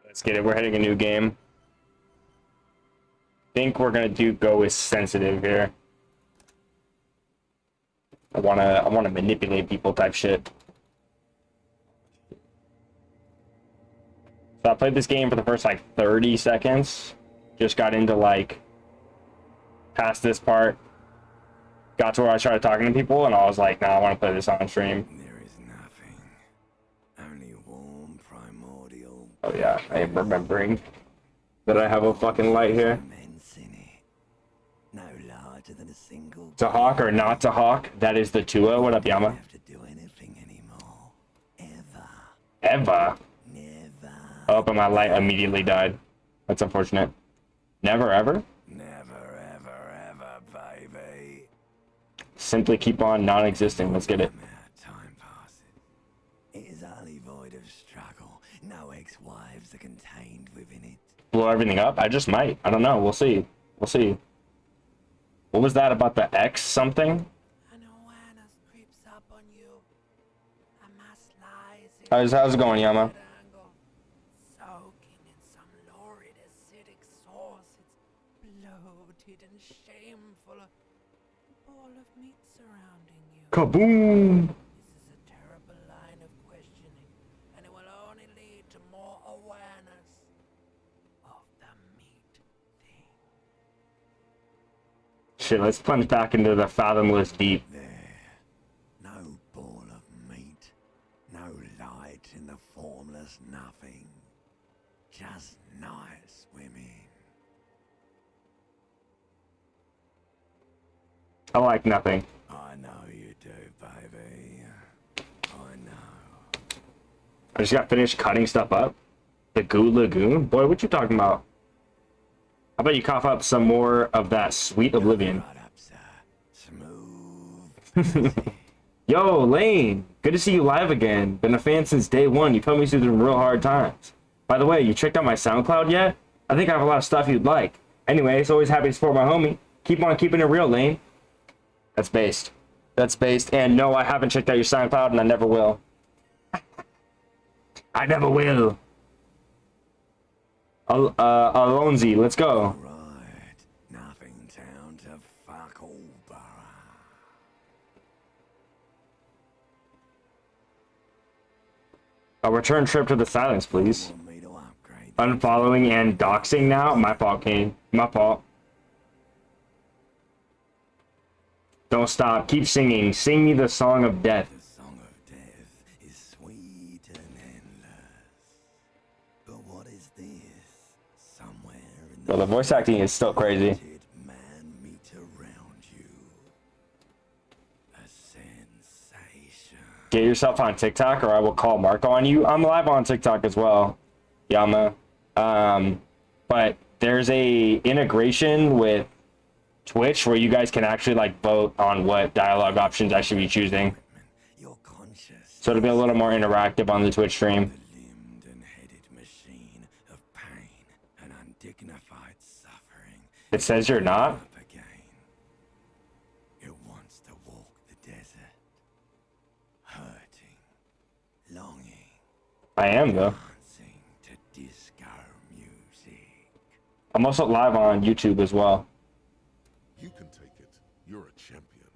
Let's get it. We're hitting a new game. Think we're gonna go with sensitive here. I wanna manipulate people type shit. So I played this game for the first like 30 seconds. Just got into like past this part. Got to where I started talking to people and I was like, nah, I want to play this on stream. There is nothing. Only warm primordial. Oh yeah, I am remembering that I have a fucking light here. No larger than a single. To hawk or not to hawk, that is the Tua. What up, Yama? Have to do anything anymore. Ever. Eva. Never. Oh, but my light immediately died. That's unfortunate. Never ever? Never, ever, baby. Simply keep on non-existing. Let's get it. Time passes. It is only void of struggle. No ex-wives are contained within it. Blow everything up? I just might. I don't know. We'll see. We'll see. What was that about the X something? An awareness creeps up on you. A mass lies How's it going, Yama? soaking in some lurid acidic sauce. It's bloated and shameful. A ball of meat surrounding you. Kaboom! This is a terrible line of questioning, and it will only lead to more awareness of the meat thing. Shit, let's plunge back into the fathomless deep. There. No ball of meat. No light in the formless nothing. Just night swimming. I like nothing. I know you do, baby. I know. I just got finished cutting stuff up. The Goo Lagoon? Boy, what you talking about? How about you cough up some more of that sweet oblivion? Right up, sir. Smooth. Yo, Lain! Good to see you live again. Been a fan since day one. You put me through some real hard times. By the way, you checked out my SoundCloud yet? I think I have a lot of stuff you'd like. Anyway, it's always happy to support my homie. Keep on keeping it real, Lain. That's based. That's based. And no, I haven't checked out your SoundCloud, and I never will. I never will. Alonzi, let's go. Right. Nothing town to fuck all borough. A return trip to the silence, please. Want me to upgrade? Unfollowing and doxing now? My fault, Kane. My fault. Don't stop. Keep singing. Sing me the song of death. The song of death is sweet and endless. But what is this? Somewhere in Well, the voice acting is still crazy. man meet around you. A sensation. Get yourself on TikTok or I will call Marco on you. I'm live on TikTok as well, Yama. But there's a integration with Twitch where you guys can actually like vote on what dialogue options I should be choosing. You're conscious. So it'll be a little more interactive on the Twitch stream. The limbed and headed machine of pain and undignified suffering. It says you're not? Up again. It wants to walk the desert. Hurting. Longing. I am though. Dancing to disco music. I'm also live on YouTube as well. You can take it. You're a champion.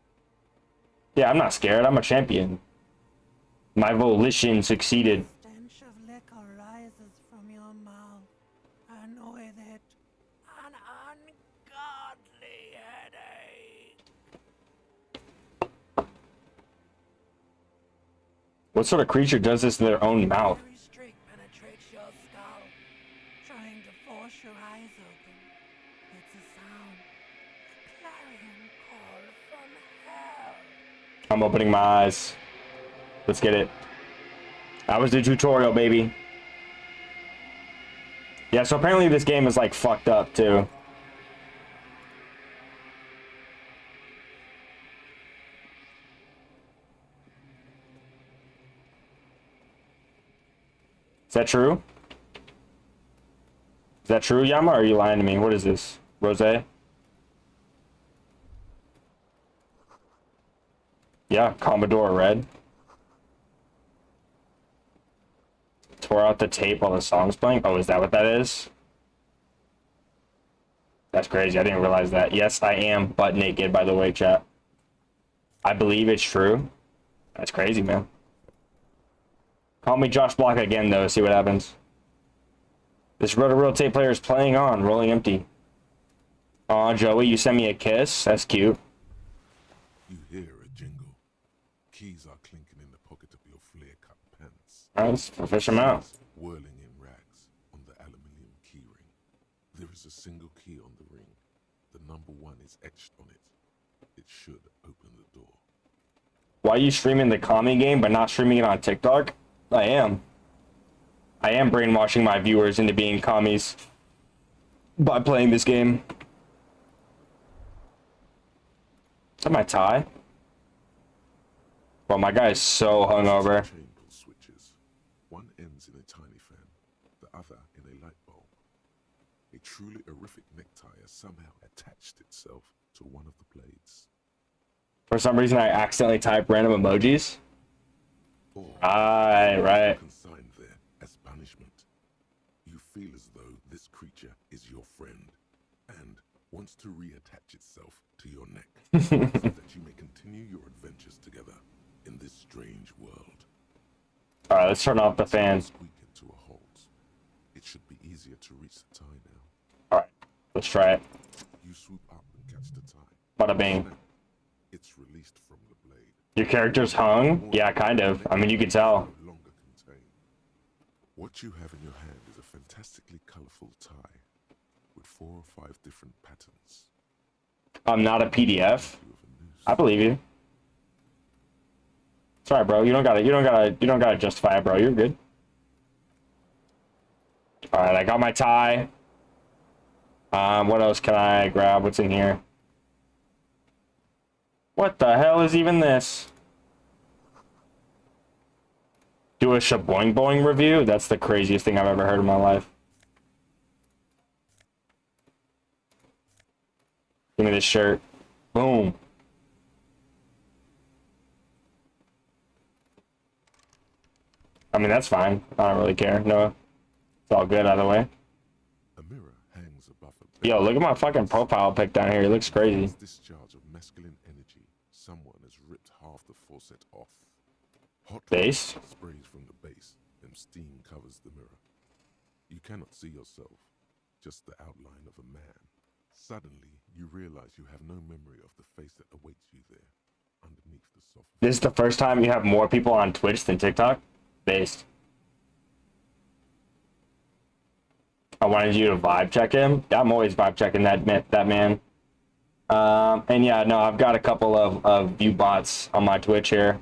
Yeah, I'm not scared. I'm a champion. My volition succeeded. Stench of liquor rises from your mouth, and with it, an ungodly headache. What sort of creature does this in their own mouth? Every streak penetrates your skull, trying to force your eyes open. It's a sound, a clarion call from hell. I'm opening my eyes. Let's get it. That was the tutorial, baby. Yeah, so apparently this game is like fucked up too. Is that true? Is that true, Yama, or are you lying to me? What is this? Rosé? Yeah, Commodore Red. Tore out the tape while the song's playing. Oh, is that what that is? That's crazy. I didn't realize that. Yes, I am butt naked, by the way, chat. I believe it's true. That's crazy, man. Call me Josh Block again, though. See what happens. This roto-reel tape player is playing on. Rolling empty. Aw, Joey, you sent me a kiss. That's cute. You hear a jingle. Keys are clinking in the pocket of your flare-cut pants. All right, let's fish him out. Whirling in rags on the aluminium keyring. There is a single key on the ring. The number 1 is etched on it. It should open the door. Why are you streaming the Kami game but not streaming it on TikTok? I am. I am brainwashing my viewers into being commies by playing this game. Is that my tie? Well, my guy is so hungover. Chain pull switches. One ends in a tiny fan, the other in a light bulb. A truly horrific necktie has somehow attached itself to one of the blades. For some reason, I accidentally type random emojis. Or Right. consigned there as punishment. You feel as though this creature is your friend and wants to reattach itself to your neck so that you may continue your adventures together in this strange world. All right, let's turn off the fan. Squeak it to a halt. It should be easier to reach the tie now. All right, let's try it. You swoop up and catch the tie. Bada bing. Snap. It's released from the blade. Your character's hung? Yeah, kind of. I mean, you can tell. No longer contain. What you have in your hand is a fantastically colorful tie with 4 or 5 different patterns. I'm not a PDF. You have a noose. I believe you. Sorry, bro. You don't gotta justify it, bro. You're good. All right, I got my tie. What else can I grab? What's in here? What the hell is even this? Do a shaboing boing review? That's the craziest thing I've ever heard in my life. Give me this shirt. Boom. I mean, that's fine. I don't really care. No, it's all good either way. A mirror hangs above a bed. Yo, look at my fucking profile pic down here. It looks crazy. This discharge of masculine energy. Someone has ripped half the faucet off. Hot Base? water sprays from the base, and steam covers the mirror. You cannot see yourself, just the outline of a man. Suddenly, you realize you have no memory of the face that awaits you there, underneath the soft. This is the first time you have more people on Twitch than TikTok? Based. I wanted you to vibe check him. I'm always vibe checking that man. And yeah, no, I've got a couple of view bots on my Twitch here.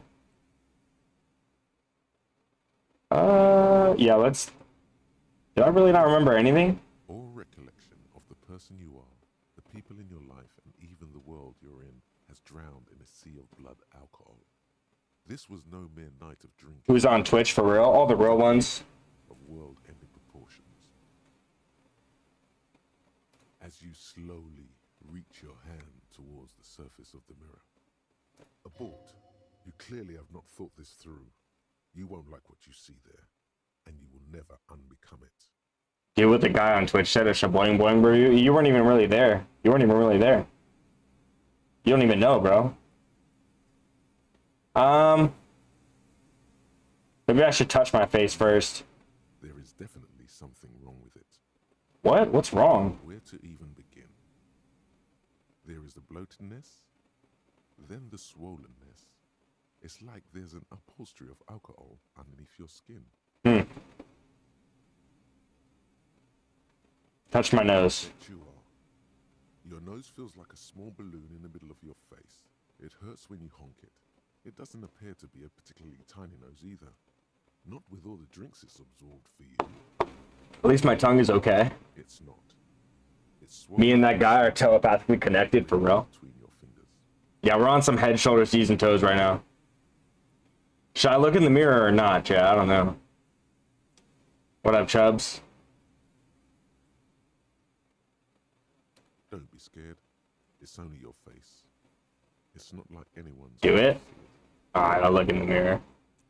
Yeah, let's... Did I really not remember anything? All recollection of the person you are, the people in your life, and even the world you're in, has drowned in a sea of blood alcohol. This was no mere night of drinking. Who's on Twitch for real? All the real ones. Of world-ending proportions. As you slowly reach your hand towards the surface of the mirror. Abort. You clearly have not thought this through. You won't like what you see there, and you will never unbecome it. Dude, what the guy on Twitch said, a shaboing boing review. You weren't even really there. You weren't even really there. You don't even know, bro. Maybe I should touch my face first. There is definitely something wrong with it. What? What's wrong? Where to even begin? There is the bloatedness, then the swollenness. It's like there's an upholstery of alcohol underneath your skin. Touch my nose. But you are. Your nose feels like a small balloon in the middle of your face. It hurts when you honk it. It doesn't appear to be a particularly tiny nose either. Not with all the drinks it's absorbed for you. At least my tongue is okay. It's not. It's Me and that guy are telepathically connected for real. between your fingers. Yeah, we're on some head, shoulders, knees, and toes right now. Should I look in the mirror or not, Chad? I don't know. What up, Chubbs? Don't be scared. It's only your face. It's not like anyone's. Do it? Alright, I'll look in the mirror.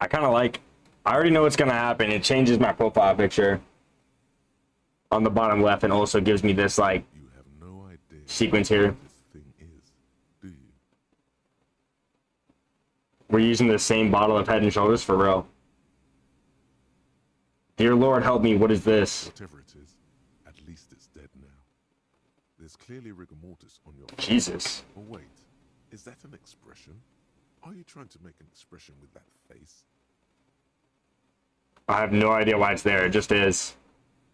I kind of like I already know what's gonna happen. It changes my profile picture on the bottom left and also gives me this like You have no idea sequence here. what this thing is, do you? We're using the same bottle of Head and Shoulders for real. Dear Lord, help me. What is this? Whatever it is, at least it's dead now. There's clearly rigor mortis on your face. Jesus. Oh wait, is that an expression? Are you trying to make an expression with that face? I have no idea why it's there. It just is.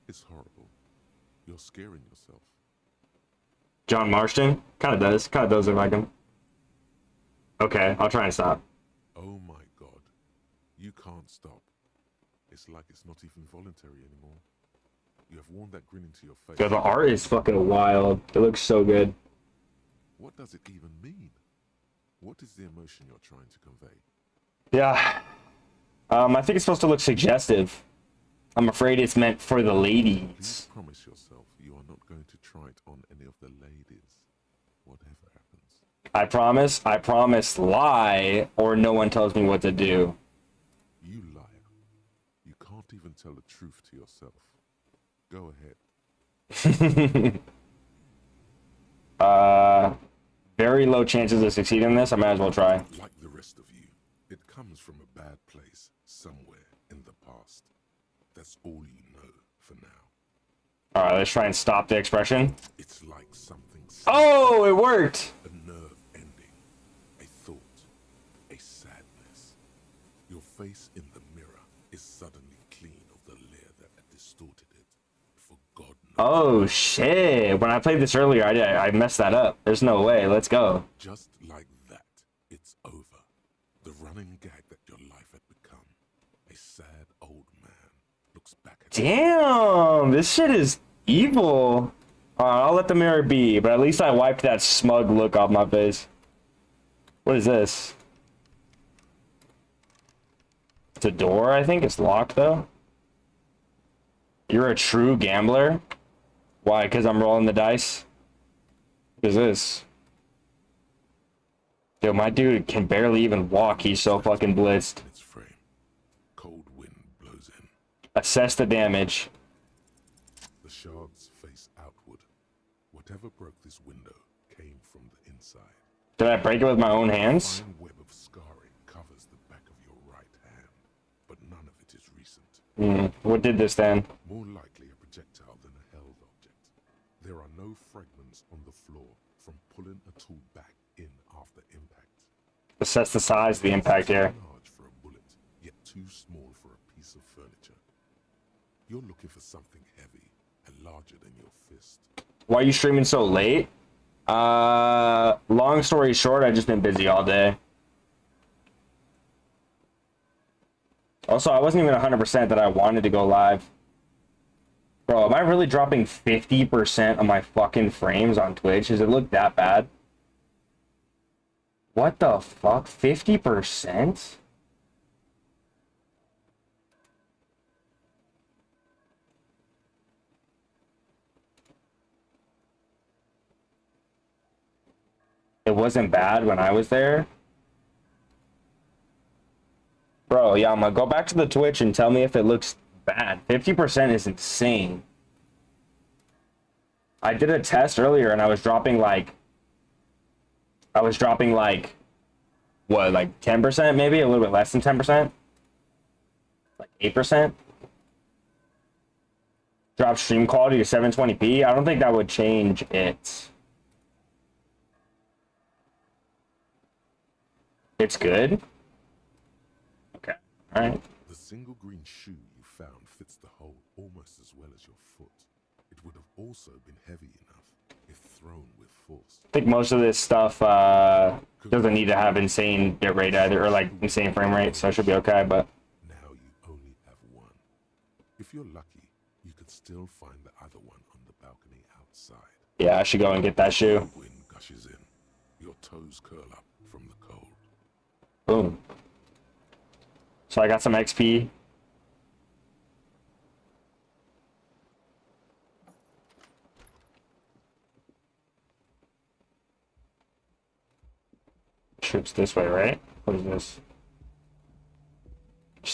It's horrible. You're scaring yourself. John Marston? Kind of does. Kind of does look like him. Okay, I'll try and stop. Oh my god. You can't stop. It's like it's not even voluntary anymore. You have worn that grin into your face. Yo, the art is fucking wild. It looks so good. What does it even mean? What is the emotion you're trying to convey? Yeah. I think it's supposed to look suggestive. I'm afraid it's meant for the ladies. Please promise yourself you are not going to try it on any of the ladies. Whatever happens. I promise, lie, or no one tells me what to do. You liar. You can't even tell the truth to yourself. Go ahead. Very low chances of succeeding in this. I might as well try. Like the rest of you, it comes from a bad place somewhere in the past. That's all you know for now. Alright, let's try and stop the expression. It's like something. Oh, it worked! A nerve ending, a thought, a sadness. Your face in the mirror is suddenly clean of the layer that had distorted it. For God knows. Oh, shit. When I played this earlier, I messed that up. There's no way. Let's go. Just like that, it's over. The running gag that your life had become. A sad old man looks back at Damn, this shit is evil. I'll let the mirror be, but at least I wiped that smug look off my face. What is this? It's a door, I think. It's locked, though. You're a true gambler? Why? Because I'm rolling the dice? What is this? Yo, my dude can barely even walk. He's so fucking blitzed. its frame. Cold wind blows in. Assess the damage. The shards face outward. Whatever broke this window came from the inside. Did I break it with my own hands? Fine web of scarring covers the back of your right hand, but none of it is recent. What did this then? More likely a projectile than a held object. There are no fragments on the floor from pulling a tool back in after impact. Assess the size of the impact here. Large for a bullet, yet too small for a piece of furniture. You're looking for something heavy and larger than your fist. Why are you streaming so late? Long story short, I've just been busy all day. Also, I wasn't even 100% that I wanted to go live. Bro, am I really dropping 50% of my fucking frames on Twitch? Does it look that bad? What the fuck? 50%? It wasn't bad when I was there. Bro, yeah, I'm gonna go back to the Twitch and tell me if it looks bad. 50% is insane. I did a test earlier and I was dropping like what, like 10%, maybe a little bit less than 10%, like 8%. Drop stream quality to 720p. I don't think that would change it. It's good. Okay. All right. The single green shoe you found fits the hole almost as well as your foot. It would have also been heavy enough if thrown with force. I think most of this stuff doesn't need to have insane bit rate either, or like insane frame rate, so it should be okay. But Now you only have one. If you're lucky, you could still find the other one on the balcony outside. yeah, I should go and get that shoe. The wind gushes in. Your toes curl up from the cold. Boom. So I got some XP. Trips this way, right? What is this?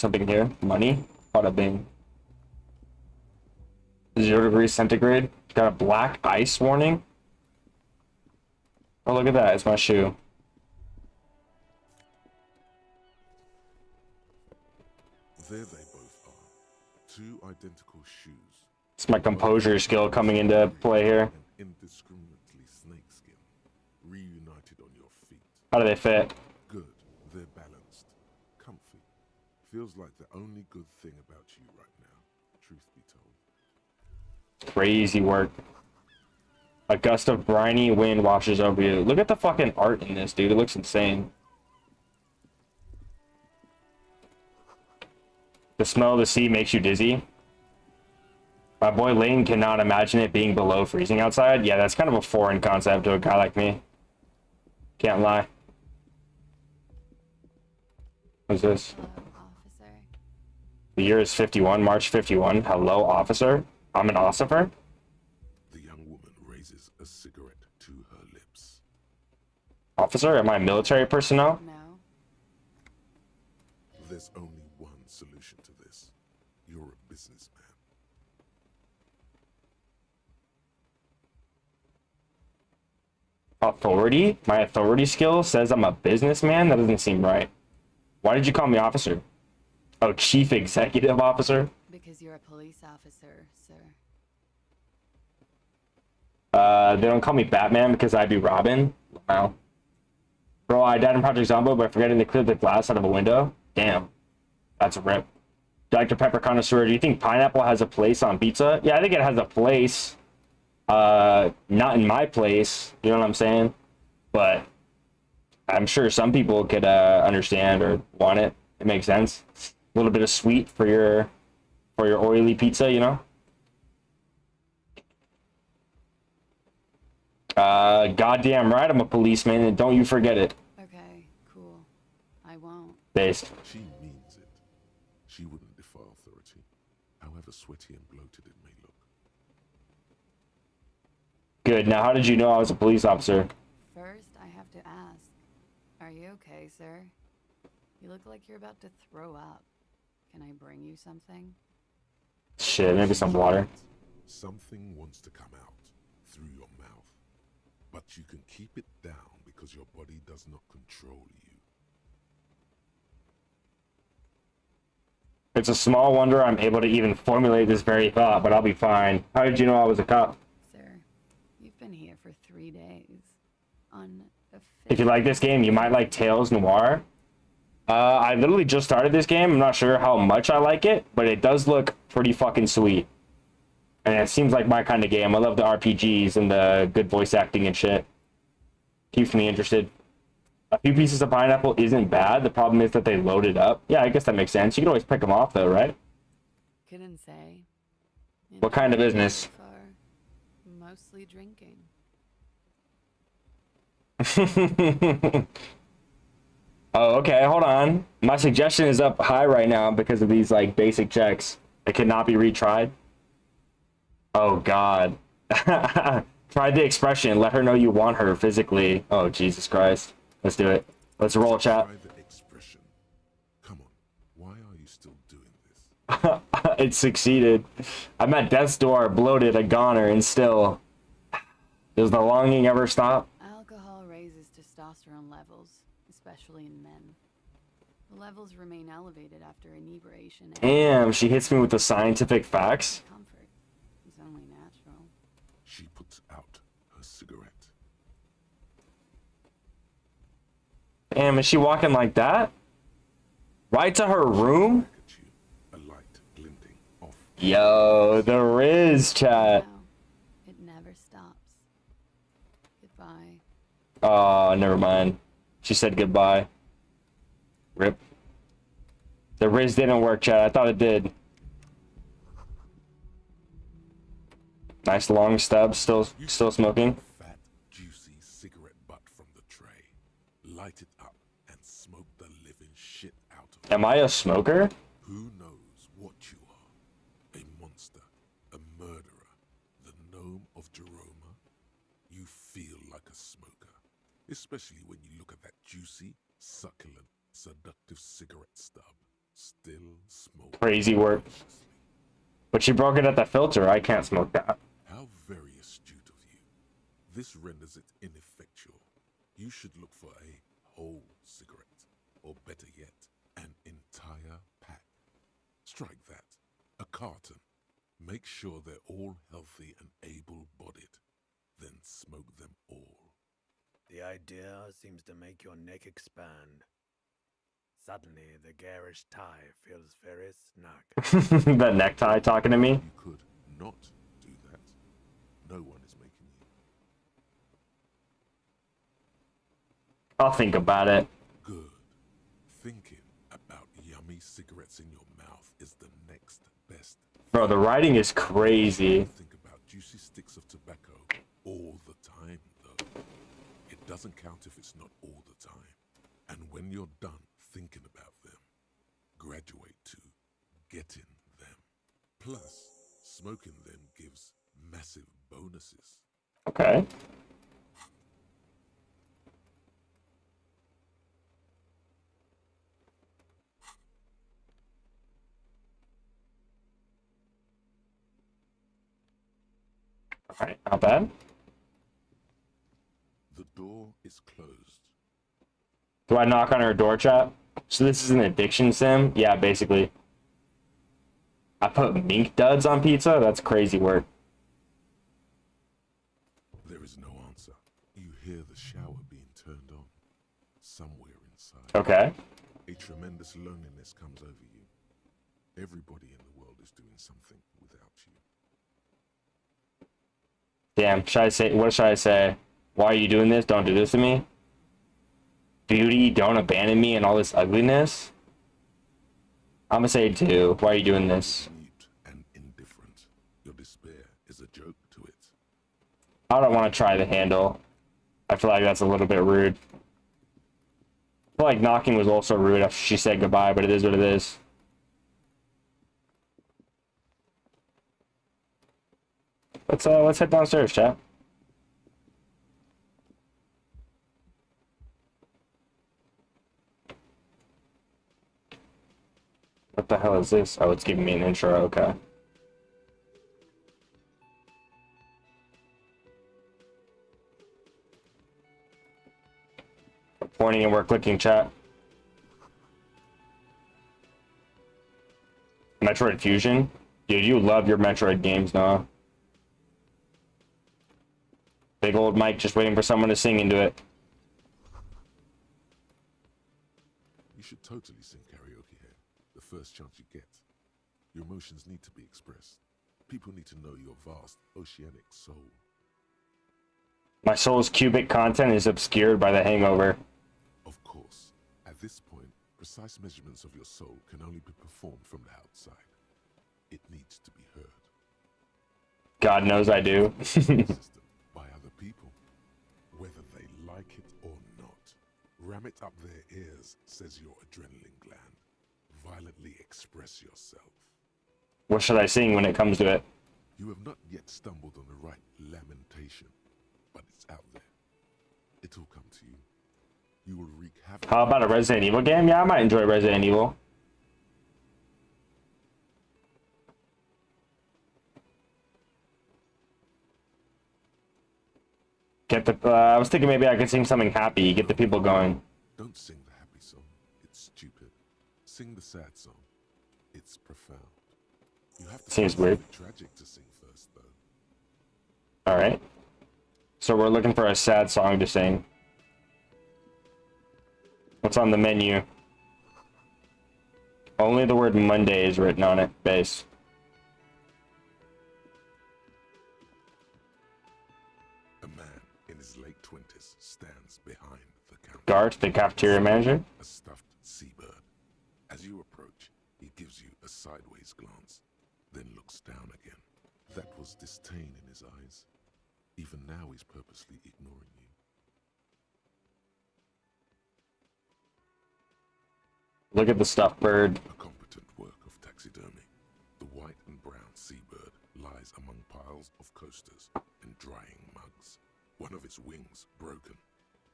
something here. Money. Bada bing. 0 degrees centigrade. Got a black ice warning. Oh, look at that. It's my shoe. There they both are. 2 identical shoes. It's my composure skill coming into play here. And indiscriminately snakeskin. Reunited on your feet. How do they fit? Good. They're balanced. Comfy. Feels like the only good thing about you right now, truth be told. Crazy work. A gust of briny wind washes over you. Look at the fucking art in this, dude. It looks insane. The smell of the sea makes you dizzy. My boy Lain cannot imagine it being below freezing outside. Yeah, that's kind of a foreign concept to a guy like me. Can't lie. What's this? Hello, officer. The year is 51, March 51. Hello, officer. I'm an officer. The young woman raises a cigarette to her lips. Officer, am I military personnel? No. There's only one solution to this. You're a businessman. Authority? My authority skill says I'm a businessman? That doesn't seem right. Why did you call me officer? Oh, chief executive officer? Because you're a police officer, sir. They don't call me Batman because I'd be Robin? Wow. Bro, I died in Project Zombo by forgetting to clear the glass out of a window? Damn. That's a rip. Dr. Pepper connoisseur, do you think pineapple has a place on pizza? Yeah, I think it has a place. Not in my place, you know what I'm saying? But I'm sure some people could understand or want it. It makes sense. A little bit of sweet for your oily pizza, you know? Goddamn right I'm a policeman, and don't you forget it. Okay, cool. I won't. Based. She means it. She wouldn't defy authority, however sweaty and bloated it may look. Good. Now, how did you know I was a police officer? First, I have to ask. Are you okay, sir? You look like you're about to throw up. Can I bring you something? Shit, maybe some water. Something wants to come out through your mouth, but you can keep it down because your body does not control you. It's a small wonder I'm able to even formulate this very thought, but I'll be fine. How did you know I was a cop? Sir, you've been here for 3 days. If you like this game, you might like Tales Noir. I literally just started this game. I'm not sure how much I like it, but it does look pretty fucking sweet. And it seems like my kind of game. I love the RPGs and the good voice acting and shit. Keeps me interested. A few pieces of pineapple isn't bad. The problem is that they load it up. Yeah, I guess that makes sense. You can always pick them off though, right? Couldn't say. What kind of business? So far, mostly drinking. Oh, okay, hold on. My suggestion is up high right now because of these like basic checks. It cannot be retried. Oh god. Try the expression. Let her know you want her physically. Oh Jesus Christ. Let's do it. Let's roll, chat. Try the expression. Come on, why are you still doing this? It succeeded. I'm at death's door, bloated, a goner, and still. Does the longing ever stop? Alcohol raises testosterone levels, especially in men. The levels remain elevated after inebriation and Damn, she hits me with the scientific facts. comfort is only natural. She puts out her cigarette. Damn, is she walking like that? Right to her room? Back at you, a light glinting off. Yo, the Riz, chat. Now, it never stops. Goodbye. Oh, never mind. She said goodbye. Rip. The Riz didn't work, chat. I thought it did. Nice long stub, still smoking. Fat, juicy cigarette butt from the tray. Light it up and smoke the living shit out of it. Am I a smoker? Who knows what you are? A monster, a murderer, the gnome of Jeroma? You feel like a smoker, especially when you look at that juicy, succulent, seductive cigarette stub. still smoke. Crazy work. voraciously. But she broke it at the filter. I can't smoke that. How very astute of you. This renders it ineffectual. You should look for a whole cigarette, or better yet, an entire pack. Strike that. A carton. Make sure they're all healthy and able-bodied. Then smoke them all. The idea seems to make your neck expand. Suddenly, the garish tie feels very snug. The necktie talking to me. You could not do that. No one is making you. I'll think about it. Good. Thinking about yummy cigarettes in your mouth is the next best. Bro, the writing is crazy. Think about juicy sticks of tobacco all the time, though. It doesn't count if it's not all the time. And when you're done thinking about them, graduate to getting them. Plus, smoking them gives massive bonuses. Okay. Alright, not bad. The door is closed. Do I knock on her door, chat? So this is an addiction sim? Yeah, basically. I put mink duds on pizza? That's crazy work. There is no answer. You hear the shower being turned on. Somewhere inside. Okay. A tremendous loneliness comes over you. Everybody in the world is doing something without you. Damn, should I say, what should I say? Why are you doing this? Don't do this to me. Beauty, don't abandon me and all this ugliness. I'm gonna say do. Why are you doing this? Mute and indifferent. Your despair is a joke to it. I don't want to try the handle. I feel like that's a little bit rude. I feel like knocking was also rude after she said goodbye, but it is what it is. Let's head downstairs, chat. What the hell is this? Oh, it's giving me an intro, okay. We're pointing and we're clicking, chat. Metroid Fusion? Dude, you love your Metroid games, Noah. Big old mic just waiting for someone to sing into it. You should totally sing karaoke here. The first chance you get. Your emotions need to be expressed. People need to know your vast, oceanic soul. My soul's cubic content is obscured by the hangover. Of course, at this point, precise measurements of your soul can only be performed from the outside. It needs to be heard. God knows I do. System by other people, whether they like it or not. Ram it up their ears, says your adrenaline gland. Violently express yourself. What should I sing when it comes to it? You have not yet stumbled on the right lamentation, but it's out there. It'll come to you. You will wreak havoc. How about a Resident Evil game? Yeah, I might enjoy Resident Evil. Get the. I was thinking maybe I could sing something happy, get the people going. Don't sing the happy song. It's stupid. Sing the sad song. It's profound. You have to Seems find weird. something tragic to sing first, though. All right. So we're looking for a sad song to sing. What's on the menu? Only the word Monday is written on it. Base. A man in his late 20s stands behind the counter. Gart, the cafeteria manager. A stuffed seabird. As you approach, he gives you a sideways glance, then looks down again. That was disdain in his eyes. Even now he's purposely ignoring you. Look at the stuffed bird. A competent work of taxidermy. The white and brown seabird lies among piles of coasters and drying mugs. One of its wings broken.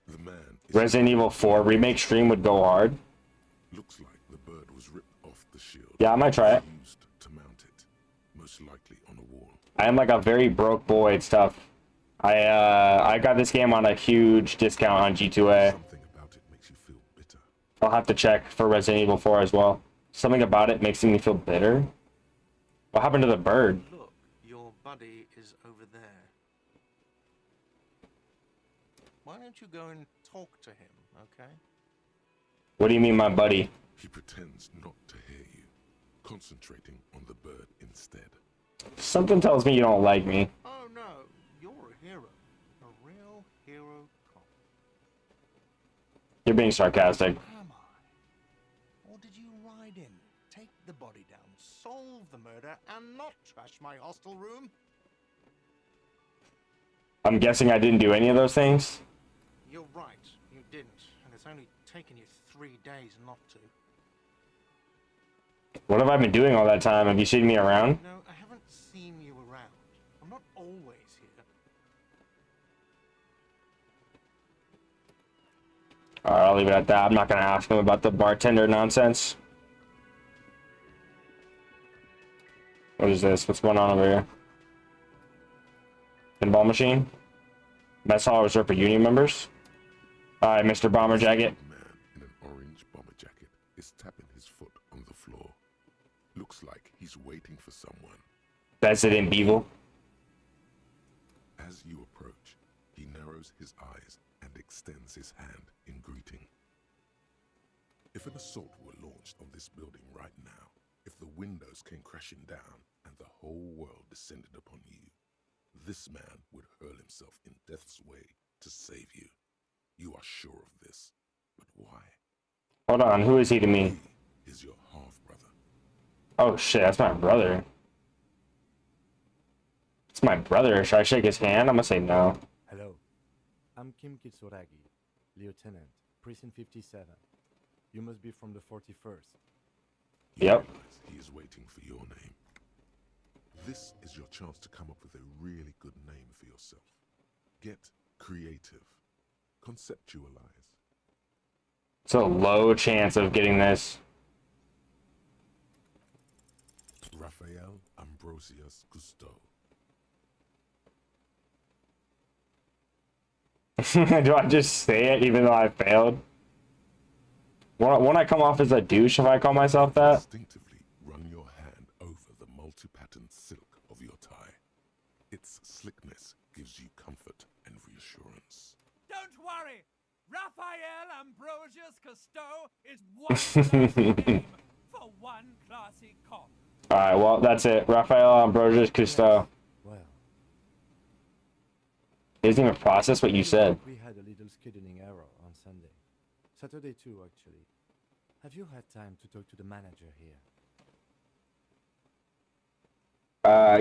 The man is Resident Evil 4 remake stream would go hard. Looks like the bird was ripped off the shield. Yeah, I might try it. Used to mount it, most likely on a wall. I am like a very broke boy. It's tough. I got this game on a huge discount on G2A. Something about it makes you feel bitter. I'll have to check for Resident Evil 4 as well. Something about it makes me feel bitter. What happened to the bird? Look, your buddy is over there. Why don't you go and talk to him, okay? What do you mean, my buddy? He pretends not to hear you, concentrating on the bird instead. Something tells me you don't like me. Oh no, you're a hero. A real hero cop. You're being sarcastic. Am I? Or did you ride in, take the body down, solve the murder, and not trash my hostel room? I'm guessing I didn't do any of those things. You're right, you didn't. And it's only taken you 3 days not to. What have I been doing all that time? Have you seen me around? No, I haven't seen you around. I'm not always here. Alright, I'll leave it at that. I'm not gonna ask him about the bartender nonsense. What is this? What's going on over here? Pinball machine? Mess hall reserved for union members? Alright, Mr. Bomber Jacket. A man in an orange bomber jacket is tapping his foot on the floor. Looks like he's waiting for someone. Resident Evil. As you approach, he narrows his eyes and extends his hand in greeting. If an assault were launched on this building right now, if the windows came crashing down and the whole world descended upon you, this man would hurl himself in death's way to save you. You are sure of this, but why? Hold on, who is he to me? He is your half-brother. Oh shit, that's my brother. It's my brother. Should I shake his hand? I'm gonna say no. Hello, I'm Kim Kitsuragi, Lieutenant, Precinct 57. You must be from the 41st. You Yep. realize he is waiting for your name. This is your chance to come up with a really good name for yourself. Get creative. Conceptualize. It's a low chance of getting this. Raphael Ambrosius Cousteau. Do I just say it even though I failed? Won't I come off as a douche if I call myself that? Instinctively run your hand over the multi-patterned silk of your tie. Its slickness gives you comfort and reassurance. Don't worry! Raphael Ambrosius Cousteau is one classy name for one classy cop. Alright, well, that's it. Raphael Ambrosius Cousteau. Well, He doesn't even process what you said. we had a little scheduling error on Sunday. Saturday too, actually. Have you had time to talk to the manager here?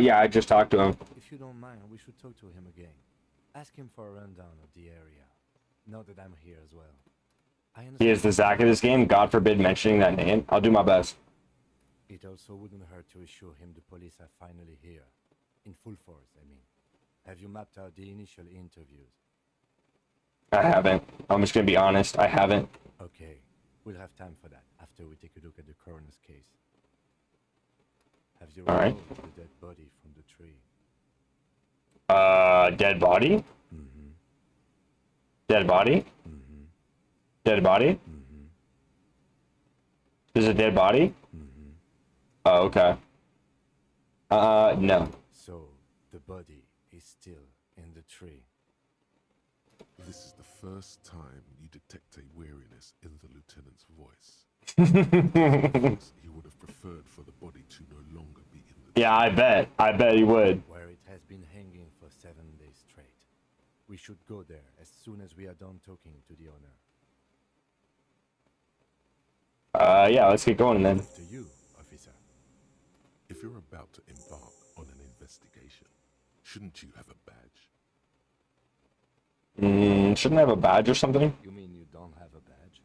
Yeah, I just talked to him. If you don't mind, we should talk to him again. Ask him for a rundown of the area. Now that I'm here as well. I understand. He is the Zack of this game. God forbid mentioning that name. I'll do my best. It also wouldn't hurt to assure him the police are finally here. In full force, I mean. Have you mapped out the initial interviews? I haven't. I'm just gonna be honest. I haven't. Okay, we'll have time for that after we take a look at the coroner's case. Have you All right. removed the dead body from the tree? Dead body? Mm-hmm. Dead body? Mm-hmm. Dead body? Mm-hmm. There's a dead body? Mm-hmm. Oh, okay. No. So, the body is still in the tree. This is the first time you detect a weariness in the lieutenant's voice. He would have preferred for the body to no longer be in the Yeah, I bet. I bet he would. Where it has been hanging for 7 days straight. We should go there as soon as we are done talking to the owner. Yeah, let's get going then. To you, officer. If you're about to embark on an investigation, shouldn't you have a badge? Shouldn't I have a badge or something? You mean you don't have a badge?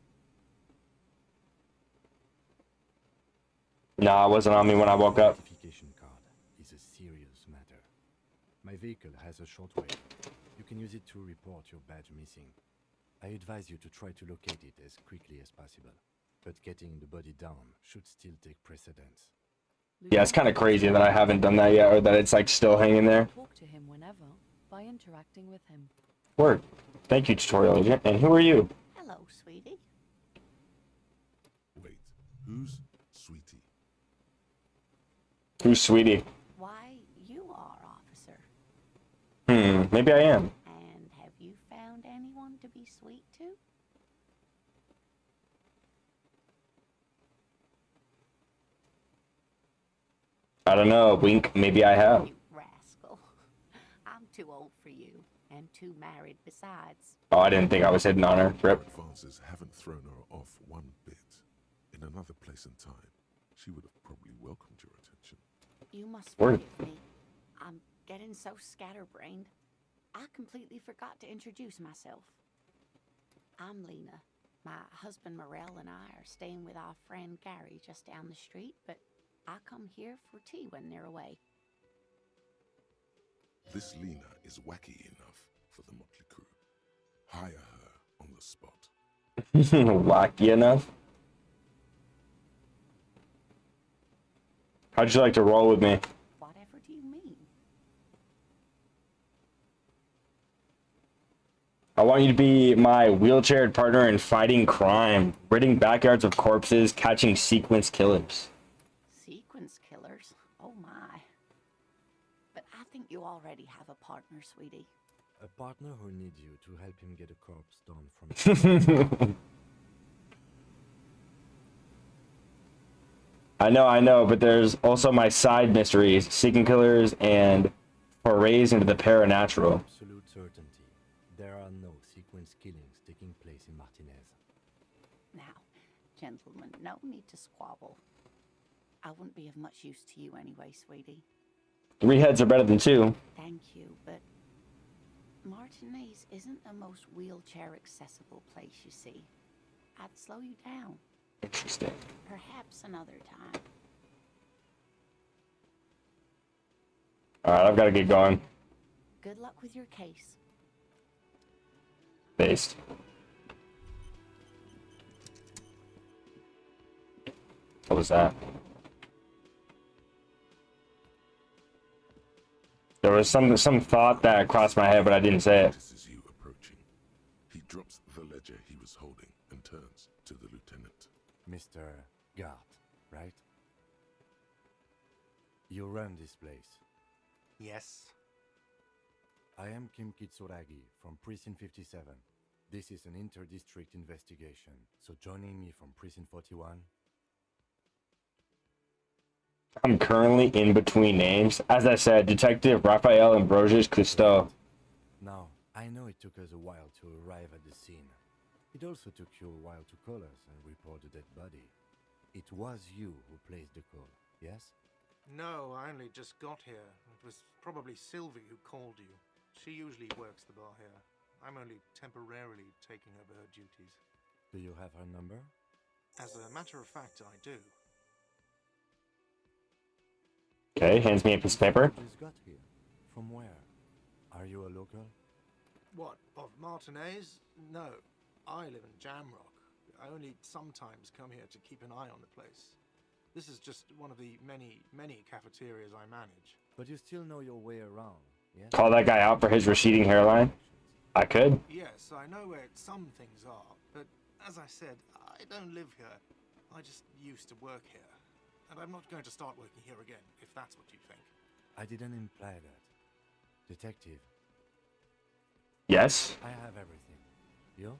Nah, it wasn't on me when I woke up. Identification card is a serious matter. My vehicle has a shortwave. You can use it to report your badge missing. I advise you to try to locate it as quickly as possible. but getting the body down should still take precedence. Yeah, it's kind of crazy that I haven't done that yet, or that it's like still hanging there. Talk to him whenever by interacting with him. Word. Thank you, tutorial agent. And who are you? Hello, sweetie. Wait, who's Sweetie? Who's Sweetie? Why, you are, officer. Maybe I am. And have you found anyone to be sweet to? I don't know. Wink. Maybe I have. You rascal. I'm too old for you, and too married besides. Oh, I didn't think I was hitting on her. Her Rip. advances haven't thrown her off one bit. In another place and time, she would have probably welcomed your attention. You must Word. forgive me. I'm getting so scatterbrained. I completely forgot to introduce myself. I'm Lena. My husband Morel and I are staying with our friend Gary just down the street, but I come here for tea when they're away. This Lena is wacky enough for the motley crew. Hire her on the spot. Wacky enough. How'd you like to roll with me? Whatever do you mean? I want you to be my wheelchaired partner in fighting crime, ridding backyards of corpses, catching sequence killers. Sequence killers? Oh my. But I think you already have a partner, sweetie. A partner who needs you to help him get a corpse done from I know, but there's also my side mysteries, seeking killers, and forays into the paranatural. absolute certainty. There are no sequence killings taking place in Martinez. Now, gentlemen, no need to squabble. I wouldn't be of much use to you anyway, sweetie. 3 heads are better than 2. Thank you, but Martinez isn't the most wheelchair-accessible place, you see. I'd slow you down. Interesting. Perhaps another time. Alright, I've got to get going. Good luck with your case. Based. What was that? There was some thought that crossed my head, but I didn't say it. Notices you approaching. He drops the ledger he was holding and turns to the lieutenant. Mr. Gart, right? You run this place. Yes. I am Kim Kitsuragi from Precinct 57. This is an inter-district investigation, so joining me from Precinct 41. I'm currently in between names. As I said, Detective Raphael Ambrosius Cousteau. Now, I know it took us a while to arrive at the scene. It also took you a while to call us and report the dead body. It was you who placed the call, yes? No, I only just got here. It was probably Sylvie who called you. She usually works the bar here. I'm only temporarily taking over her duties. Do you have her number? As a matter of fact, I do. Okay, hands me a piece of paper. You just got here. From where? Are you a local? What, of Martinez? No. I live in Jamrock. I only sometimes come here to keep an eye on the place. This is just one of the many cafeterias I manage. But you still know your way around, yes? Call that guy out for his receding hairline. I could. Yes, I know where some things are, but as I said, I don't live here. I just used to work here. And I'm not going to start working here again, if that's what you think. I didn't imply that. Detective, Yes. I have everything. You?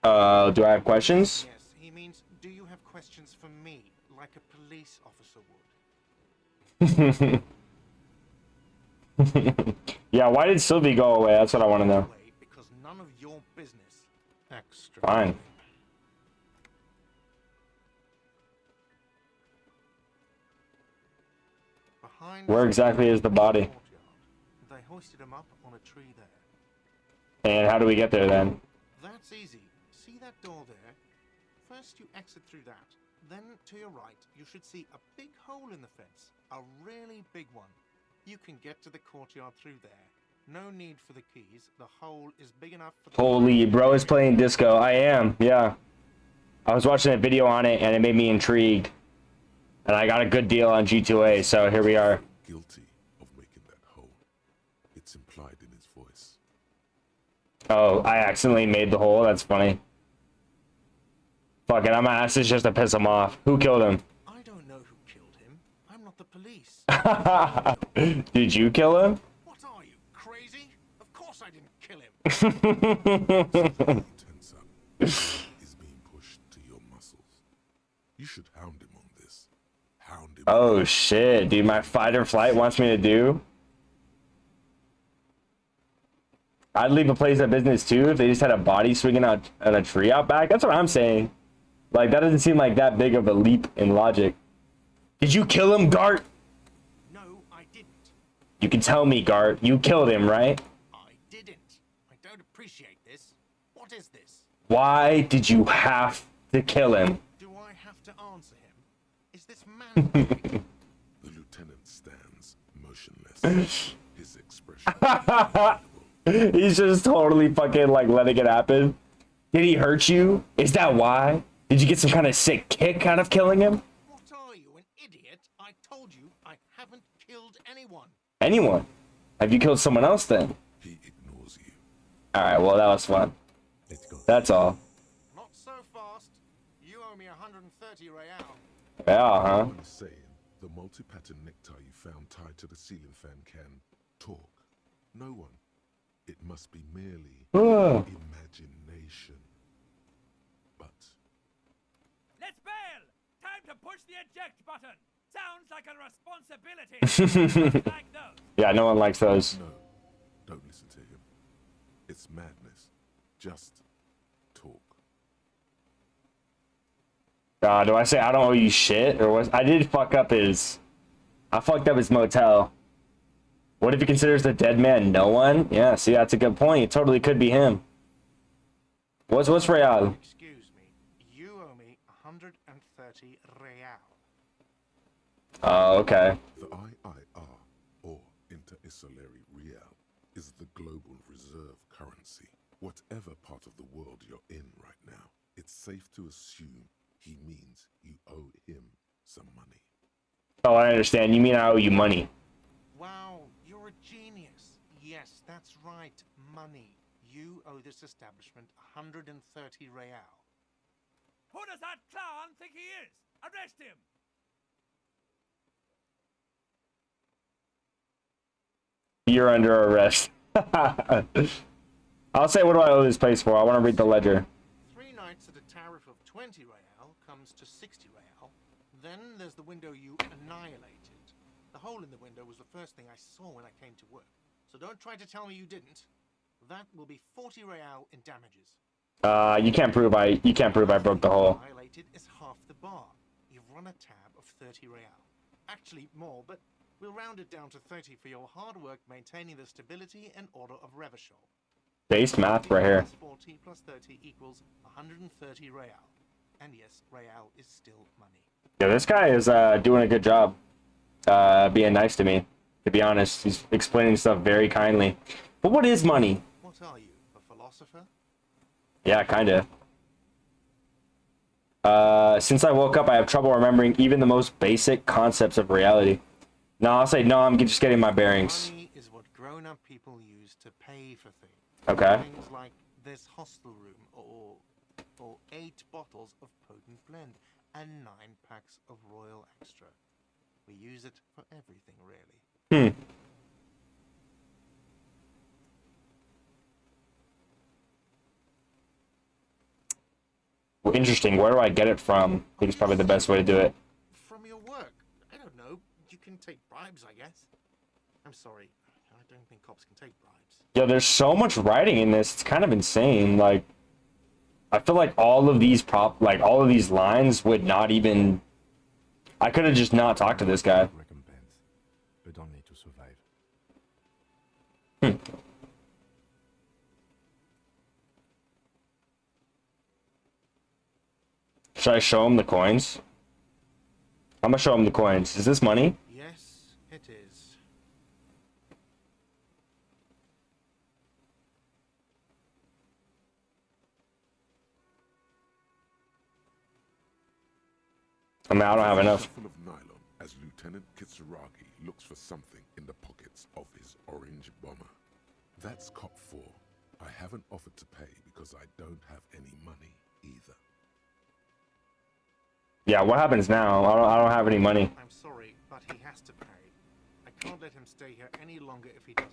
Do I have questions? Yes, he means, do you have questions for me, like a police officer would? Yeah, why did Sylvie go away? That's what I want to know. Wait, because none of your business. Extra. Fine. Behind Where exactly is the body? courtyard. They hoisted him up on a tree there. And how do we get there then? That's easy. See that door there? First you exit through that. Then to your right, you should see a big hole in the fence. A really big one. You can get to the courtyard through there. No need for the keys. The hole is big enough for the... Holy, bro is playing disco. I am, yeah. I was watching a video on it and it made me intrigued. And I got a good deal on G2A, so here we are. Guilty of making that hole. It's implied in his voice. Oh, I accidentally made the hole. That's funny. Fuck it, I'm gonna ask this just to piss him off. Who killed him? I don't know who killed him. I'm not the police. Did you kill him? What are you, crazy? Of course I didn't kill him. Tense up. Is being pushed to your muscles. You should hound him on this. Hound him. Oh shit, dude, my fight or flight wants me to do. I'd leave a place of business too if they just had a body swinging out at a tree out back. That's what I'm saying. Like, that doesn't seem like that big of a leap in logic. Did you kill him, Gart? No, I didn't. You can tell me, Gart. You killed him, right? I didn't. I don't appreciate this. What is this? Why did you have to kill him? Do I have to answer him? Is this man? The lieutenant stands motionless. His expression. He's just totally fucking, like, letting it happen. Did he hurt you? Is that why? Did you get some kind of sick kick out of killing him? What are you, an idiot? I told you I haven't killed anyone. Anyone? Have you killed someone else then? He ignores you. Alright, well, that was fun. Let's go. That's all. Not so fast. You owe me 130 real. Yeah, huh? I'm saying the multi-pattern necktie you found tied to the ceiling fan can talk. No one. It must be merely imagination. But Let's bail! Time to push the eject button! Sounds like a responsibility! Like those. Yeah, no one likes those. no, don't listen to him. It's madness. Just talk. Do I say I don't owe you shit? Or was I did fuck up his... I fucked up his motel. What if he considers the dead man no one? Yeah, see, that's a good point. It totally could be him. What's real? Excuse me. You owe me 130 real. Oh, okay. The IIR, or Inter-Isolary Real, is the global reserve currency. Whatever part of the world you're in right now, it's safe to assume he means you owe him some money. Oh, I understand. You mean I owe you money? Wow, you're a genius. Yes, that's right. Money. You owe this establishment 130 real. Who does that clown think he is? Arrest him! You're under arrest. I'll say, what do I owe this place for? I want to read the ledger. 3 nights at a tariff of 20 real comes to 60 real. Then there's the window you annihilated. The hole in the window was the first thing I saw when I came to work. So don't try to tell me you didn't. That will be 40 real in damages. You can't prove I broke the hole. Annihilated is half the bar. You've run a tab of 30 real. Actually more, but we'll round it down to 30 for your hard work maintaining the stability and order of Revachol. Base math right here. Plus 40 plus 30 equals 130 real. And yes, real is still money. Yeah, this guy is doing a good job being nice to me, to be honest. He's explaining stuff very kindly. But what is money? What are you, a philosopher? Yeah, kinda. Since I woke up, I have trouble remembering even the most basic concepts of reality. No, I'll say no, I'm just getting my bearings. Money is what grown-up people use to pay for things. Okay. Things like this hostel room, or 8 bottles of potent blend, and 9 packs of Royal Extra. We use it for everything, really. Well, interesting. Where do I get it from? I think it's probably the best way to do it. From your work. I don't know. You can take bribes, I guess. I'm sorry. I don't think cops can take bribes. Yo, there's so much writing in this. It's kind of insane. Like, I feel like all of these lines would not even... I could have just not talked to this guy. Recompense, but only to survive. Should I show him the coins? I'm gonna show him the coins. Is this money? Yes, it is. I mean, I don't have enough. Full of nylon as Lieutenant Kitsuragi looks for something in the pockets of his orange bomber. That's Cop 4. I haven't offered to pay because I don't have any money either. Yeah, what happens now? I don't have any money. I'm sorry, but he has to pay. I can't let him stay here any longer if he doesn't.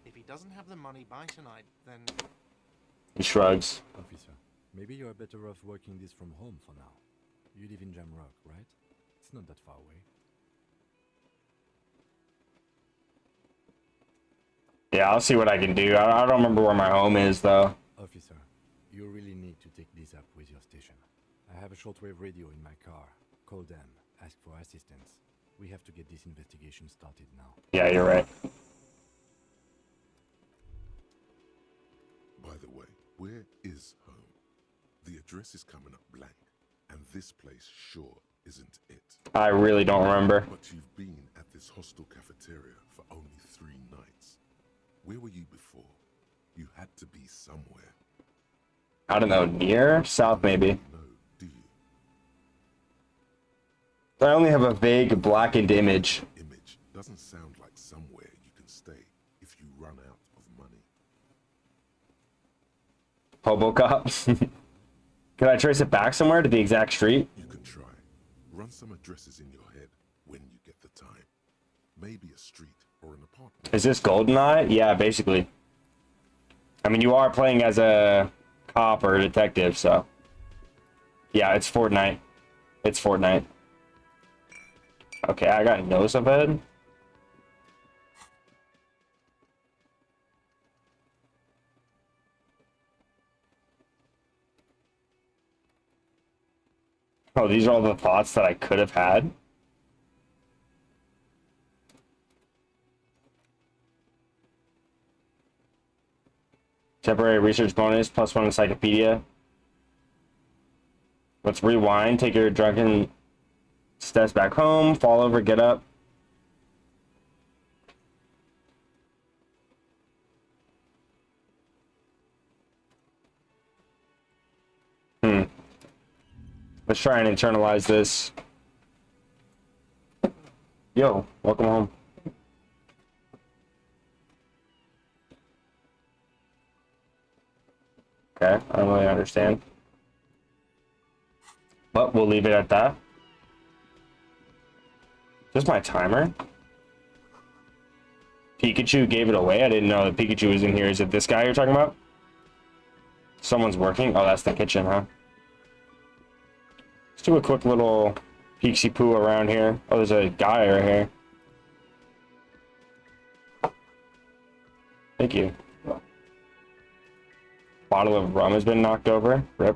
If he doesn't have the money by tonight, then... He shrugs. Officer, maybe you are better off working this from home for now. You live in Jamrock, right? It's not that far away. Yeah, I'll see what I can do. I don't remember where my home is, though. Officer, you really need to take this up with your station. I have a shortwave radio in my car. Call them, ask for assistance. We have to get this investigation started now. Yeah, you're right. By the way, where is home? The address is coming up blank, and this place sure isn't it. I really don't remember. But you've been at this hostel cafeteria for only 3 nights. Where were you before? You had to be somewhere. I don't know, near? South, maybe. No, do you? I only have a vague blackened image. Image doesn't sound like somewhere you can stay if you run out of money. Hobocop. Can I trace it back somewhere to the exact street? You can try. Run some addresses in your head when you get the time. Maybe a street or an apartment. Is this GoldenEye? Yeah, basically. I mean, you are playing as a cop or a detective, so. Yeah, it's Fortnite. It's Fortnite. Okay, I got nose of it. Oh, these are all the thoughts that I could have had. Temporary research bonus, +1 encyclopedia. Let's rewind, take your drunken steps back home, fall over, get up. Let's try and internalize this. Yo, welcome home. Okay, I don't really understand. But we'll leave it at that. Is this my timer? Pikachu gave it away? I didn't know that Pikachu was in here. Is it this guy you're talking about? Someone's working? Oh, that's the kitchen, huh? Let's do a quick little peeksy poo around here. Oh, there's a guy right here. Thank you. Bottle of rum has been knocked over. Rip.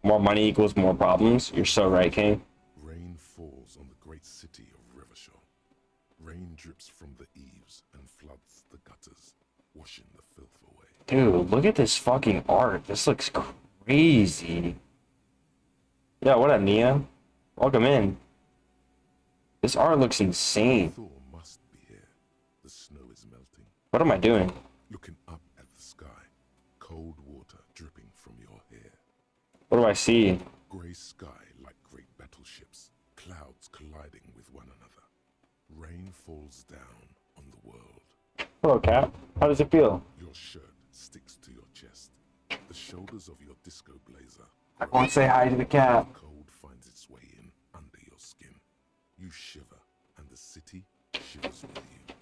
More money equals more problems. You're so right, King. Rain falls on the great city of Revachol. Rain drips from the eaves and floods the gutters, washing the filth away. Dude, look at this fucking art. This looks crazy. Yeah, what up, Nia? Welcome in. This art looks insane. Thor must be here. The snow is melting. What am I doing? Looking up at the sky, cold water dripping from your hair. What do I see? Grey sky like great battleships, clouds colliding with one another. Rain falls down on the world. Hello, Cap. How does it feel? Your shirt sticks to your chest. The shoulders of your disco blazer. I won't say hi to the cat. Cold finds its way in under your skin. You shiver, and the city shivers with you.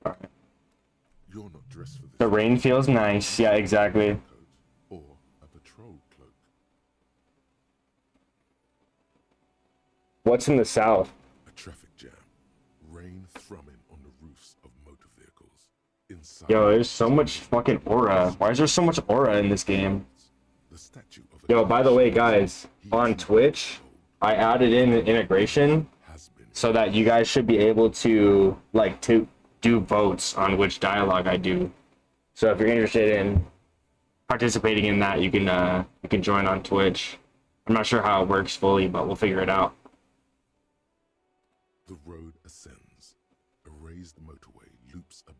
Alright. You're not dressed for this. The rain feels nice. Yeah, exactly. Coat or a patrol cloak. What's in the south? A traffic jam. Rain thrumming on the roofs of motor vehicles. Inside. Yo, there's so much fucking aura. Why is there so much aura in this game? The statue of a Yo, by the way, guys, on Twitch, I added in an integration has been so that you guys should be able to, like, to do votes on which dialogue I do. So if you're interested in participating in that, you can join on Twitch. I'm not sure how it works fully, but we'll figure it out. The road ascends. A raised motorway loops a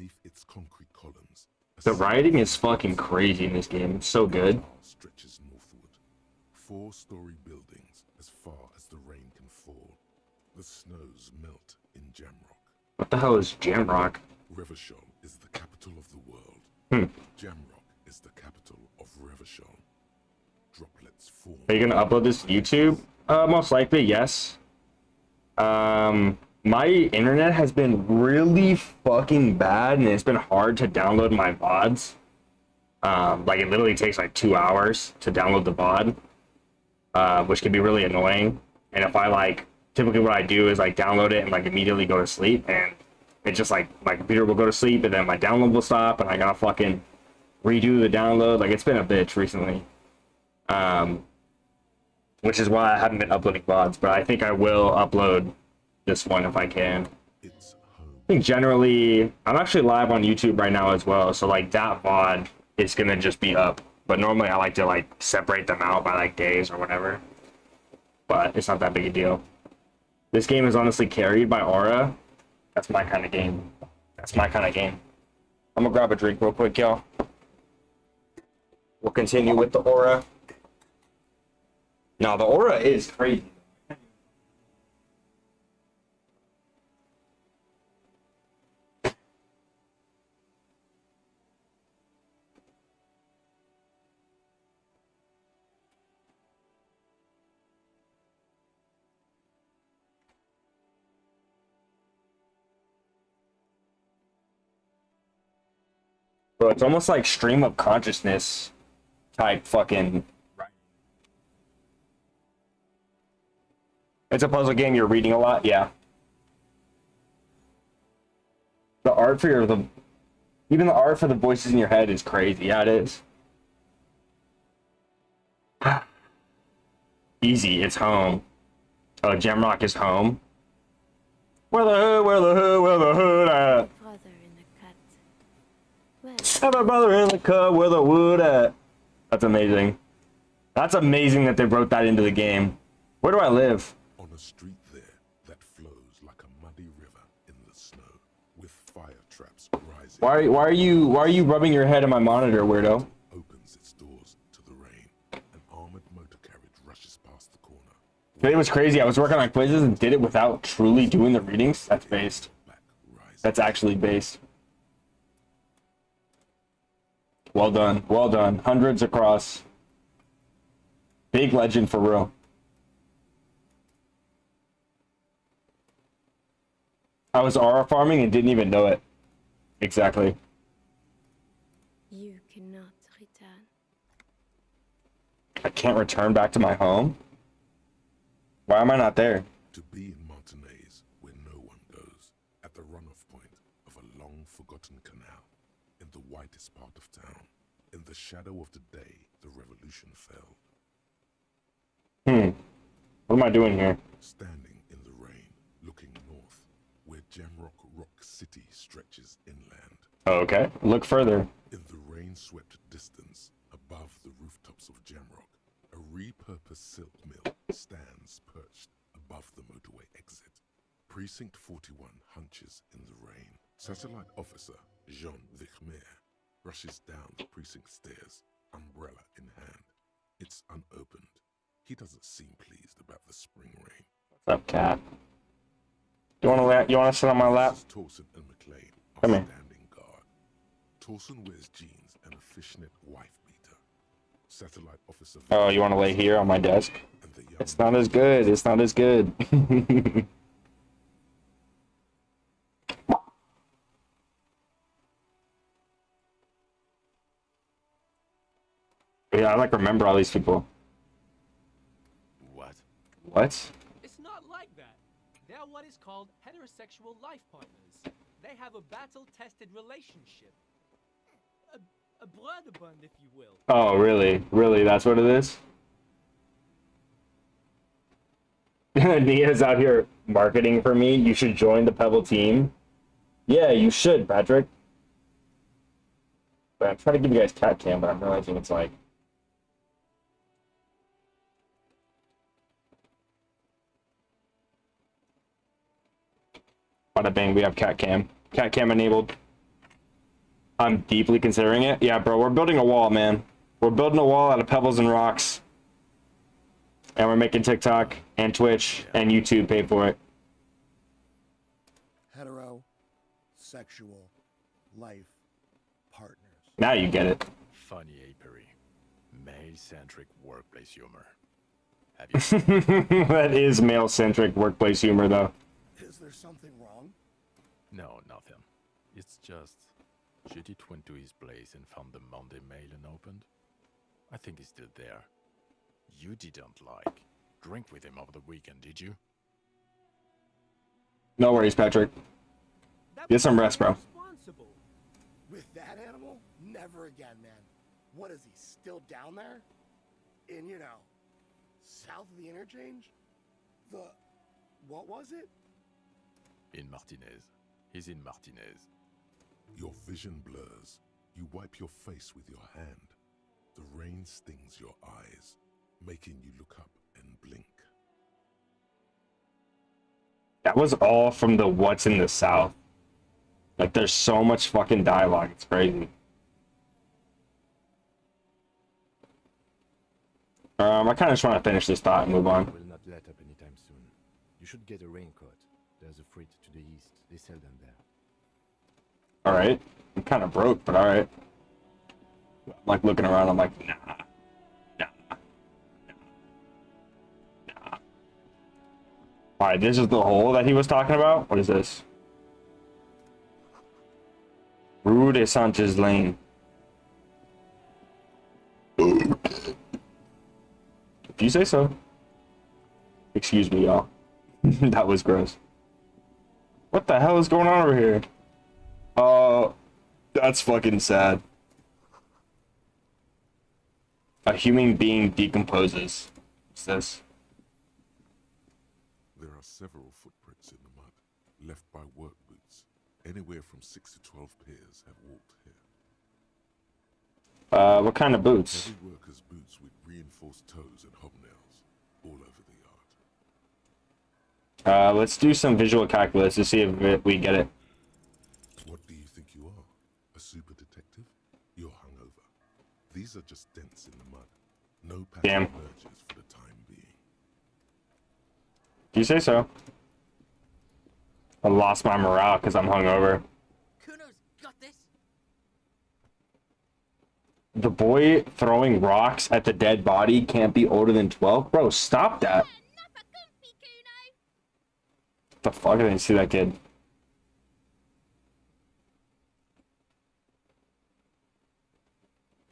beneath its concrete columns. The writing is fucking crazy in this game. It's so good. Stretches northward. 4-story buildings as far as the rain can fall. The snows melt in Jamrock. What the hell is Jamrock? Revachol is the capital of the world. Jamrock is the capital of Revachol. Droplets form. Are you gonna upload this to YouTube? Most likely, yes. My internet has been really fucking bad, and it's been hard to download my VODs. Like, it literally takes like 2 hours to download the VOD, which can be really annoying. And if I like, typically what I do is like download it and like immediately go to sleep, and it's just like my computer will go to sleep, and then my download will stop, and I gotta fucking redo the download. Like, it's been a bitch recently. Which is why I haven't been uploading VODs, but I think I will upload this one if I can. It's home. I think generally, I'm actually live on YouTube right now as well, so like that VOD is gonna just be up. But normally I like to like separate them out by like days or whatever. But it's not that big a deal. This game is honestly carried by Aura. That's my kind of game. That's my kind of game. I'm gonna grab a drink real quick, y'all. We'll continue with the Aura. No, the Aura is crazy. Bro, it's almost like stream of consciousness type fucking. It's a puzzle game. You're reading a lot, yeah. The art for even the art for the voices in your head is crazy. Yeah, it is. Easy. It's home. Oh, Jamrock is home. Where the hood? Where the hood? Where the hood at? Brother in the cut. Well, Have a brother in the cut. Where the wood at? That's amazing. That's amazing that they wrote that into the game. Where do I live? On a street there that flows like a muddy river in the snow, with fire traps rising. Why are you rubbing your head in my monitor, weirdo? Opens its doors to the rain. An armored motor carriage rushes past the corner. Today was crazy. I was working on quizzes and did it without truly doing the readings. That's based. Back rising. That's actually based. Well done. Well done. Hundreds across. Big legend for real. I was aura farming and didn't even know it. Exactly. you cannot return. I can't return back to my home? Why am I not there? To be in Martinez, where no one goes, at the runoff point of a long-forgotten canal, in the whitest part of town, in the shadow of the day the revolution fell. What am I doing here? Standing in the rain, looking north, where Jamrock Rock City stretches inland. Oh, okay. Look further. In the rain-swept distance, above the rooftops of Jamrock, a repurposed silk mill stands perched above the motorway exit. Precinct 41 hunches in the rain. Satellite officer Jean Vichmer rushes down the precinct stairs, umbrella in hand. It's unopened. He doesn't seem pleased about the spring rain. What's up, cat? You wanna sit on my lap? Mrs. Torson and McLean are Come here. standing guard. Torson wears jeans and a fishnet wife beater. Satellite officer. Oh, you wanna lay here on my desk? And the young It's not as good. It's not as good. Yeah, I like remember all these people. What? What? It's not like that. They're what is called heterosexual life partners. They have a battle-tested relationship. A blood bond, if you will. Oh, really? Really? That's what it is? Nia's out here marketing for me. You should join the Pebble team. Yeah, you should, Patrick. But I'm trying to give you guys cat cam, but I'm realizing it's like... Bada bang, we have cat cam. Cat cam enabled. I'm deeply considering it. Yeah, bro, we're building a wall, man. We're building a wall out of pebbles and rocks. And we're making TikTok and Twitch and YouTube pay for it. Hetero, sexual, life, partners. Now you get it. Funny apery. Male-centric workplace humor. Have you? That is male-centric workplace humor, though. Is there something wrong? No, nothing. It's just... Judith went to his place and found the Monday mail unopened. I think he's still there. You didn't drink with him over the weekend, did you? No worries, Patrick. Get some rest, bro. With that animal? Never again, man. What is he, still down there? In, south of the interchange? What was it? In Martinez. He's in Martinez. Your vision blurs. You wipe your face with your hand. The rain stings your eyes, making you look up and blink. That was all from the What's in the South. Like, there's so much fucking dialogue. It's crazy. I kind of just want to finish this thought and move on. Will not let up anytime soon. You should get a raincoat. There's a freight to the east. They sell them there. Alright. I'm kind of broke, but alright. I'm like looking around, I'm like, nah. Alright, this is the hole that he was talking about? What is this? Rue de Sanchez Lane. If you say so. Excuse me, y'all. That was gross. What the hell is going on over here? That's fucking sad. A human being decomposes. What's this? There are several footprints in the mud, left by work boots. Anywhere from 6 to 12 pairs have walked here. What kind of boots? Heavy workers' boots with reinforced toes and hobnails, all over the yard. Let's do some visual calculus to see if we get it. What do you think you are? A super detective? You're hungover. These are just dents in the mud. No pattern emerges for the time being. Do you say so? I lost my morale because I'm hungover. Kuno's got this. The boy throwing rocks at the dead body can't be older than 12? Bro, stop that. What the fuck? I didn't see that kid.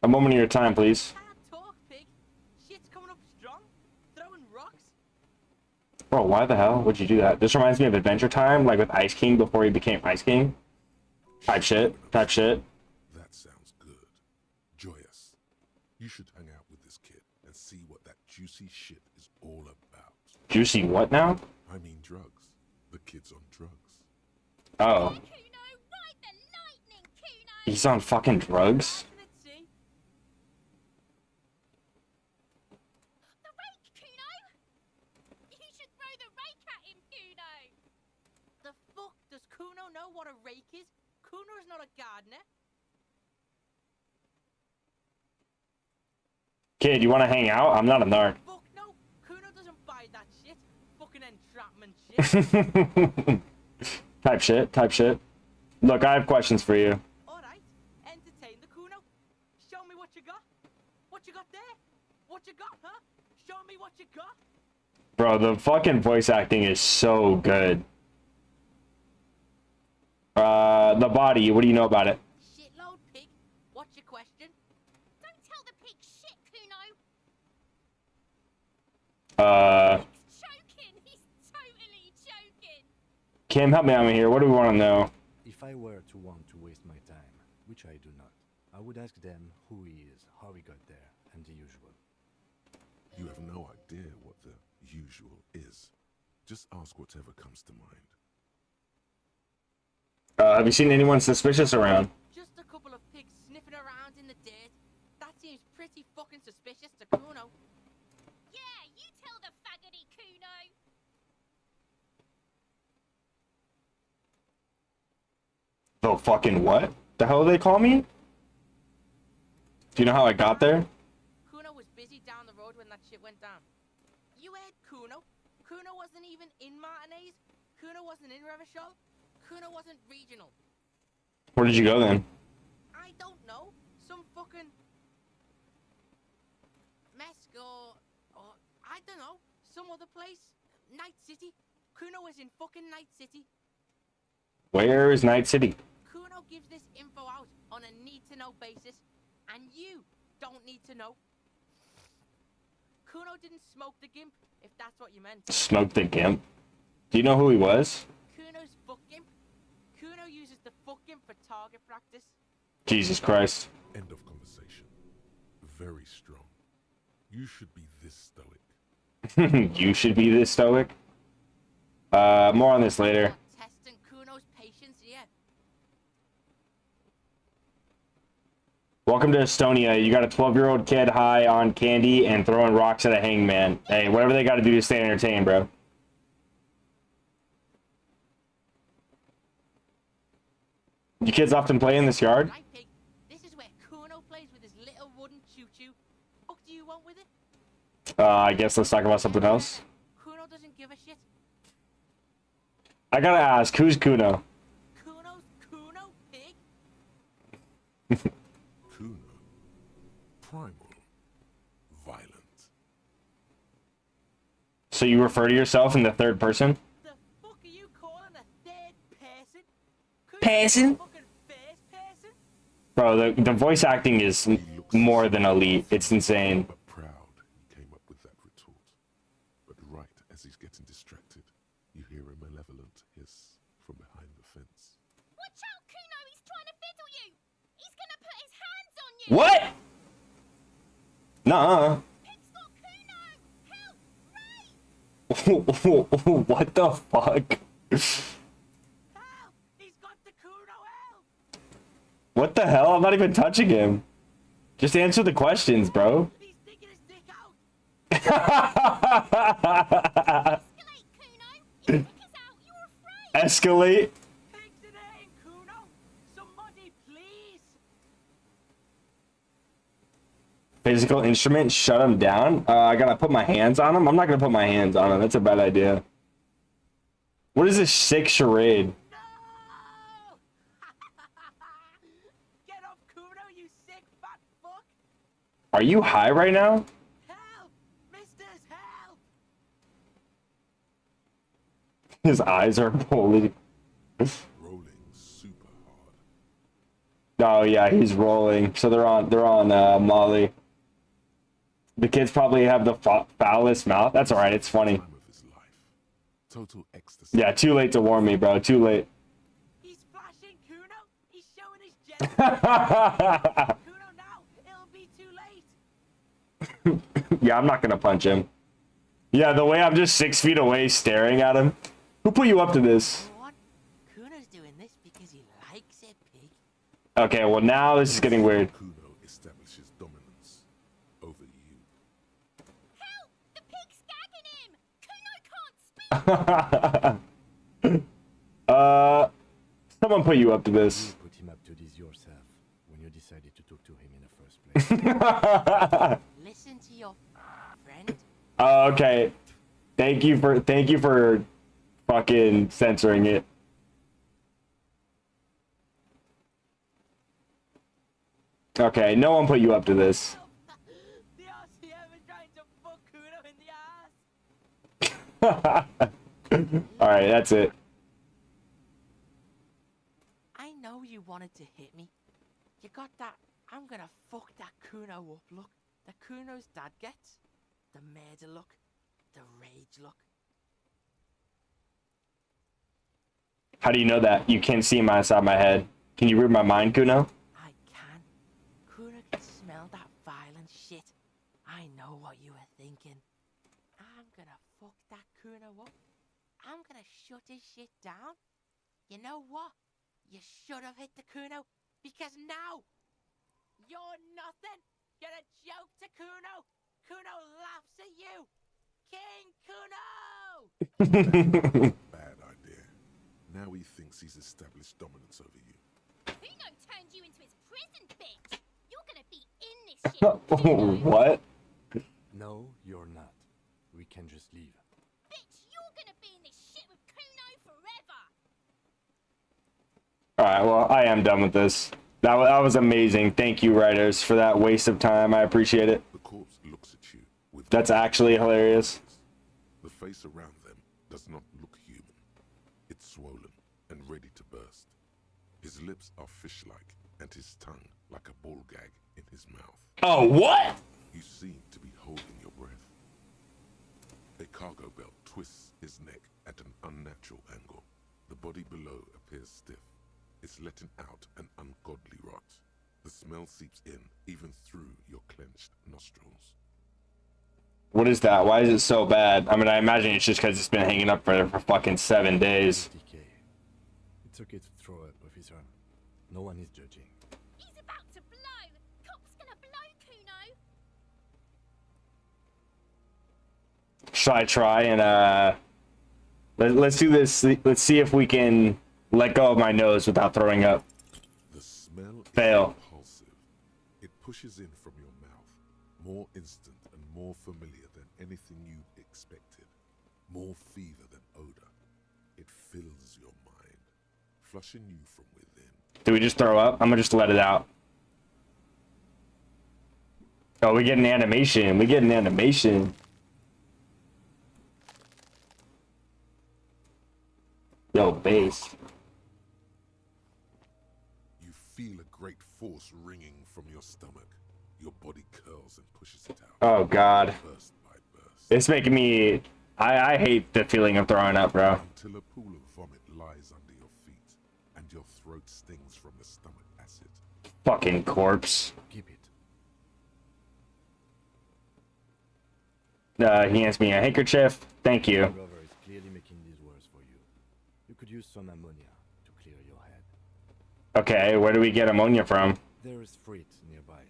A moment of your time, please. Talk, pig. Shit's coming up strong. Throwing rocks. Bro, why the hell would you do that? This reminds me of Adventure Time, like with Ice King before he became Ice King. Type shit. That sounds good. Joyous. You should hang out with this kid and see what that juicy shit is all about. Juicy what now? I mean drugs. The kid's on drugs. Oh. He's on fucking drugs? Kuno know what a rake is? Kuno's not a gardener. Kid, you want to hang out? I'm not a narc. Fuck no. Kuno doesn't buy that shit. Fucking entrapment shit. Type shit. Look, I have questions for you. Alright. Entertain the Kuno. Show me what you got. What you got there? What you got, huh? Show me what you got. Bro, the fucking voice acting is so good. The body, what do you know about it? Shitload pig. What's your question? Don't tell the pig shit, Kuno. He's choking. He's totally choking. Kim, help me out here. What do we want to know? If I were to want to waste my time, which I do not, I would ask them who he is, how he got there, and the usual. You have no idea what the usual is. Just ask whatever comes to mind. Have you seen anyone suspicious around? Just a couple of pigs sniffing around in the dirt. That seems pretty fucking suspicious to Kuno. Yeah, you tell the faggoty, Kuno. The fucking what? The hell do they call me? Do you know how I got there? Kuno was busy down the road when that shit went down. You heard Kuno? Kuno wasn't even in Martinez. Kuno wasn't in Revachol. Kuno wasn't regional. Where did you go then? I don't know. Some fucking Mesk or I don't know. Some other place. Night City. Kuno was in fucking Night City. Where is Night City? Kuno gives this info out on a need-to-know basis, and you don't need to know. Kuno didn't smoke the gimp, if that's what you meant. Smoke the gimp? Do you know who he was? Kuno's fuck gimp. Kuno uses the fuck gimp for target practice. Jesus Christ. End of conversation. Very strong. You should be this stoic. You should be this stoic? More on this later. Testing Kuno's patience, yeah. Welcome to Estonia. You got a 12-year-old kid high on candy and throwing rocks at a hangman. Hey, whatever they got to do to stay entertained, bro. You kids often play in this yard? Right, pig. This is where Kuno plays with his little wooden choo-choo. What do you want with it? I guess let's talk about something else. Kuno doesn't give a shit. I gotta ask, who's Kuno? Kuno's Kuno, pig. Kuno. Primal. Violent. So you refer to yourself in the third person? The fuck are you calling a third person? Person? Fucking first person? Bro, the voice acting is more than elite. It's insane. But proud he came up with that retort. But right as he's getting distracted, you hear a malevolent hiss from behind the fence. Watch out, Kuno! He's trying to fiddle you! He's gonna put his hands on you! What? Nuh-uh. Pig's got Kuno! Help! Ray! What the fuck? Help! He's got the Kuno! Help! What the hell? I'm not even touching him. Just answer the questions, bro. He's sticking his dick out! Escalate, Kuno! His dick is out! You're afraid! Escalate. Pig's in aim, Kuno! Somebody, please! Physical instrument, shut him down. I gotta put my hands on him. I'm not gonna put my hands on him. That's a bad idea. What is this sick charade? No! Get off, Kuno, you sick fat fuck! Are you high right now? Help! Misters, help! His eyes are bully. Rolling super hard. Oh yeah, he's rolling. So they're on Molly. The kids probably have the foulest mouth. That's all right. It's funny. Time of his life. Total ecstasy. Yeah, too late to warn me, bro. Too late. He's flashing, Kuno! He's showing his jet! Kuno, now! It'll be too late! Yeah, I'm not gonna punch him. Yeah, the way I'm just 6 feet away staring at him. Who put you up to this? What? Kuno's doing this because he likes it, pig. Okay, well now this is getting weird. Kuno establishes dominance over you. Help! The pig's gagging him! Kuno can't speak! Someone put you up to this. You put him up to this yourself when you decided to talk to him in the first place. Listen to your friend. Okay. Thank you for fucking censoring it. Okay, no one put you up to this. The RCM is trying to fuck Kuno in the ass! Alright, that's it. I know you wanted to hit me. You got that I'm gonna fuck that Kuno up look that Kuno's dad gets. The murder look. The rage look. How do you know that? You can't see him outside my head. Can you read my mind, Kuno? I can. Kuno can smell that violent shit. I know what you were thinking. I'm gonna fuck that Kuno up. I'm gonna shut his shit down. You know what? You should have hit the Kuno, because now you're nothing. You're a joke to Kuno. Kuno laughs at you. King Kuno! Bad idea. Now he thinks he's established dominance over you. Kuno turned What? No, you're not. We can just leave. Bitch, you're gonna be in this shit with Kuno forever! Alright, well, I am done with this. That was amazing. Thank you, writers, for that waste of time. I appreciate it. The corpse looks at you with That's actually hilarious. the face around them does not look human. It's swollen and ready to burst. His lips are fish-like and his tongue like a ball gag in his mouth. Oh, what? You seem to be holding your breath. A cargo belt twists his neck at an unnatural angle. The body below appears stiff. It's letting out an ungodly rot. The smell seeps in, even through your clenched nostrils. What is that? Why is it so bad? I mean, I imagine it's just because it's been hanging up for fucking 7 days. Decay. It's okay to throw up, officer. No one is judging. He's about to blow! Cop's gonna blow, Kuno! Should I try and, let's do this. Let's see if we can let go of my nose without throwing up. The smell Fail. is repulsive. It pushes in from your mouth, more instant and more familiar than anything you expected. More fever than odor. It fills your mind, flushing you from within. Do we just throw up? I'm gonna just let it out. Oh, we get an animation. We get an animation. Yo, base. You feel a great force ringing from your stomach. Your body curls and pushes it out. Oh, God. Burst by burst. It's making me... I hate the feeling of throwing up, bro. Until a pool of vomit lies under your feet, and your throat stings from the stomach acid. Fucking corpse. Keep it. He hands me a handkerchief. Thank you. Hangover is clearly making these worse for you. You could use some ammonia to clear your head. Okay, where do we get ammonia from? There is freight nearby,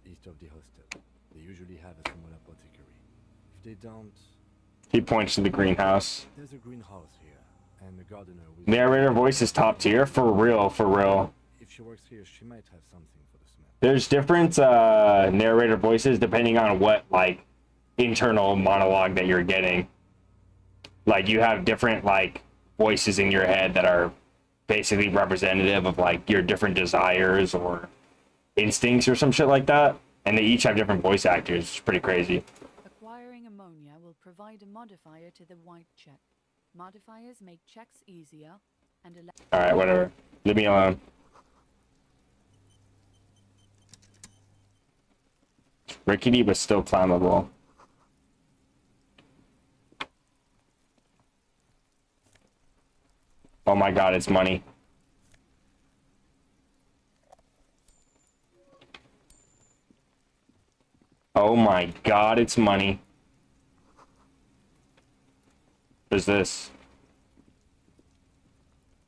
east of the hostel. They usually have a small apothecary. If they don't, He points to the greenhouse. there's a greenhouse here, and a gardener with... Narrator voice is top tier. For real, for real. If she works here, she might have something for the smell. There's different narrator voices depending on what, like, internal monologue that you're getting. Like, you have different, like, voices in your head that are basically representative of, like, your different desires or instincts or some shit like that. And they each have different voice actors. It's pretty crazy. Acquiring ammonia will provide a modifier to the white check. Modifiers make checks easier and allow... Alright, whatever. Leave me alone. Rickety, but still climbable. Oh my god, it's money. Oh my god, it's money. What is this?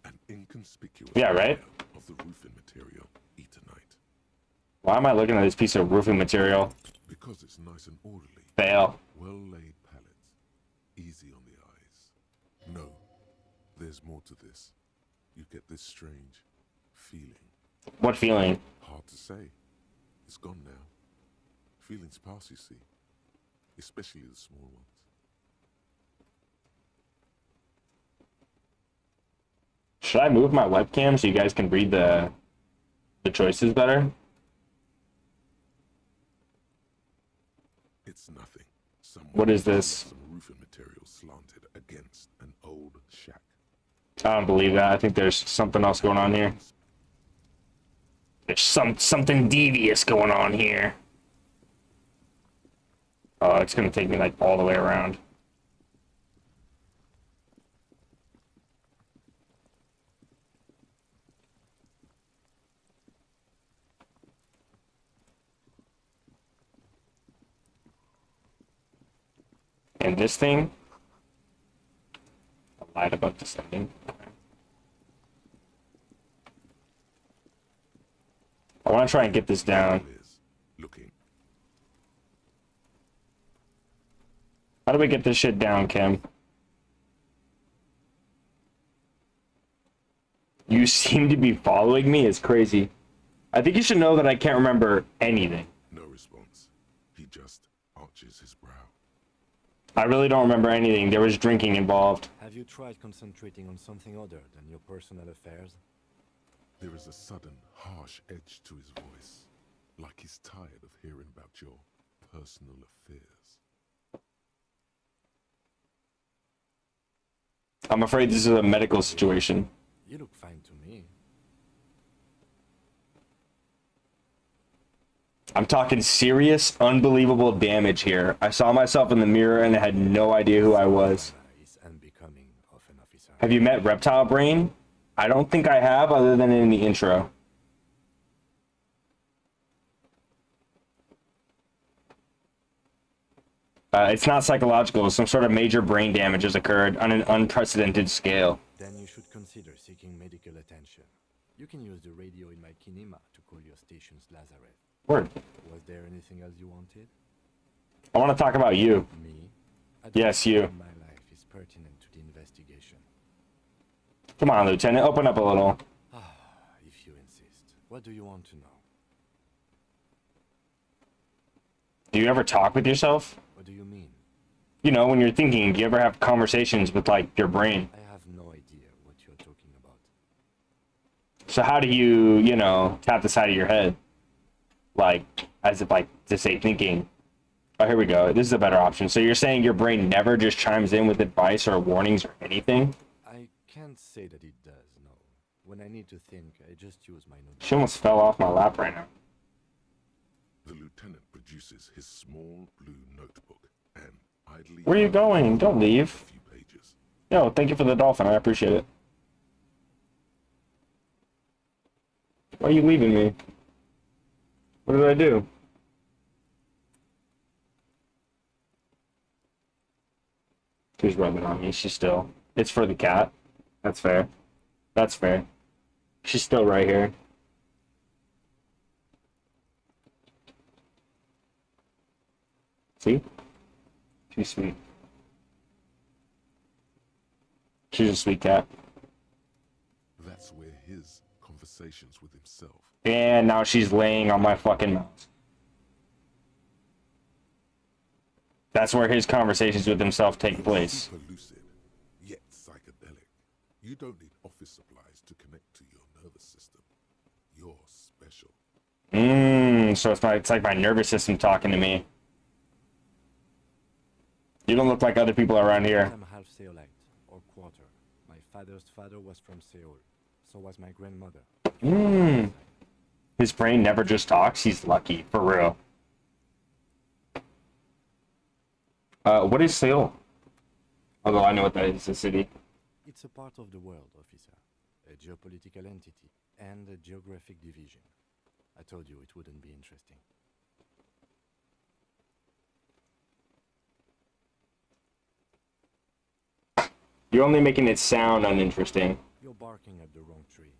An inconspicuous Yeah, right? layer of the roofing material, Eternite. Why am I looking at this piece of roofing material? Because it's nice and orderly. Fail. Well-laid pallets. Easy on the eyes. No, there's more to this. You get this strange feeling. What feeling? Hard to say. It's gone now. Feelings pass, you see. Especially the small ones. Should I move my webcam so you guys can read the choices better? It's nothing. Someone What is left this? some roofing material slanted against an old shack. I don't believe that. I think there's something else going on here. There's something devious going on here. Oh, it's gonna take me like all the way around. And this thing, I lied about descending. I want to try and get this down. Liz, looking. How do we get this shit down, Kim? You seem to be following me. It's crazy. I think you should know that I can't remember anything. No response. just arches his brow. I really don't remember anything. There was drinking involved. Have you tried concentrating on something other than your personal affairs? There is a sudden, harsh edge to his voice, like he's tired of hearing about your personal affairs. I'm afraid this is a medical situation. You look fine to me. I'm talking serious, unbelievable damage here. I saw myself in the mirror and I had no idea who I was. Is unbecoming of an officer. Have you met Reptile Brain? I don't think I have, other than in the intro. It's not psychological. Some sort of major brain damage has occurred on an unprecedented scale. Then you should consider seeking medical attention. You can use the radio in my kinema to call your station's Lazareth. Word. Was there anything else you wanted? I want to talk about you. Me? Yes, you. My life is pertinent to the investigation. Come on, Lieutenant. Open up a little. If you insist. What do you want to know? Do you ever talk with yourself? What do you mean? You know, when you're thinking, do you ever have conversations with, like, your brain? I have no idea what you're talking about. So how do you, you know, tap the side of your head? Like, as if, like, to say thinking. Oh, here we go. This is a better option. So you're saying your brain never just chimes in with advice or warnings or anything? I can't say that it does, no. When I need to think, I just use my notebook. She almost fell off my lap right now. The lieutenant produces his small blue notebook and idly... Where are you going? Don't leave. A few pages. Yo, thank you for the dolphin. I appreciate it. Why are you leaving me? What did I do? She's rubbing on me. She's still... It's for the cat. That's fair. That's fair. She's still right here. See? She's sweet. She's a sweet cat. That's where his conversations with himself... And now she's laying on my fucking mouth. That's where his conversations with himself take place. Super lucid, yet psychedelic. You don't need office supplies to connect to your nervous system. You're special. So it's like my nervous system talking to me. You don't look like other people around here. I'm half Seolite, or quarter. My father's father was from Seoul. So was my grandmother. His brain never just talks. He's lucky, for real. What is Seoul? Although I know what that is, a city. It's a part of the world, officer. A geopolitical entity and a geographic division. I told you it wouldn't be interesting. You're only making it sound uninteresting. You're barking at the wrong tree.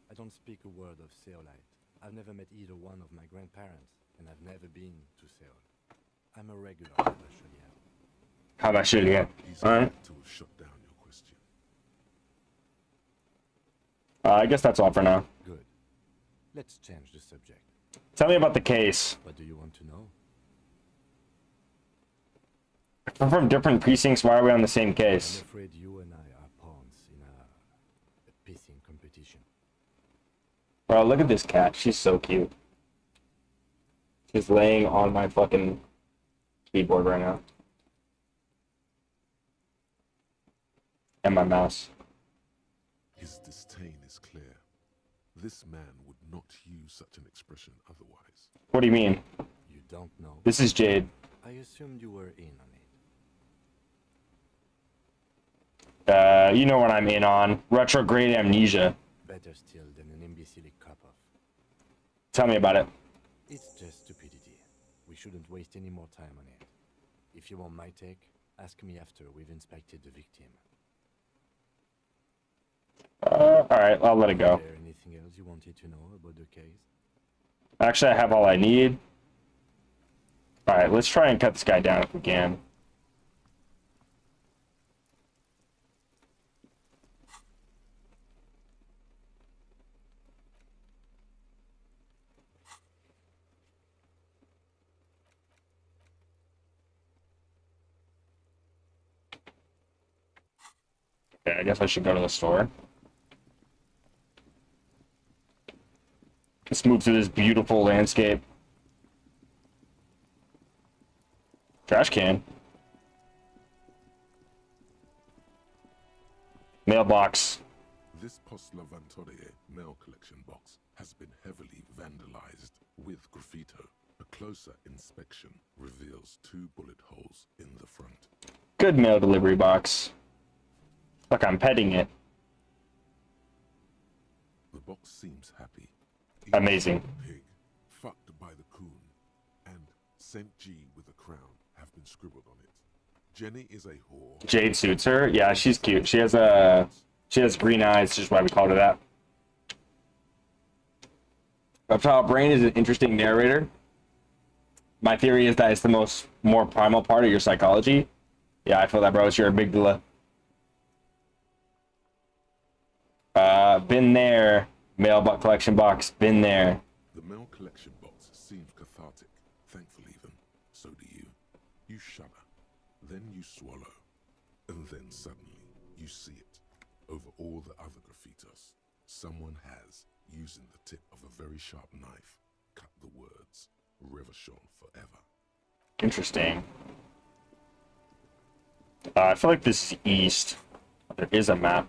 I don't speak a word of Seolite. I've never met either one of my grandparents, and I've never been to Seoul. I'm a regular Bachelier. How about you, yeah? He's Alright. to have shut down your question. I guess that's all for now. Good. Let's change the subject. Tell me about the case. What do you want to know? We're from different precincts. Why are we on the same I'm case? afraid you and I are pawns in a pissing competition. Bro, look at this cat. She's so cute. She's laying on my fucking keyboard right now. And my mouse. His disdain is clear. This man would not use such an expression otherwise. What do you mean? You don't know? This is Jade. I assumed you were in on it. You know what I'm in on. Retrograde amnesia. Better still than an imbecilic cop-off. Tell me about it. It's just stupidity. We shouldn't waste any more time on it. If you want my take, ask me after we've inspected the victim. Alright, I'll let it go. Is there anything else you wanted to know about the case? Actually, I have all I need. Alright, let's try and cut this guy down if we can. Okay, I guess I should go to the store. Let's move through this beautiful landscape. Trash can. Mailbox. This Post Lavantorie mail collection box has been heavily vandalized with graffito. A closer inspection reveals 2 bullet holes in the front. Good mail delivery box. Like I'm petting it. The box seems happy. Amazing. Pig, fucked by the coon, and Saint G with a crown have been scribbled on it. Jenny is a whore. Jade suits her. Yeah, she's cute. She has green eyes, just why we called her that. Reptile Brain is an interesting narrator. My theory is that it's the more primal part of your psychology. Yeah, I feel that, bro. It's your amygdala. Been there. Mail collection box. Been there. The mail collection box seems cathartic. Thankful even. So do you. You shudder. Then you swallow. And then suddenly you see it. Over all the other graffitos, someone has, using the tip of a very sharp knife, cut the words, Revachon forever. Interesting. I feel like this is east. There is a map.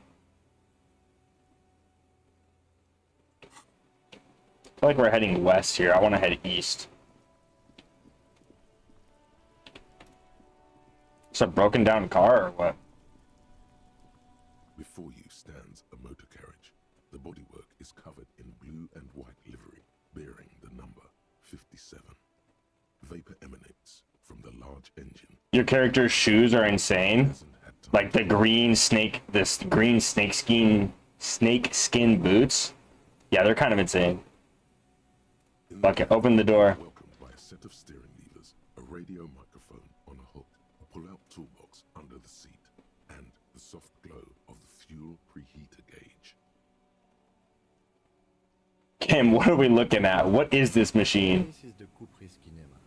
I feel like we're heading west here. I want to head east. It's a broken down car or what? Before you stands a motor carriage. The bodywork is covered in blue and white livery, bearing the number 57. Vapor emanates from the large engine. Your character's shoes are insane. Like the green snake skin boots. Yeah, they're kind of insane. Fuck it, open the door. Welcomed by a set of steering levers, a radio microphone on a hook, a pull-out toolbox under the seat, and the soft glow of the fuel preheater gauge. Kim, what are we looking at? What is this machine? This is the Coupris Kinema,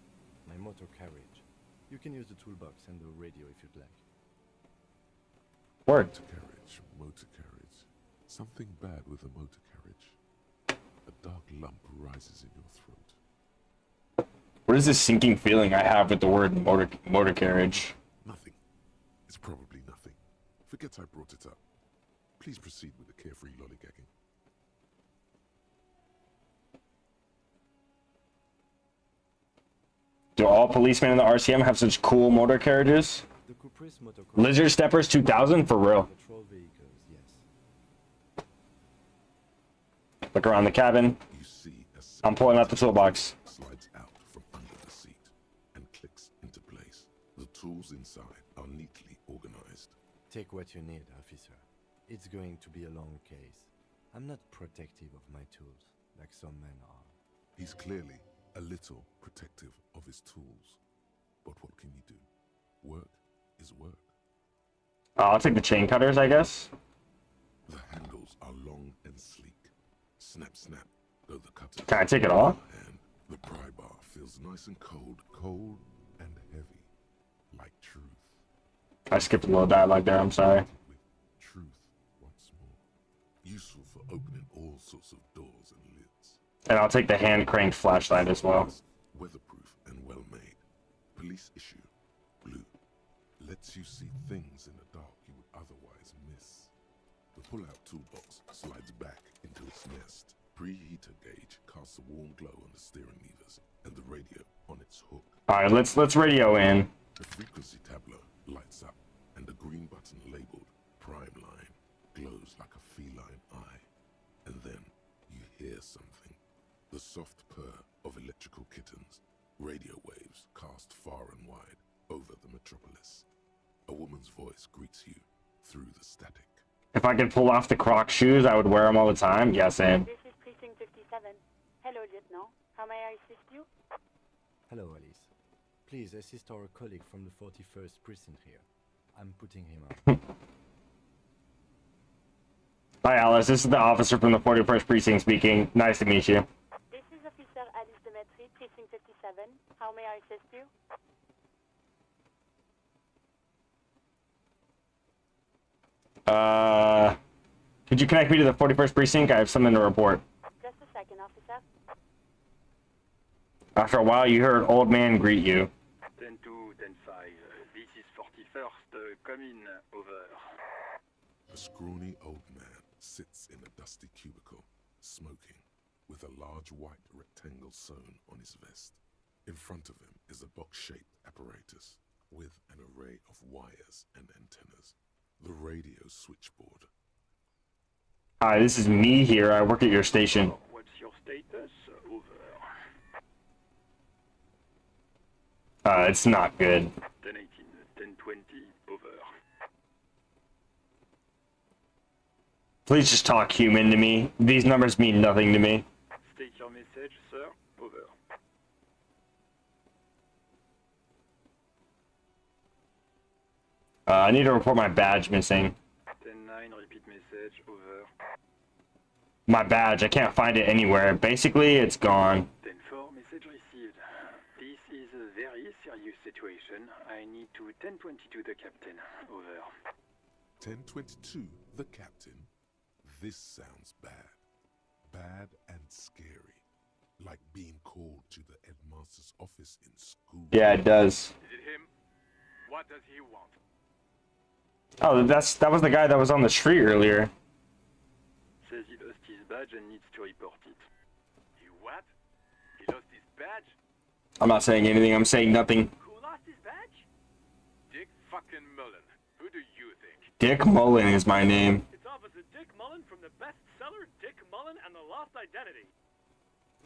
my motor carriage. You can use the toolbox and the radio if you'd like. Word. Motor carriage. Something bad with a motor carriage. A dark lump rises in your throat. What is this sinking feeling I have with the word motor carriage? Nothing. It's probably nothing. Forget I brought it up. Please proceed with the carefree lollygagging. Do all policemen in the RCM have such cool motor carriages? The Coupris motor Lizard Steppers 2000 for real. patrol vehicles, yes. Look around the cabin. You see a I'm pulling out the toolbox. slides out from under the seat and clicks into place. The tools inside are neatly organized. Take what you need, officer. It's going to be a long case. I'm not protective of my tools, like some men are. He's clearly a little protective of his tools. But what can you do? Work is work. I'll take the chain cutters, I guess. The handles are long and sleek. Snap, snap, go the cutter. Can I take it off? And the pry bar feels nice and cold, cold and heavy, like truth. I skipped a little dialogue there, I'm sorry. With truth once more. Useful for opening all sorts of doors and lids. And I'll take the hand cranked flashlight as well. Weatherproof and well made. Police issue. Blue. Lets you see things in the dark you would otherwise miss. The pull-out toolbox slides back into its nest. Preheater gauge casts a warm glow on the steering levers and the radio on its hook. Alright, let's radio in. The frequency tableau lights up and the green button labeled Prime Line glows like a feline eye. And then you hear something. The soft purr of electrical kittens. Radio waves cast far and wide over the metropolis. A woman's voice greets you through the static. If I could pull off the Croc shoes, I would wear them all the time. Yeah, same. This is Precinct 57. Hello, Lieutenant. How may I assist you? Hello, Alice. Please assist our colleague from the 41st precinct here. I'm putting him up. Hi, Alice. This is the officer from the 41st Precinct speaking. Nice to meet you. This is Officer Alice Demetri, Precinct 57. How may I assist you? Could you connect me to the 41st precinct? I have something to report. Just a second, officer. After a while, you heard old man greet you. 10-2, 10-5. This is 41st. Come in. Over. A scrawny old man sits in a dusty cubicle, smoking, with a large white rectangle sewn on his vest. In front of him is a box-shaped apparatus with an array of wires and antennas. The radio switchboard. Hi, this is me here. I work at your station. What's your status? Over. It's not good. 10-18, 10-20. Over. Please just talk human to me. These numbers mean nothing to me. State your message, sir. Over. I need to report my badge missing. 10-9, repeat message. Over. My badge, I can't find it anywhere. Basically, it's gone. 10-4, message received. This is a very serious situation. I need to 10-22 the captain. Over. 1022, the captain. This sounds bad. Bad and scary. Like being called to the headmaster's office in school. Yeah, it does. Is it him? What does he want? Oh, that was the guy that was on the street earlier. Says he lost his badge and needs to report it. He what? He lost his badge? I'm not saying anything. I'm saying nothing. Who lost his badge? Dick fucking Mullen. Who do you think? Dick Mullen is my name. It's Officer Dick Mullen from the bestseller Dick Mullen and the Lost Identity.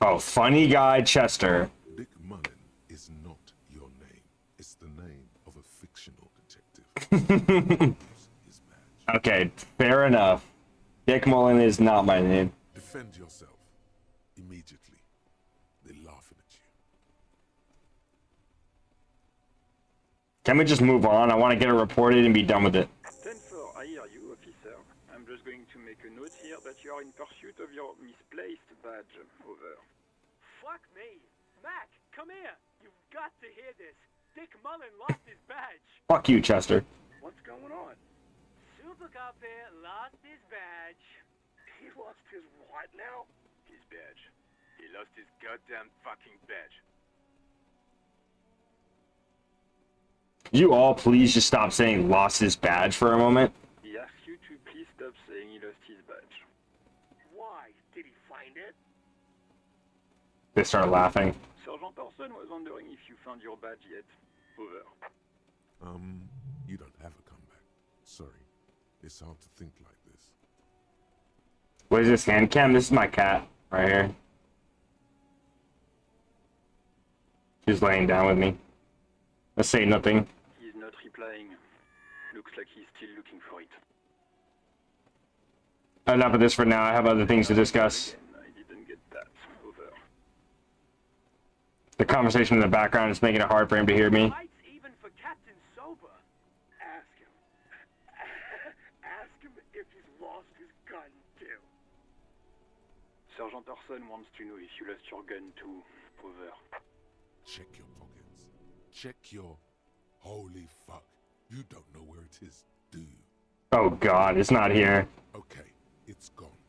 Oh, funny guy Chester. Dick Mullen is not your name. It's the name of a fictional detective. His badge. Okay, fair enough. Dick Mullen is not my name. Defend yourself. Immediately. They're laughing at you. Can we just move on? I want to get it reported and be done with it. 10-4, I hear you, officer. I'm just going to make a note here that you are in pursuit of your misplaced badge. Over. Fuck me. Mac, come here. You've got to hear this. Dick Mullen lost his badge. Fuck you, Chester. What's going on? Super Cop here lost his badge. He lost his what now? His badge. He lost his goddamn fucking badge. You all please just stop saying lost his badge for a moment? He asks you to please stop saying he lost his badge. Why? Did he find it? They start laughing. Sergeant Orson was wondering if you found your badge yet. Over. You don't have a comeback. Sorry. It's hard to think like this. What is this hand cam? This is my cat right here. She's laying down with me. Let's say nothing. He's not replying. Looks like he's still looking for it. Enough of this for now. I have other things to discuss. I didn't get that. Over. The conversation in the background is making it hard for him to hear me. Fights even for Captain Sober. Ask him. Ask him if he's lost his gun, too. Sergeant Orson wants to know if you lost your gun too. Over. Check your pockets. Check your... Holy fuck. You don't know where it is, do you? Oh god, it's not here. Okay, it's gone.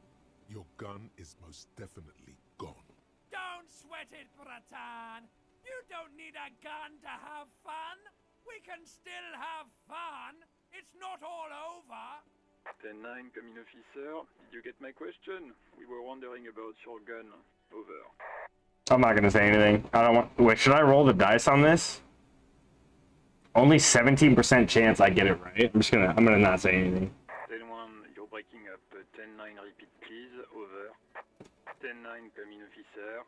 Your gun is most definitely gone. Don't sweat it, Bratan. You don't need a gun to have fun. We can still have fun. It's not all over. 10-9, come in, officer. Did you get my question? We were wondering about your gun. Over. I'm not gonna say anything. I don't want. Wait, should I roll the dice on this? Only 17% chance I get it right. I'm gonna not say anything. 10-1, you're breaking up. 10-9, repeat, please. Over. 10-9, come in, officer.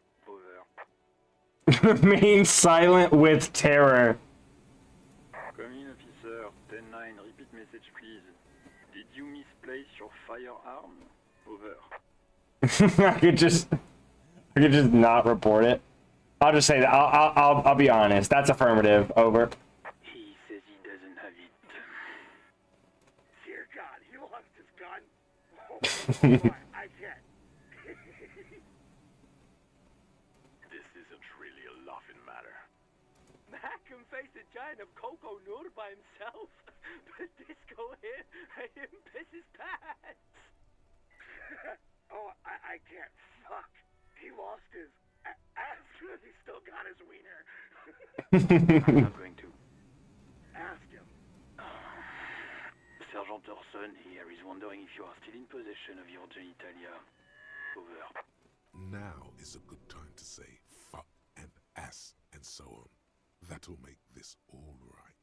Over. Remain silent with terror. Come in, officer. 10-9, repeat message, please. Did you misplace your firearm? Over. I could just not report it. I'll just say that. I'll be honest. That's affirmative. Over. He says he doesn't have it. Dear God, he lost his gun? Oh, boy, I can't. This isn't really a laughing matter. Mac, can face a giant of Coco Nur by himself, but Disco here made him piss his pants. Oh, I can't. Fuck. He lost his ass because he still got his wiener. I'm not going to. Ask him. Sergeant Orson here is wondering if you are still in possession of your genitalia. Over. Now is a good time to say fuck and ass and so on. That'll make this all right.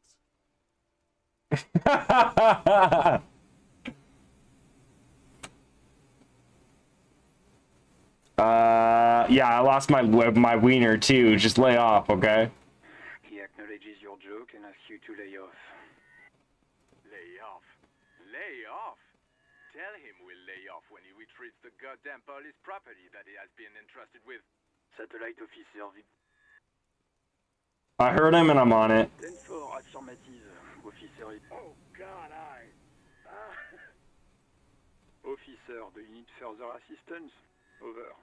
Yeah, I lost my wiener too. Just lay off, okay? He acknowledges your joke and asks you to lay off. Lay off? Lay off? Tell him we'll lay off when he retrieves the goddamn police property that he has been entrusted with. Satellite officer. I heard him and I'm on it. 10-4, affirmative, officer. Oh, God, Officer, do you need further assistance? Over.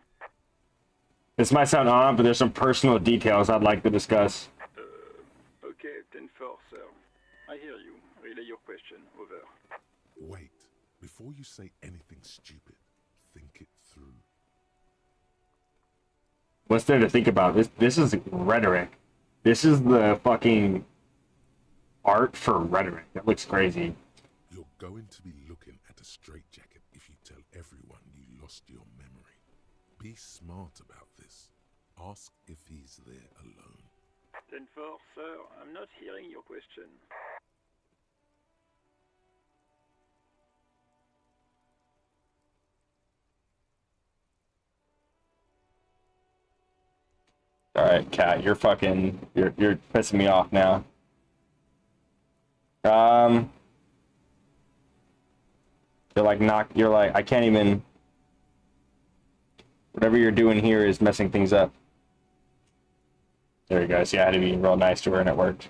This might sound odd, but there's some personal details I'd like to discuss. Okay, 10-4, sir. I hear you. Relay your question. Over. Wait. Before you say anything stupid, think it through. What's there to think about? This is rhetoric. This is the fucking art for rhetoric. That looks crazy. You're going to be looking at a straitjacket if you tell everyone you lost your memory. Be smart about this. Ask if he's there alone. 10-4, sir. I'm not hearing your question. All right, Cat, you're pissing me off now. You're like I can't even. Whatever you're doing here is messing things up. There you go. See, I had to be real nice to her and it worked.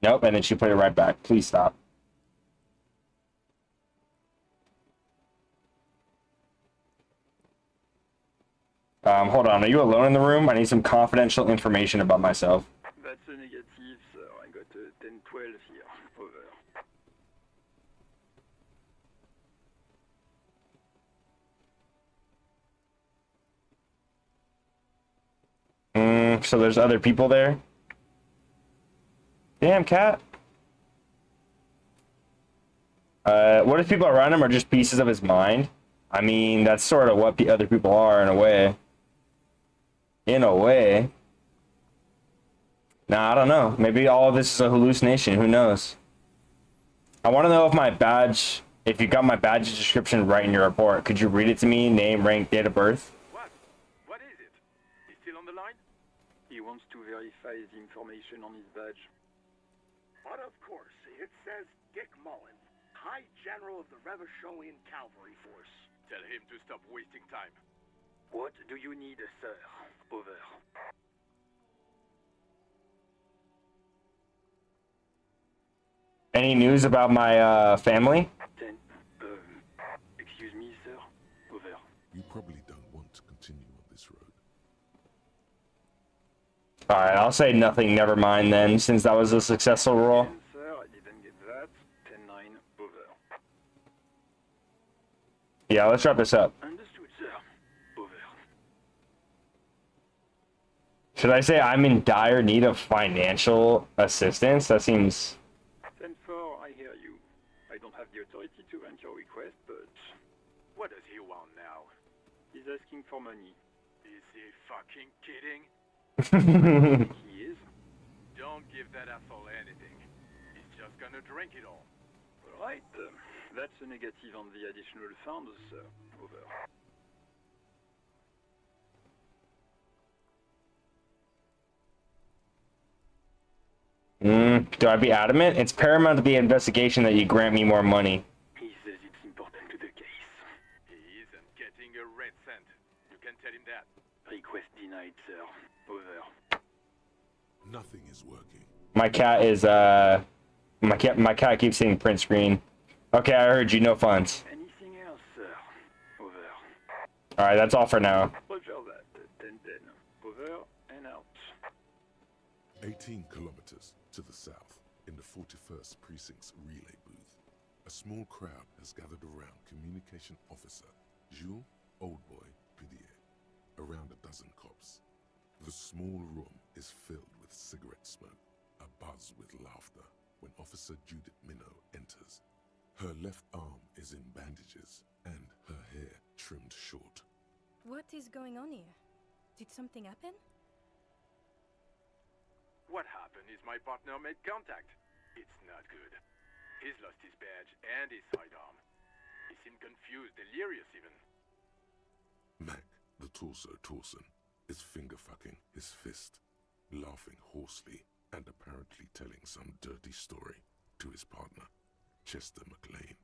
Nope, and then she put it right back. Please stop. Hold on. Are you alone in the room? I need some confidential information about myself. That's a negative, sir. I got a 10-12 here. Over. So there's other people there? Damn, Cat. What if people around him are just pieces of his mind? I mean, that's sort of what the other people are in a way. In a way. Nah, I don't know. Maybe all of this is a hallucination. Who knows? I want to know if my badge, if you got my badge description right in your report. Could you read it to me? Name, rank, date of birth? What is it? He's still on the line? He wants to verify the information on his badge. But of course, it says Dick Mullen, High General of the Revacholian Cavalry Force. Tell him to stop wasting time. What do you need, sir? Over. Any news about my family? Excuse me, sir. Over. You probably don't want to continue on this road. Alright, I'll say nothing, never mind then, since that was a successful roll. Sir, I didn't get that. 10-9, over. Yeah, let's wrap this up. Understood, sir. Over. Should I say I'm in dire need of financial assistance? That seems... 10-4, I hear you. I don't have the authority to grant your request, but... What does he want now? He's asking for money. Is he fucking kidding? He is. Don't give that asshole anything. He's just gonna drink it all. Alright, that's a negative on the additional funds, sir. Over. Do I be adamant? It's paramount to the investigation that you grant me more money. He says it's important to the case. He isn't getting a red cent. You can tell him that. Request denied, sir. Over. Nothing is working. My cat is, my cat keeps seeing print screen. Okay, I heard you. No funds. Anything else, sir? Over. Alright, that's all for now. Roger that. 10-10. Over and out. 18 kilometers to the south, in the 41st Precinct's relay booth, a small crowd has gathered around Communication Officer Jules Oldboy Pidier, around a dozen cops. The small room is filled with cigarette smoke, abuzz with laughter, when Officer Judith Minot enters. Her left arm is in bandages, and her hair trimmed short. What is going on here? Did something happen? What happened is my partner made contact. It's not good. He's lost his badge and his sidearm. He seemed confused, delirious even. Mac, the torso Torson, is finger-fucking his fist, laughing hoarsely and apparently telling some dirty story to his partner, Chester McLean,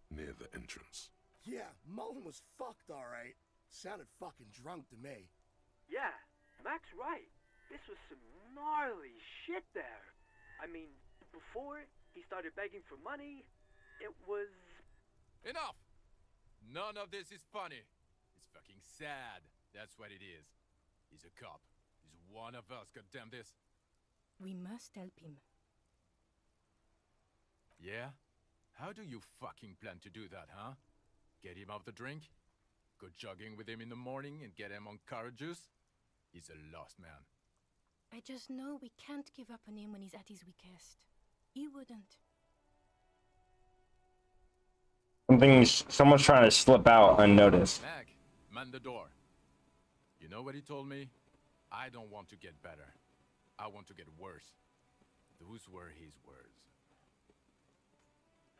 near the entrance. Yeah, Mullen was fucked, alright. Sounded fucking drunk to me. Yeah, Mac's right. This was some gnarly shit there. I mean, before he started begging for money, it was... Enough! None of this is funny. It's fucking sad. That's what it is. He's a cop. He's one of us, goddamn this. We must help him. Yeah? How do you fucking plan to do that, huh? Get him off the drink? Go jogging with him in the morning and get him on carrot juice? He's a lost man. I just know we can't give up on him when he's at his weakest. He wouldn't. Someone's trying to slip out unnoticed. Mac, man the door. You know what he told me? I don't want to get better. I want to get worse. Those were his words.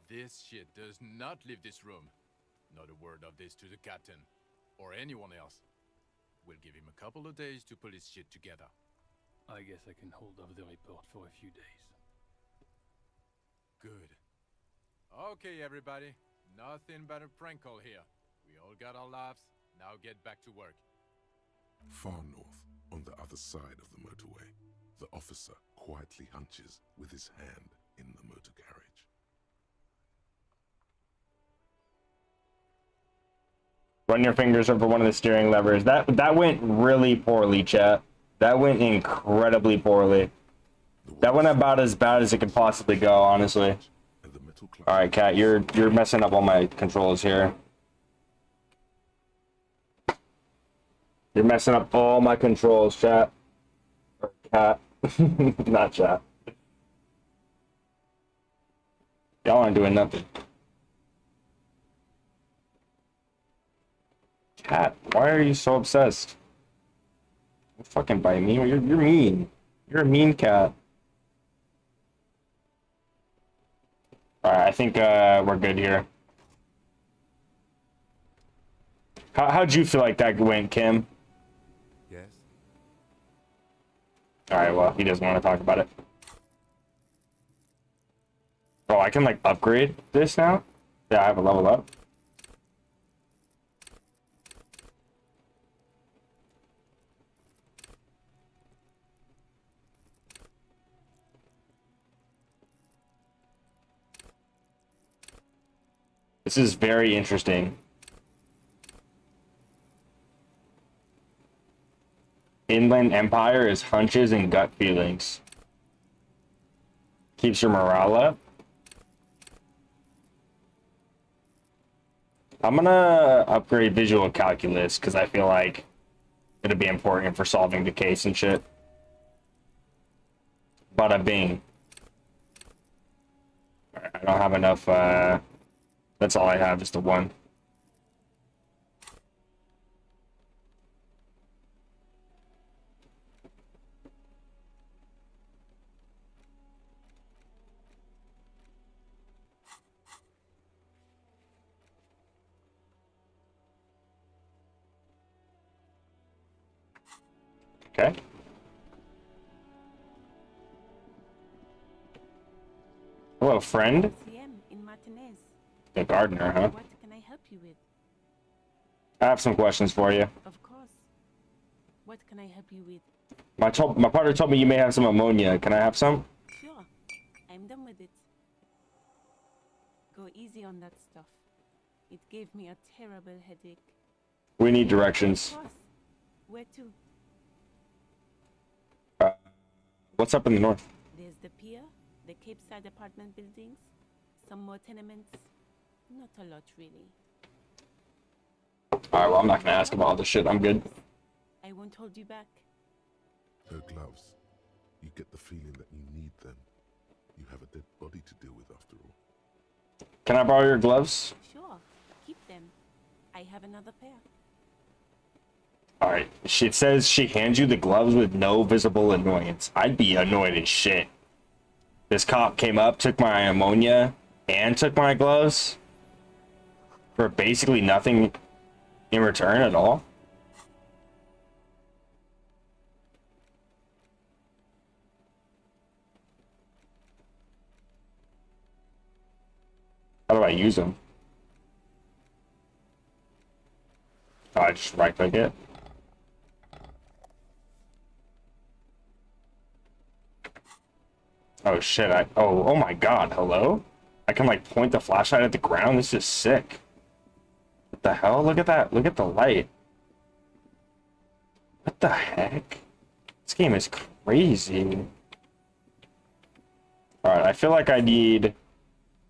This shit does not leave this room. Not a word of this to the captain, or anyone else. We'll give him a couple of days to pull his shit together. I guess I can hold off the report for a few days. Good. Okay, everybody. Nothing but a prank call here. We all got our laughs. Now get back to work. Far north, on the other side of the motorway, the officer quietly hunches with his hand in the motor carriage. Run your fingers over one of the steering levers. That went really poorly, chat. That went incredibly poorly. That went about as bad as it could possibly go, honestly. Alright, Kat, you're messing up all my controls here. You're messing up all my controls, chat. Or Kat. Not chat. Y'all aren't doing nothing. Kat, why are you so obsessed? Don't fucking bite me. You're mean. You're a mean cat. Alright, I think we're good here. How'd you feel like that went, Kim? Yes. Alright, well, he doesn't want to talk about it. Oh, I can, like, upgrade this now? Yeah, I have a level up. This is very interesting. Inland Empire is hunches and gut feelings. Keeps your morale up. I'm gonna upgrade visual calculus because I feel like it'll be important for solving the case and shit. Bada bing. Alright, I don't have enough, that's all I have, just the one. Okay. Hello, friend. Elysium in Martinez. The gardener, huh? What can I help you with? I have some questions for you. Of course. What can I help you with? My partner told me you may have some ammonia. Can I have some? Sure. I'm done with it. Go easy on that stuff. It gave me a terrible headache. We need directions. Of course. Where to? What's up in the north? There's the pier, the Capeside apartment buildings, some more tenements. Not a lot, really. Alright, well, I'm not gonna ask about all this shit. I'm good. I won't hold you back. Her gloves. You get the feeling that you need them. You have a dead body to deal with after all. Can I borrow your gloves? Sure, keep them. I have another pair. Alright, it says she hands you the gloves with no visible annoyance. I'd be annoyed as shit. This cop came up, took my ammonia, and took my gloves for basically nothing in return at all. How do I use them? Oh, I just right click it. Oh shit, oh my god, hello? I can like point the flashlight at the ground, this is sick. What the hell? Look at that, look at the light. What the heck? This game is crazy. Alright, I feel like I need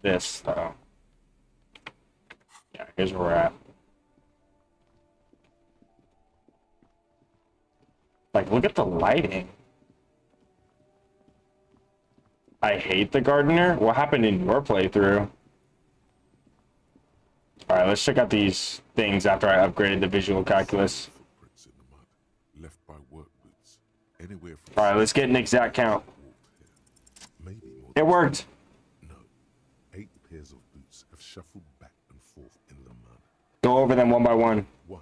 this though. Yeah, here's where we're at. Like, look at the lighting. I hate the gardener. What happened in your playthrough? Alright, let's check out these things after I upgraded the visual calculus. Footprints in the mud, left by work boots. Anywhere from Alright, let's get an exact count. maybe more. It worked. No. 8 pairs of boots have shuffled back and forth in the mud. Go over them one by one. 1.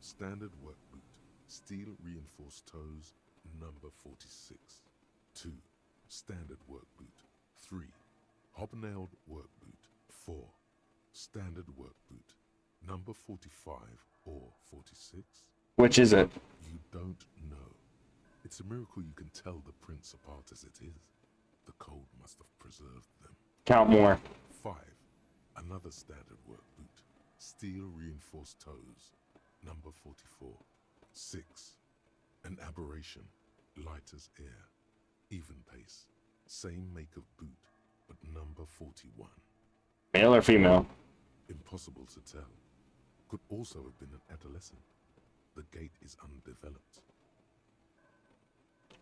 Standard work boot. Steel reinforced toes, number 46. 2. Standard work boot. 3. Hobnailed work boot. 4. Standard work boot. Number 45 or 46? Which is it? You don't know. It's a miracle you can tell the prints apart as it is. The cold must have preserved them. Count more. 5. Another standard work boot. Steel reinforced toes. Number 44. 6. An aberration. Light as air. Even pace. Same make of boot, but number 41. Male or female? Impossible to tell. Could also have been an adolescent. The gate is undeveloped.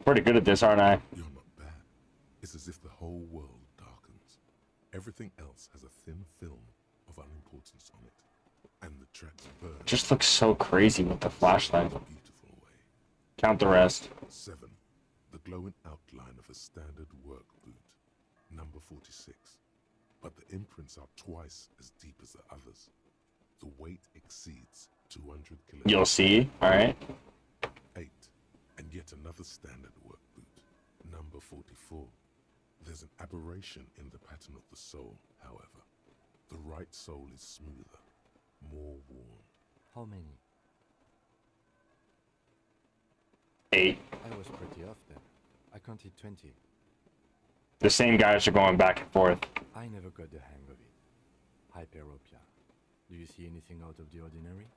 Pretty good at this, aren't I? You're not bad. It's as if the whole world darkens. Everything else has a thin film of unimportance on it. And the tracks burn. Just looks so crazy with the flashlight. Beautiful way. Count the rest. 7. The glowing outline of a standard work boot. Number 46. But the imprints are twice as deep as the others. The weight exceeds 200 kilograms. You'll see, alright? 8. And yet another standard work boot. Number 44. There's an aberration in the pattern of the sole, however. The right sole is smoother, more worn. How many? 8. I was pretty off then. I counted 20. The same guys are going back and forth. I never got the hang of it. Hyperopia. Do you see anything out of the ordinary?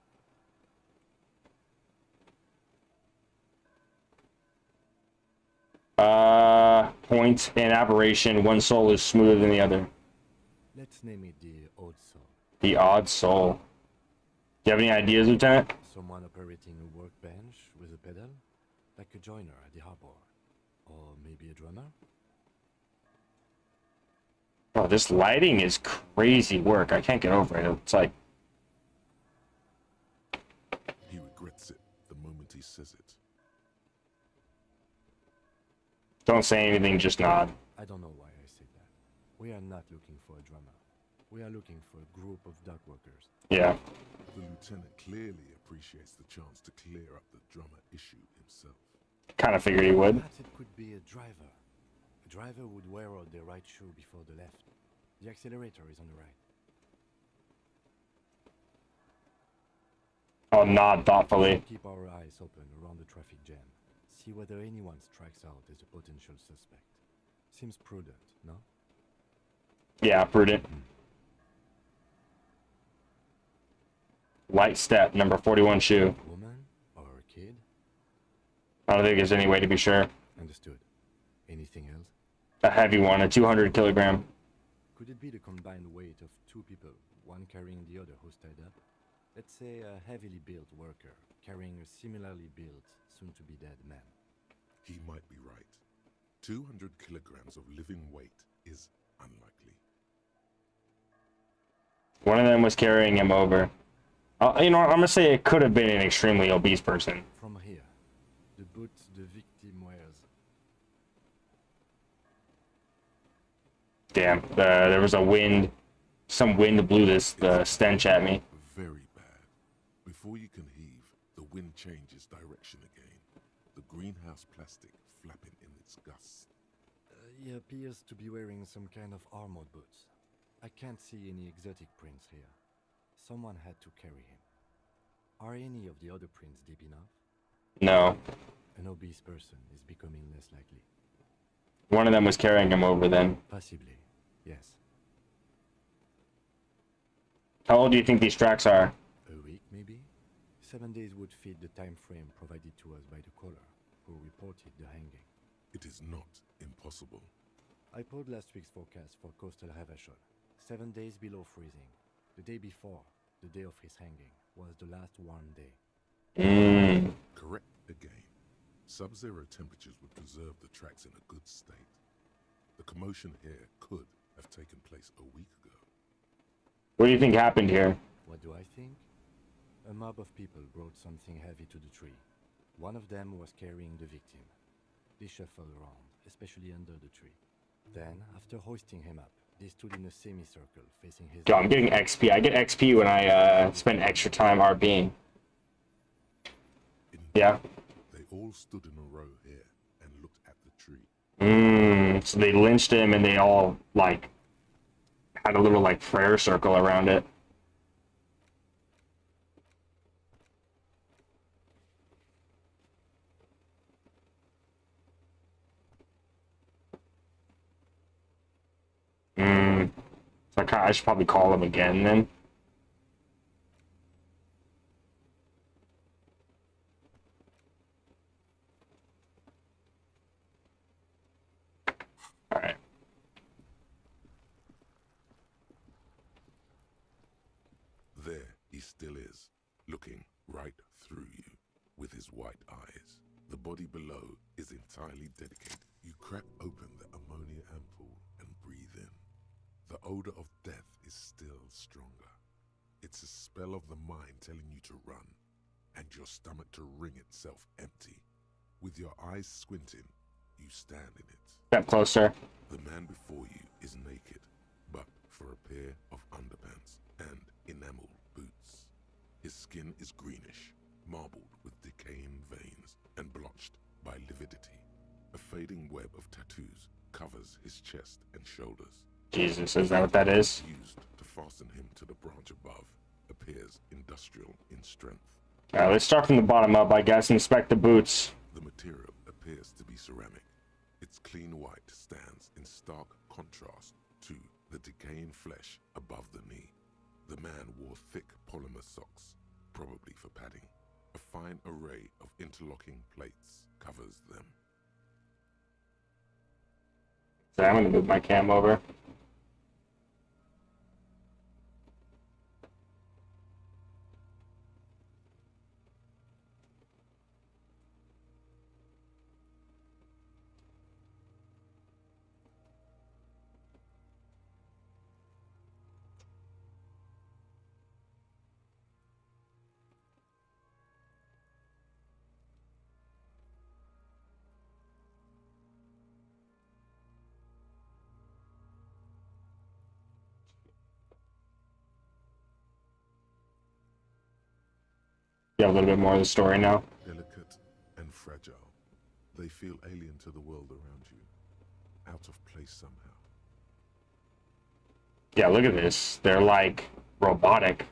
Point and aberration. One soul is smoother than the other. Let's name it the odd soul. The odd soul. Do you have any ideas, Lieutenant? Someone operating a workbench with a pedal? Like a joiner at the harbor. Or maybe a drummer? Oh, this lighting is crazy work. I can't get over it. It's like... He regrets it the moment he says it. Don't say anything, just nod. I don't know why I said that. We are not looking for a drummer. We are looking for a group of dock workers. Yeah. The lieutenant clearly appreciates the chance to clear up the drummer issue himself. Kind of figured he would. Perhaps it could be a driver. A driver would wear out the right shoe before the left. The accelerator is on the right. I'll nod thoughtfully. Keep our eyes open around the traffic jam. See whether anyone strikes out as a potential suspect. Seems prudent, no? Yeah, prudent. Light step, number 41 shoe. Woman or a kid? I don't think there's any way to be sure. Understood. Anything else? A heavy one, a 200 kilogram. Could it be the combined weight of two people, one carrying the other who's tied up? Let's say a heavily built worker carrying a similarly built, soon-to-be dead man. He might be right. 200 kilograms of living weight is unlikely. One of them was carrying him over. You know what, I'm gonna say it could have been an extremely obese person. From here, the boots the victim wears. Damn, there was a wind. Some wind blew the stench at me. Very bad. Before you can heave, the wind changes direction again. The greenhouse plastic flapping in its gusts. He appears to be wearing some kind of armored boots. I can't see any exotic prints here. Someone had to carry him. Are any of the other prints deep enough? No. An obese person is becoming less likely. One of them was carrying him over then. Possibly, yes. How old do you think these tracks are? A week, maybe? 7 days would fit the time frame provided to us by the caller, who reported the hanging. It is not impossible. I pulled last week's forecast for coastal Havashol. 7 days below freezing. The day before, the day of his hanging, was the last warm day. Correct again. Sub-zero temperatures would preserve the tracks in a good state. The commotion here could have taken place a week ago. What do you think happened here? What do I think? A mob of people brought something heavy to the tree. One of them was carrying the victim. They shuffled around, especially under the tree. Then, after hoisting him up, they stood in a semicircle facing his... Yo, I'm getting XP. I get XP when I spend extra time RPing. Yeah. They all stood in a row here and looked at the tree. So they lynched him and they all, like, had a little, like, prayer circle around it. So I should probably call him again then. Alright. There he still is, looking right through you with his white eyes. The body below is entirely dedicated. You crack open the ammonia ampoule and breathe in. The odor of death is still stronger. It's a spell of the mind telling you to run, and your stomach to wring itself empty. With your eyes squinting, you stand in it. Step closer. The man before you is naked, but for a pair of underpants and enamel boots. His skin is greenish, marbled with decaying veins and blotched by lividity. A fading web of tattoos covers his chest and shoulders. Jesus, is that what that is? Used to fasten him to the branch above, appears industrial in strength. Alright, let's start from the bottom up, I guess. Inspect the boots. The material appears to be ceramic. Its clean white stands in stark contrast to the decaying flesh above the knee. The man wore thick polymer socks, probably for padding. A fine array of interlocking plates covers them. So I'm gonna move my cam over. You have a little bit more of the story now. Delicate and fragile. They feel alien to the world around you. Out of place somehow. Yeah, look at this. They're like robotic.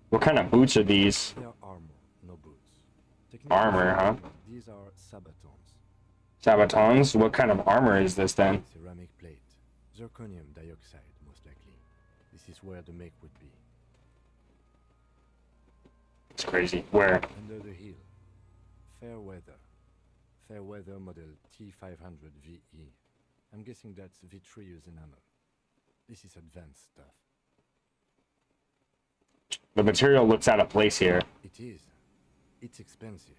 What kind of boots are these? They are armor, no boots. Armor, huh? These are sabatons. Sabatons? What kind of armor is this then? Ceramic plate. Zirconium dioxide, most likely. This is where the make would be. It's crazy. Where? Under the hill. Fair weather. Fairweather model T500VE. I'm guessing that's vitreous enamel. This is advanced stuff. The material looks out of place here. It is. It's expensive.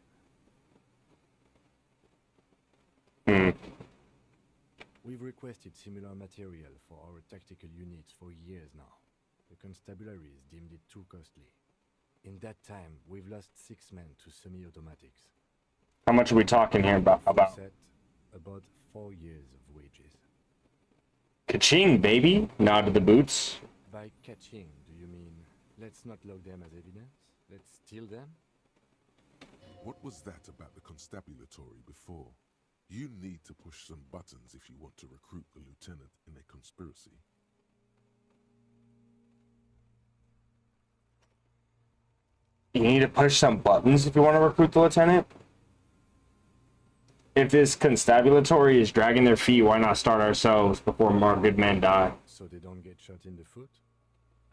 We've requested similar material for our tactical units for years now. The constabularies deemed it too costly. In that time, we've lost 6 men to semi-automatics. How much are we talking here about? Set about 4 years of wages. Ka-ching, baby! Nod to the boots. By catching, do you mean let's not log them as evidence? Let's steal them? What was that about the constabulatory before? You need to push some buttons if you want to recruit the lieutenant in a conspiracy. You need to push some buttons if you want to recruit the lieutenant? If this constabulatory is dragging their feet, why not start ourselves before more good men die? So they don't get shot in the foot?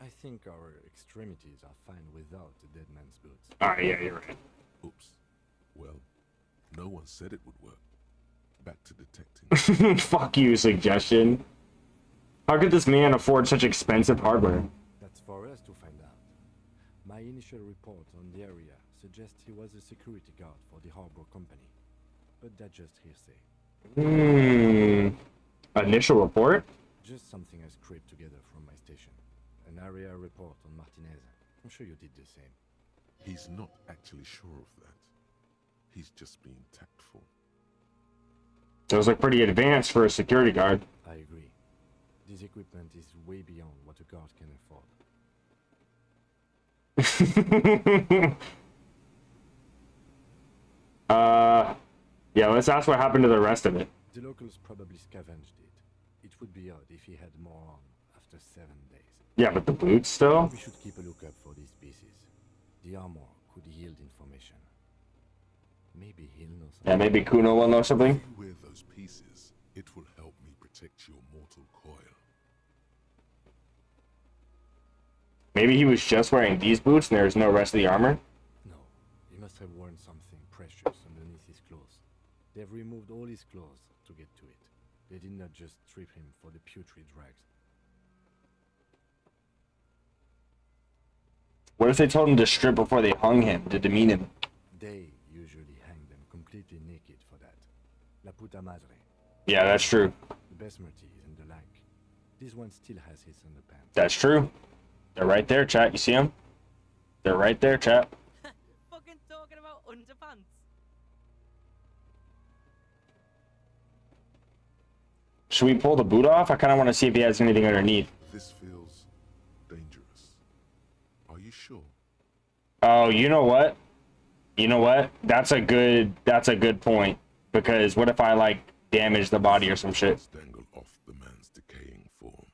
I think our extremities are fine without the dead man's boots. Alright, yeah, you're right. Oops. Well, no one said it would work. Back to detecting. Fuck you, suggestion. How could this man afford such expensive hardware? That's for us to find out. My initial report on the area suggests he was a security guard for the harbor company. But that's just hearsay. Initial report? Just something I scraped together from my station. An area report on Martinez. I'm sure you did the same. He's not actually sure of that. He's just being tactful. Those look pretty advanced for a security guard. I agree. This equipment is way beyond what a guard can afford. Yeah, let's ask what happened to the rest of it. The locals probably scavenged it. It would be odd if he had more on after 7 days. Yeah, but the boots still? We should keep a lookout for these pieces. The armor could yield information. Maybe he'll know something. Yeah, maybe Kuno will know something. If you wear those pieces, it will help me protect your mortal coil. Maybe he was just wearing these boots and there's no rest of the armor? No, he must have worn something precious underneath his clothes. They've removed all his clothes to get to it. They did not just strip him for the putrid rags. What if they told him to strip before they hung him to demean him? They usually hang them completely naked for that. La puta madre. Yeah, that's true. The besmirties and the like. This one still has his underpants. That's true. They're right there, chat. You see them? They're right there, chat. Fucking talking about underpants. Should we pull the boot off? I kind of want to see if he has anything underneath. This feels dangerous. Are you sure? Oh, you know what? You know what? That's a good point. Because what if I, like, damage the body or some shit? Dangle off the man's decaying form.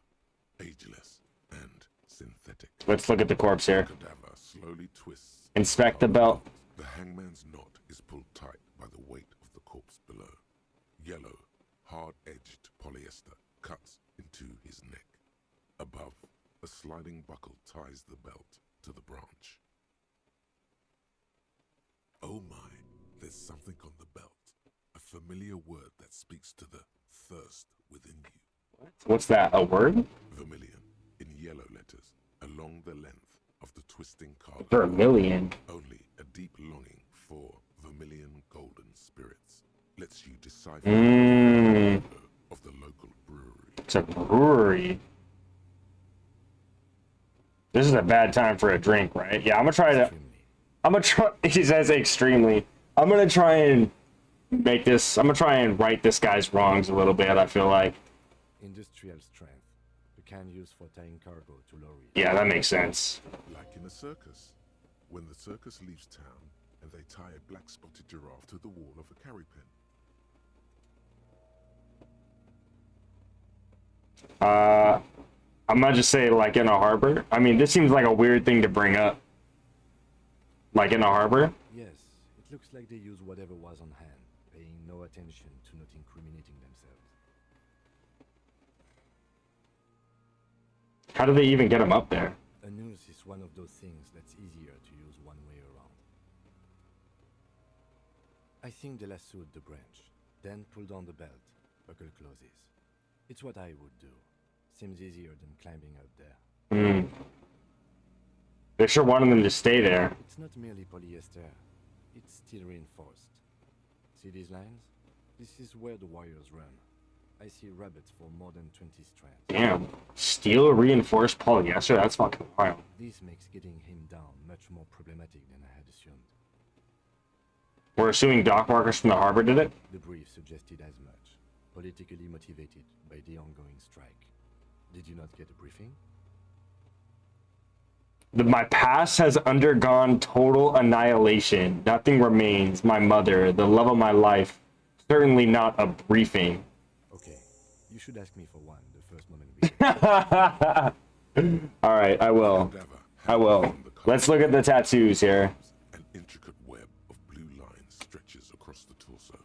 Ageless and synthetic. Let's look at the corpse here. Cadaver slowly twists. Inspect the belt. The hangman's knot is pulled tight by the weight of the corpse below. Yellow, hard-edged polyester cuts into his neck. Above, a sliding buckle ties the belt to the branch. Oh my, there's something on the belt. A familiar word that speaks to the thirst within you. What's that? A word? Vermilion, in yellow letters, along the length of the twisting cargo. Vermilion. Only a deep longing for vermilion golden spirits lets you decipher Mmm. of the local brewery. It's a brewery. This is a bad time for a drink, right? Yeah, I'm gonna try to. I'm gonna try. He says extremely. I'm gonna try and make this. I'm gonna try and right this guy's wrongs a little bit. I feel like. Industrial strength. The kind used for tying cargo to lorries. Yeah, that makes sense. Like in a circus. When the circus leaves town and they tie a black-spotted giraffe to the wall of a carry pen. I'm gonna just say like in a harbor. I mean, this seems like a weird thing to bring up. Like in a harbor? Yes, it looks like they used whatever was on hand, paying no attention to not incriminating themselves. How do they even get him up there? A noose is one of those things that's easier to use one way around. I think they lassoed the branch, then pulled on the belt. Buckle closes. It's what I would do. Seems easier than climbing up there. Hmm. They sure wanted them to stay there. It's not merely polyester. It's steel reinforced. See these lines? This is where the wires run. I see rabbits for more than 20 strands. Damn. Steel reinforced polyester? That's fucking wild. This makes getting him down much more problematic than I had assumed. We're assuming dock workers from the harbor did it? The brief suggested as much. Politically motivated by the ongoing strike. Did you not get a briefing? My past has undergone total annihilation. Nothing remains. My mother, the love of my life. Certainly not a briefing. Okay, you should ask me for one the first moment we Alright, I will. I will. Let's look at the tattoos here. An intricate web of blue lines stretches across the torso,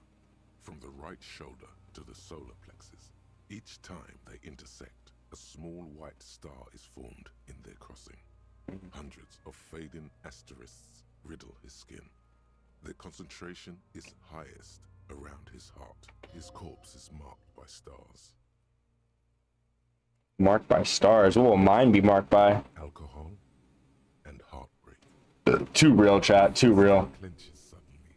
from the right shoulder to the solar plexus. Each time they intersect, a small white star is formed in their crossing. Hundreds of fading asterisks riddle his skin. Their concentration is highest around his heart. His corpse is marked by stars. Marked by stars? What will mine be marked by? Alcohol and heartbreak. Too real, chat. Too real. Clenches suddenly.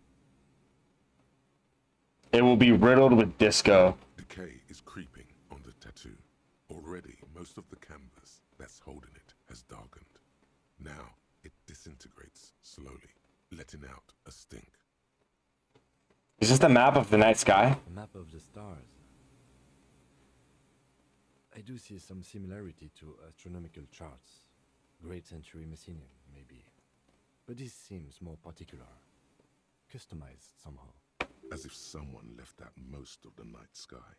It will be riddled with disco. Decay is creeping on the tattoo. Already, most of the canvas that's holding it has darkened. Now, it disintegrates slowly, letting out a stink. Is this the map of the night sky? A map of the stars. I do see some similarity to astronomical charts. Great century Messinian, maybe. But this seems more particular. Customized somehow. As if someone left out most of the night sky,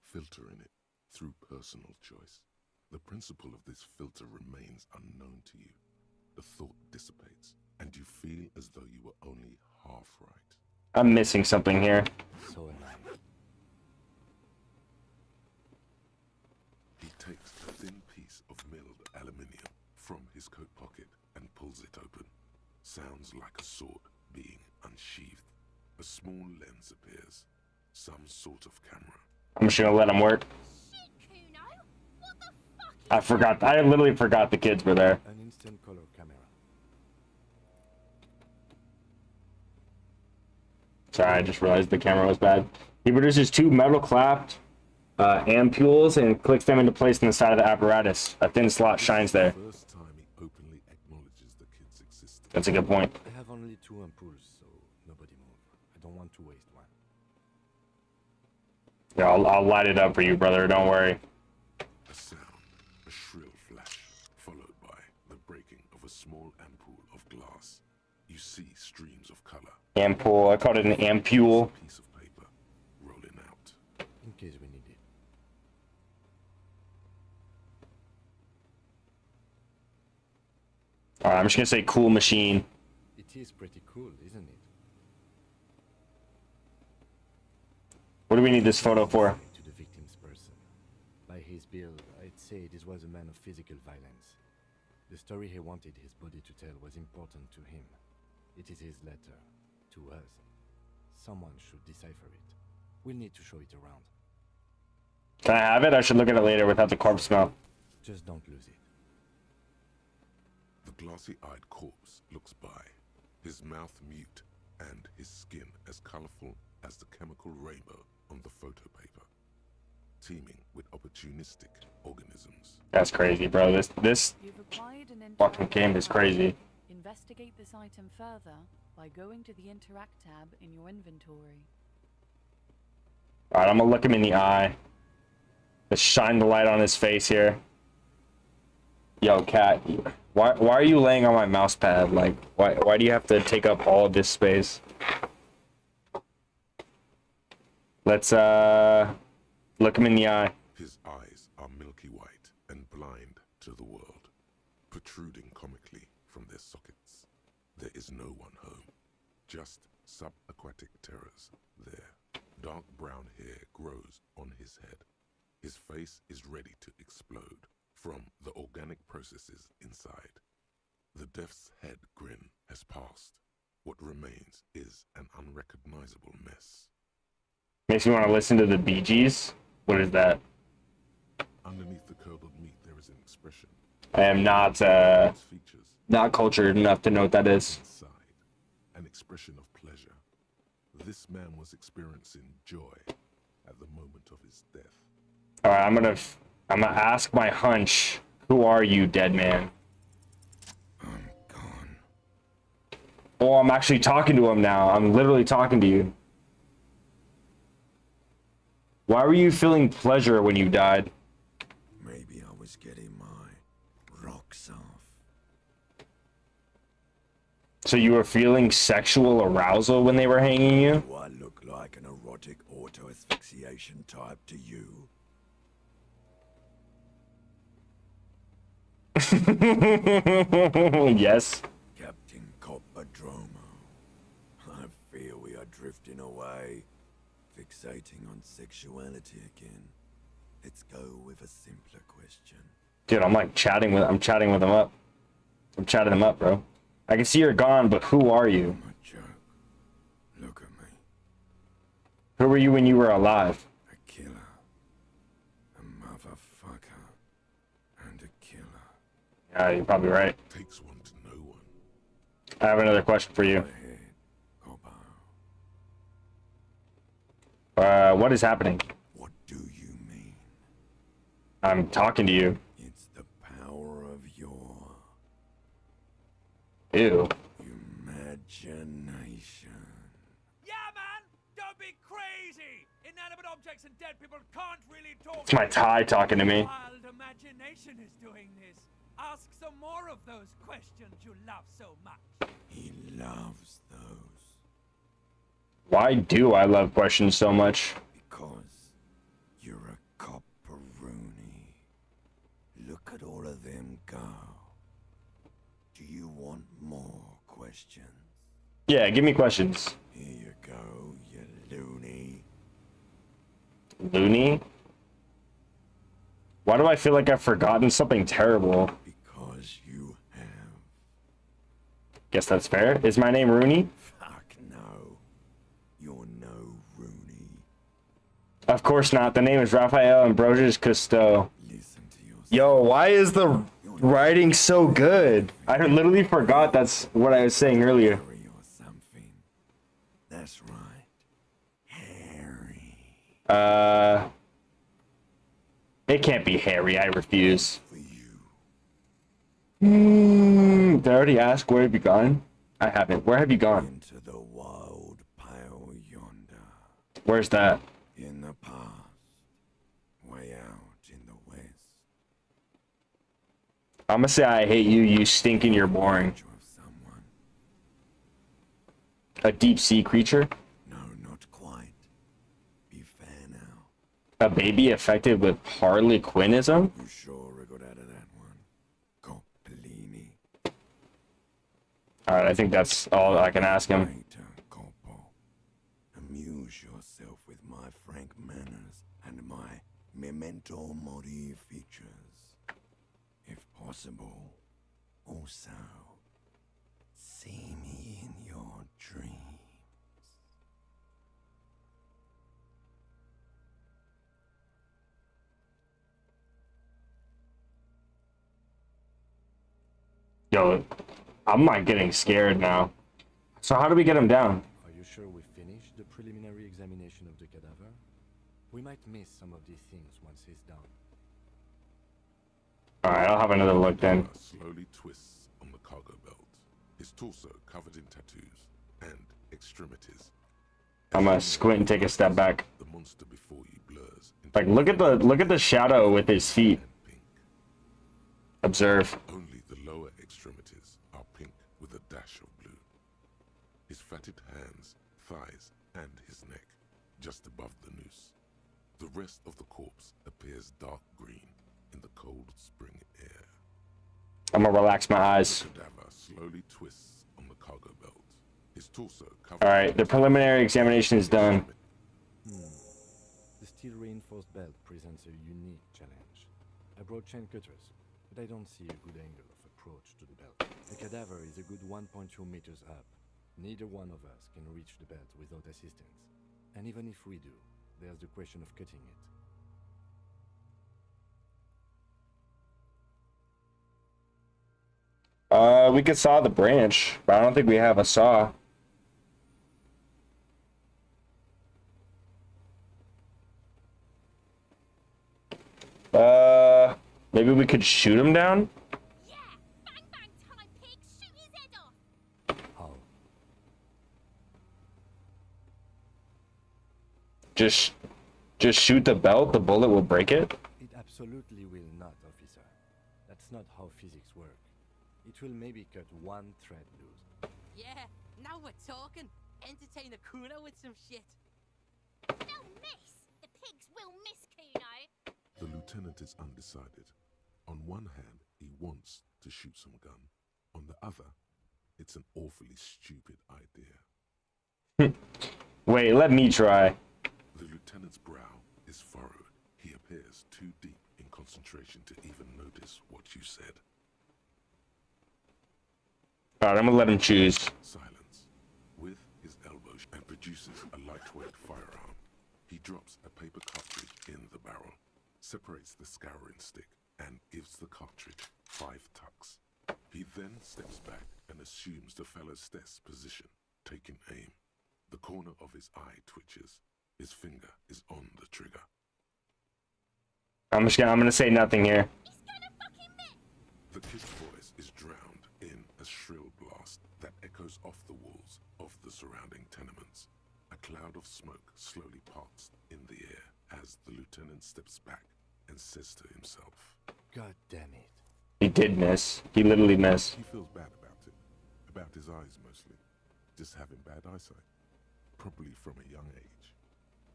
filtering it through personal choice. The principle of this filter remains unknown to you. The thought dissipates, and you feel as though you were only half right. I'm missing something here. So am I. He takes a thin piece of milled aluminium from his coat pocket and pulls it open. Sounds like a sword being unsheathed. A small lens appears. Some sort of camera. I'm just gonna let him work. I forgot. I literally forgot the kids were there. An instant color camera. Sorry, I just realized the camera was bad. He produces two metal clapped ampules and clicks them into place in the side of the apparatus. A thin slot shines there. First time he openly acknowledges the kid's existence. That's a good point. I have only 2 ampoules, so nobody move. I don't want to waste one. Yeah, I'll light it up for you, brother. Don't worry. A sound, a shrill flash, followed by the breaking of a small ampoule of glass. You see streams of color. Ampule. I called it an ampule. Piece of paper rolling out. In case we need it. Alright, I'm just gonna say cool machine. It is pretty cool, isn't it? What do we need this photo for? To the victim's person. By his build, I'd say this was a man of physical violence. The story he wanted his body to tell was important to him. It is his letter. To us. Someone should decipher it. We'll need to show it around. Can I have it? I should look at it later without the corpse smell. Just don't lose it. The glossy-eyed corpse looks by, his mouth mute and his skin as colorful as the chemical rainbow on the photo paper, teeming with opportunistic organisms. That's crazy, bro. This fucking game is crazy. Investigate this item further by going to the Interact tab in your inventory. Alright, I'm gonna look him in the eye. Let's shine the light on his face here. Yo, cat, why are you laying on my mouse pad? Like, why do you have to take up all of this space? Let's look him in the eye. His eyes are milky white and blind to the world, protruding comically from their sockets. There is no one home, just subaquatic terrors there. Dark brown hair grows on his head. His face is ready to explode from the organic processes inside. The death's head grin has passed. What remains is an unrecognizable mess. Makes me want to listen to the Bee Gees. What is that? Underneath the curdled meat, there is an expression. I am not cultured enough to know what that is. Inside, an expression of pleasure. This man was experiencing joy at the moment of his death. All right, I'm gonna ask my hunch. Who are you, dead man? I'm gone. Oh, I'm actually talking to him now. I'm literally talking to you. Why were you feeling pleasure when you died? Maybe I was getting my rocks off. So you were feeling sexual arousal when they were hanging you? Do I look like an erotic auto-asphyxiation type to you? Yes. Captain Coppadromo, I fear we are drifting away, fixating on sexuality again. Let's go with a simpler question. Dude, I'm chatting with him up. I'm chatting him up, bro. I can see you're gone, but who are you? I'm a joke. Look at me. Who were you when you were alive? A killer. A motherfucker. And a killer. Yeah, you're probably right. Takes one to know one. I have another question for you. What is happening? What do you mean? I'm talking to you. It's the power of your Ew. imagination. Yeah, man! Don't be crazy! Inanimate objects and dead people can't really talk. It's my tie talking to me. Wild imagination is doing this. Ask some more of those questions you love so much. He loves those. Why do I love questions so much? Because you're a copperoonie. Look at all of them go. Do you want more questions? Yeah, give me questions. Here you go, you loony. Loony? Why do I feel like I've forgotten something terrible? Because you have. Guess that's fair. Is my name Rooney? Fuck no. You're no Rooney. Of course not. The name is Raphael Ambrosius Cousteau. Listen to yourself. Yo, why is the writing so good? I literally forgot that's what I was saying earlier. Harry or something. That's right. Harry. It can't be Harry. I refuse. For you. Did I already ask where have you gone? I haven't. Where have you gone? Into the wild pale yonder. Where's that? In the past. Way out in the west. I'm gonna say I hate you. You stink and you're boring. Of someone. A deep sea creature? No, not quite. Be fair now. A baby affected with Harlequinism? You sure got out of that one. Coppellini. Alright, I think that's all I can ask him. Later, Corpo. Amuse yourself with my frank manners and my memento mori features. If possible, also, see me in your dreams. Yo, I'm like getting scared now. So how do we get him down? Are you sure we finished the preliminary examination of the cadaver? We might miss some of these things once he's done. Alright, I'll have another look then. Slowly twists on the cargo belt. His torso covered in tattoos and extremities. I'm gonna squint and take a step back. The monster before you blurs. Like look at the shadow with his feet. Observe. Only the lower extremities are pink with a dash of blue. His fatted hands, thighs, and his neck, just above the noose. The rest of the corpse appears dark green in the cold spring air. I'm gonna relax my eyes. The cadaver slowly twists on the cargo belt. His torso covered. Alright, the preliminary examination is done. The steel reinforced belt presents a unique challenge. I brought chain cutters, but I don't see a good angle of approach to the belt. The cadaver is a good 1.2 meters up. Neither one of us can reach the belt without assistance. And even if we do, there's the question of cutting it. We could saw the branch, but I don't think we have a saw. Maybe we could shoot him down? How? Just shoot the belt, the bullet will break it? It absolutely will not, officer. That's not how physics work. It will maybe cut one thread loose. Yeah, now we're talking. Entertain the Kuno with some shit. They'll miss. The pigs will miss Kuno. The lieutenant is undecided. On one hand, he wants to shoot some gun. On the other, it's an awfully stupid idea. Wait, let me try. The lieutenant's brow is furrowed. He appears too deep in concentration to even notice what you said. Alright, I'm gonna let him choose. Silence. With his elbow and produces a lightweight firearm. He drops a paper cartridge in the barrel, separates the scouring stick, and gives the cartridge 5 tucks. He then steps back and assumes the fellow's desk position, taking aim. The corner of his eye twitches. His finger is on the trigger. I'm gonna say nothing here. The kid's voice is drowned in a shrill blast that echoes off the walls of the surrounding tenements. A cloud of smoke slowly parts in the air as the lieutenant steps back and says to himself, God damn it. He did miss. He literally missed. He feels bad about it. About his eyes mostly. Just having bad eyesight. Probably from a young age.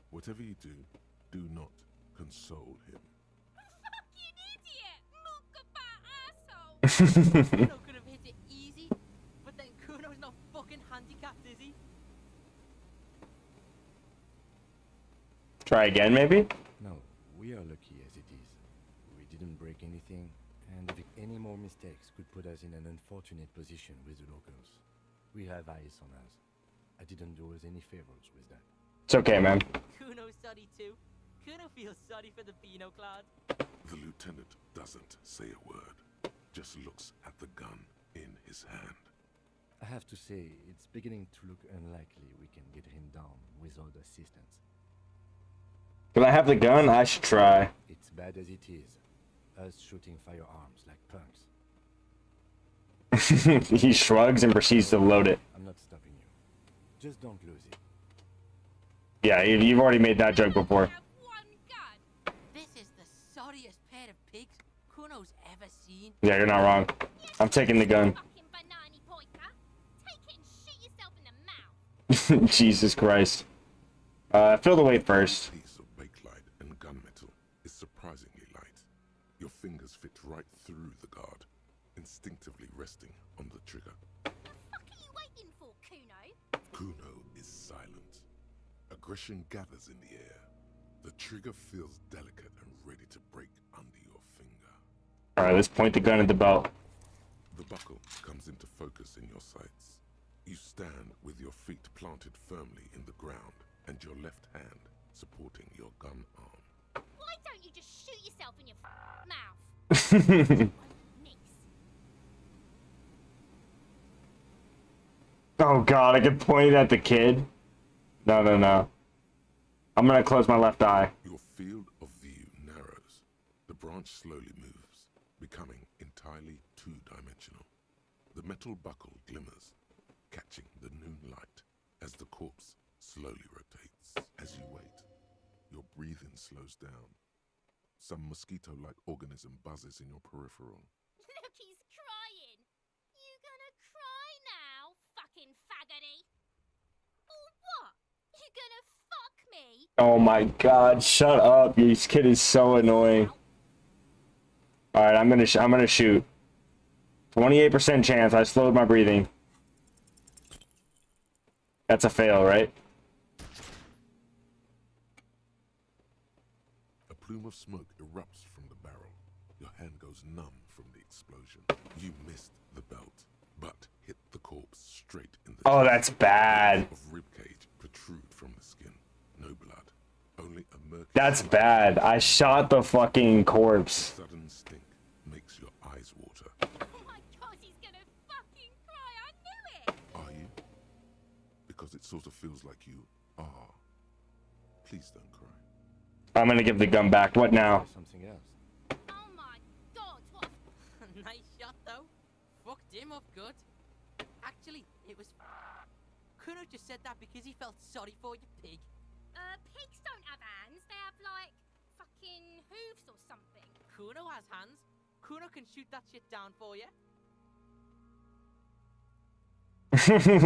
Whatever you do, do not console him. Kuno could have hit it easy, but then Kuno's not fucking handicapped, is he? Try again, maybe? No, we are lucky as it is. We didn't break anything, and if any more mistakes could put us in an unfortunate position with the locals. We have eyes on us. I didn't do us any favors with that. It's okay, man. Kuno's sorry too. Kuno feels sorry for the Beano Cloud. The lieutenant doesn't say a word, just looks at the gun in his hand. I have to say, it's beginning to look unlikely we can get him down without assistance. Can I have the gun? I should try. It's bad as it is. Us shooting firearms like punks. He shrugs and proceeds to load it. I'm not stopping you. Just don't lose it. Yeah, you've already made that joke before. This is the sorriest pair of pigs Kuno's ever seen. Yeah, you're not wrong. I'm taking the gun. Jesus Christ. Fill the weight first. A piece of bakelite and gunmetal is surprisingly light. Your fingers fit right through the guard, instinctively resting on the trigger. What are you waiting for, Kuno? Kuno is silent. Aggression gathers in the air. The trigger feels delicate and ready to break under your finger. Alright, let's point the gun at the belt. The buckle comes into focus in your sights. You stand with your feet planted firmly in the ground and your left hand supporting your gun arm. Why don't you just shoot yourself in your mouth? Oh god, I can point it at the kid. No. I'm gonna close my left eye. Your field of view narrows. The branch slowly moves, becoming entirely two-dimensional. The metal buckle glimmers, catching the noon light as the corpse slowly rotates. As you wait, your breathing slows down. Some mosquito-like organism buzzes in your peripheral. Look, he's crying. You gonna cry now, fucking faggoty? Or what? You gonna fuck me? Oh my god, shut up. This kid is so annoying. Alright, I'm gonna shoot. 28% chance. I slowed my breathing. That's a fail, right? A plume of smoke erupts from the barrel. Your hand goes numb from the explosion. You missed the belt. but hit the corpse straight in the Oh, chest. that's bad. Of ribcage protrude from the skin. No blood. Only a murky. That's bad. I shot the fucking corpse. Sudden stink makes your eyes water. Oh my god, he's gonna fucking cry. I knew it. Are you? Because it sort of feels like you are. Please don't cry. I'm gonna give the gun back. What now? Something else. Oh my god, what? Nice shot, though. Fucked him up good. Actually, it was... Kuno just said that because he felt sorry for you, pig. Pigs don't have hands. They have, like, fucking hooves or something. Kuno has hands. Kuno can shoot that shit down for you.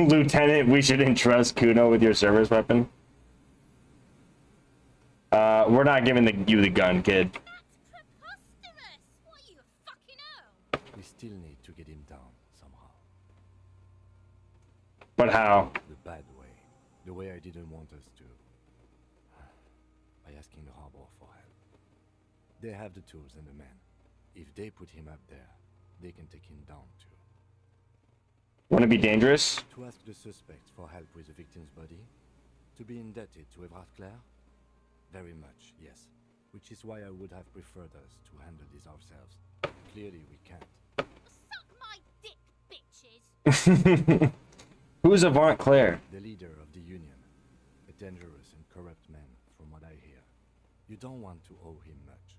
Lieutenant, we should entrust Kuno with your service weapon. We're not giving you the gun, kid. That's preposterous. What are you, a fucking Earl? We still need to get him down somehow. But how? The bad way. The way I didn't want us to. By asking the harbor for help. They have the tools and the men. If they put him up there, they can take him down too. Wouldn't it be dangerous? To ask the suspect for help with the victim's body? To be indebted to Evrard Claire? Very much, yes. Which is why I would have preferred us to handle this ourselves. Clearly we can't. Suck my dick, bitches. Who's Avant Claire? The leader of the Union. A dangerous and corrupt man, from what I hear. You don't want to owe him much.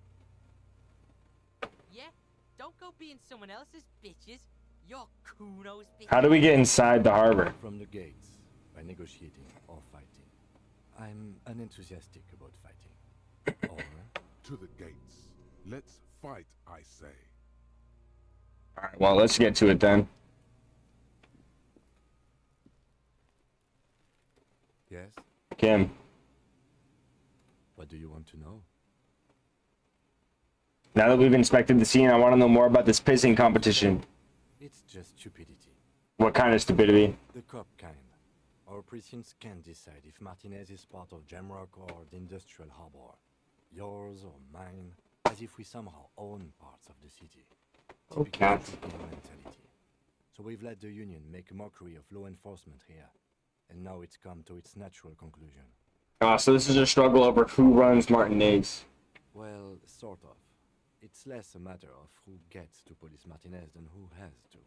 Yeah? Don't go being someone else's bitches. You're Kuno's bitches. How do we get inside the harbor? From the gates, by negotiating or fighting. I'm unenthusiastic about fighting. Or... To the gates. Let's fight, I say. Alright, well, let's get to it then. Yes? Kim. What do you want to know? Now that we've inspected the scene, I want to know more about this pissing competition. It's just stupidity. What kind of stupidity? The cop kind. Our precincts can't decide if Martinez is part of Jamrock or the industrial harbor. Yours or mine, as if we somehow own parts of the city. Okay. Mentality. So we've let the Union make a mockery of law enforcement here. And now it's come to its natural conclusion. So this is a struggle over who runs Martinez. Well, sort of. It's less a matter of who gets to police Martinez than who has to.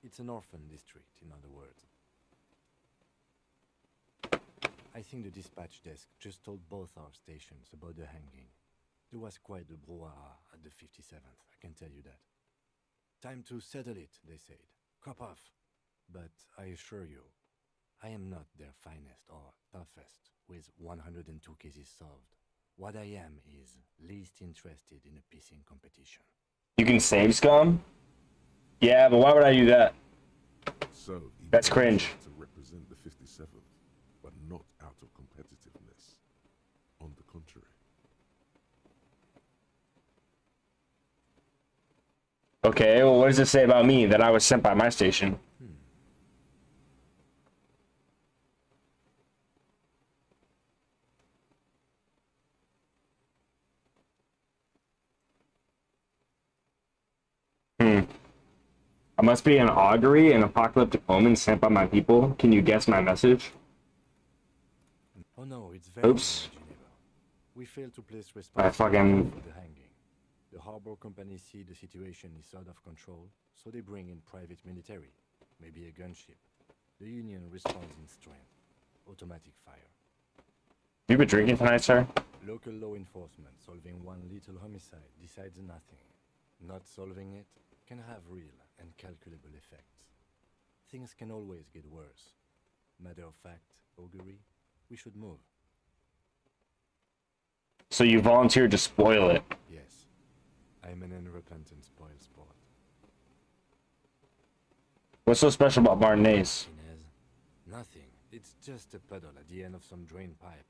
It's an orphan district, in other words. I think the dispatch desk just told both our stations about the hanging. There was quite the brouhaha at the 57th, I can tell you that. Time to settle it, they said. Cop off. But I assure you, I am not their finest or toughest with 102 cases solved. What I am is least interested in a pissing competition. You can save scum? Yeah, but why would I do that? So that's cringe. To represent the 57th, but not out of competitiveness. On the contrary. Okay, well, what does it say about me that I was sent by my station? I must be an augury, an apocalyptic omen sent by my people. Can you guess my message? Oh no, it's very Oops. We failed to place I responsibility fucking... for the hanging. The harbor company see the situation is out of control, so they bring in private military, maybe a gunship. The Union responds in strength. Automatic fire. You been drinking tonight, sir? Local law enforcement solving one little homicide decides nothing. Not solving it can have real and calculable effects. Things can always get worse. Matter of fact, augury, we should move. So you volunteered to spoil it. Yes. I'm an unrepentant spoil sport. What's so special about Martinez? Nothing. It's just a puddle at the end of some drain pipe.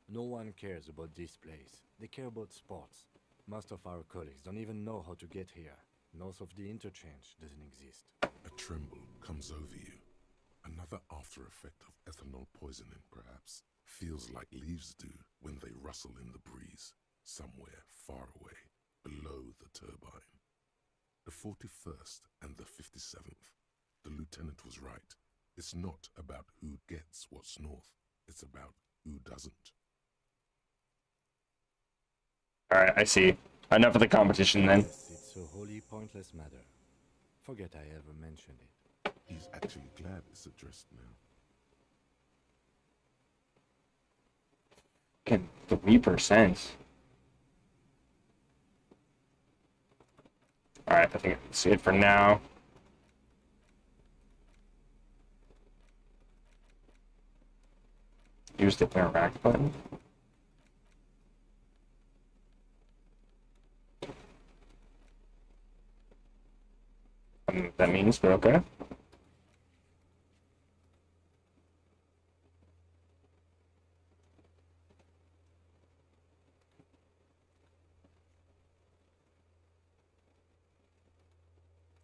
No one cares about this place. They care about sports. Most of our colleagues don't even know how to get here. North of the interchange doesn't exist. A tremble comes over you. Another after effect of ethanol poisoning, perhaps. Feels like leaves do when they rustle in the breeze, somewhere far away, below the turbine. The 41st and the 57th. The lieutenant was right. It's not about who gets what's north. It's about who doesn't. Alright, I see. Enough of the competition then. Yes, it's a wholly pointless matter. Forget I ever mentioned it. He's actually glad it's addressed now. 3%. Alright, I think that's it for now. Use the interact button. I don't know what that means, but okay.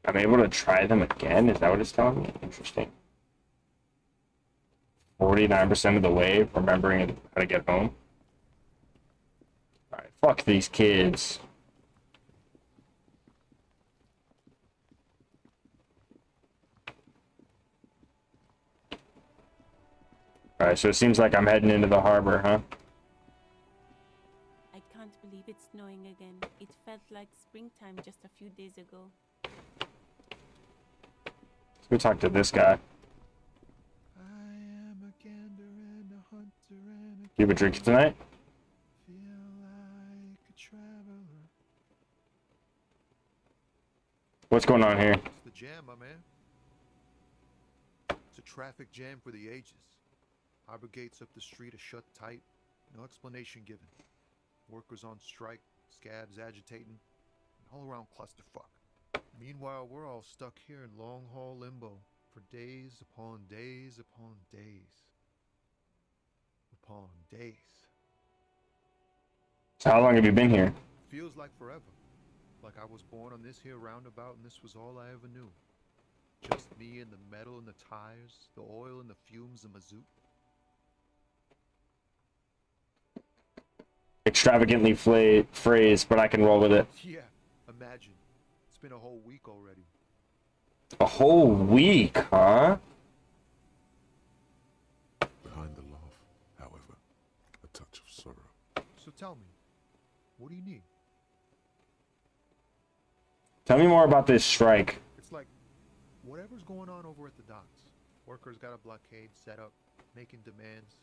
I'm able to try them again? Is that what it's telling me? Interesting. 49% of the way, remembering how to get home. Alright, fuck these kids. Alright, so it seems like I'm heading into the harbor, huh? I can't believe it's snowing again. It felt like springtime just a few days ago. Let's go talk to this guy. You have a drink tonight? What's going on here? It's the jam, my man. It's a traffic jam for the ages. Harbor gates up the street are shut tight. No explanation given. Workers on strike, scabs agitating, an all-around clusterfuck. Meanwhile, we're all stuck here in long-haul limbo for days upon days upon days. Upon days. So how long have you been here? Feels like forever. Like I was born on this here roundabout and this was all I ever knew. Just me and the metal and the tires, the oil and the fumes of mazout. Extravagantly phrase, but I can roll with it. Yeah, imagine. It's been a whole week already. A whole week, huh? Behind the laugh, however, a touch of sorrow. So tell me, what do you need? Tell me more about this strike. It's like whatever's going on over at the docks. Workers got a blockade set up, making demands.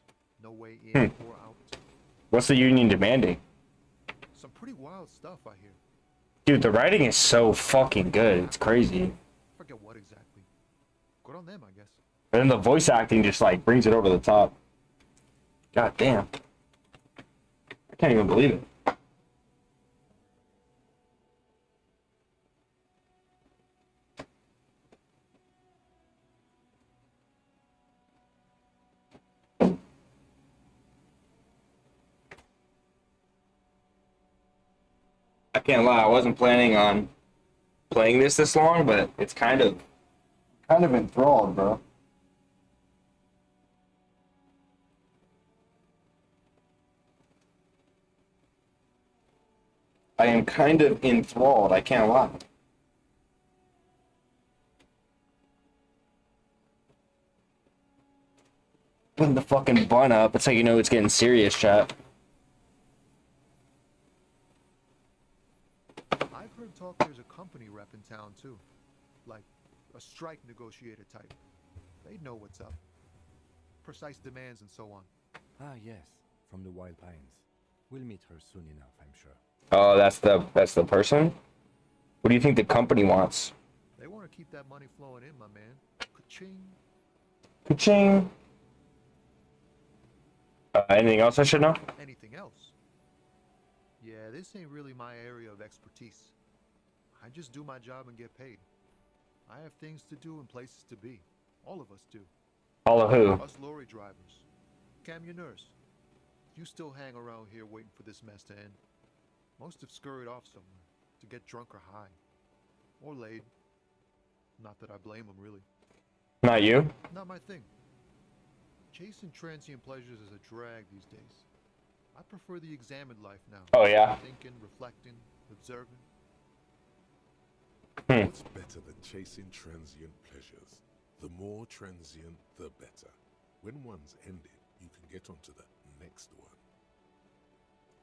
No way in or out. What's the union demanding? Some pretty wild stuff, I hear. Dude, the writing is so fucking good. It's crazy. Forget what exactly. Good on them, I guess. And then the voice acting just like brings it over the top. God damn. I can't even believe it. I can't lie, I wasn't planning on playing this long, but it's kind of enthralled, bro. I am kind of enthralled, I can't lie. Putting the fucking bun up, that's how you know it's getting serious, chat. I've heard talk there's a company rep in town too. Like a strike negotiator type. They'd know what's up. Precise demands and so on. Ah, yes, from the Wild Pines. We'll meet her soon enough, I'm sure. Oh, that's the person? What do you think the company wants? They want to keep that money flowing in, my man. Ka-ching. Ka-ching. Anything else I should know? Anything else? Yeah, this ain't really my area of expertise. I just do my job and get paid. I have things to do and places to be. All of us do. All of who? Us lorry drivers. Camionneurs. You still hang around here waiting for this mess to end. Most have scurried off somewhere to get drunk or high. Or laid. Not that I blame them, really. Not you? Not my thing. Chasing transient pleasures is a drag these days. I prefer the examined life now. Oh, yeah? Thinking, reflecting, observing. What's better than chasing transient pleasures? The more transient, the better. When one's ended, you can get onto the next one.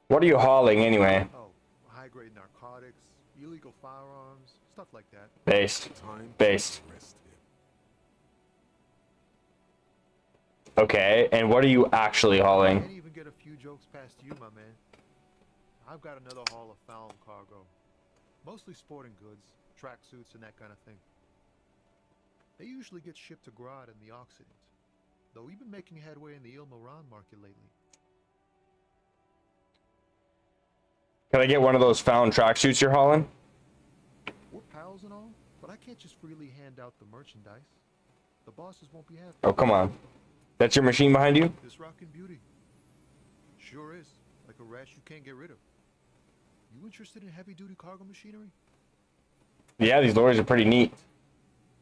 What are you hauling anyway? Oh, high-grade narcotics, illegal firearms, stuff like that. Based. Time Based. to rest him. Okay, and what are you actually hauling? Can't even get a few jokes past you, my man. I've got another haul of found cargo. Mostly sporting goods, tracksuits, and that kind of thing. They usually get shipped to Grodd in the Occident, though we've been making headway in the Ilmaran market lately. Can I get one of those found tracksuits you're hauling? We're pals and all, but I can't just freely hand out the merchandise. The bosses won't be happy. Oh, come on. That's your machine behind you? This rockin' beauty. Sure is. Like a rash you can't get rid of. You interested in heavy-duty cargo machinery? Yeah, these lorries are pretty neat.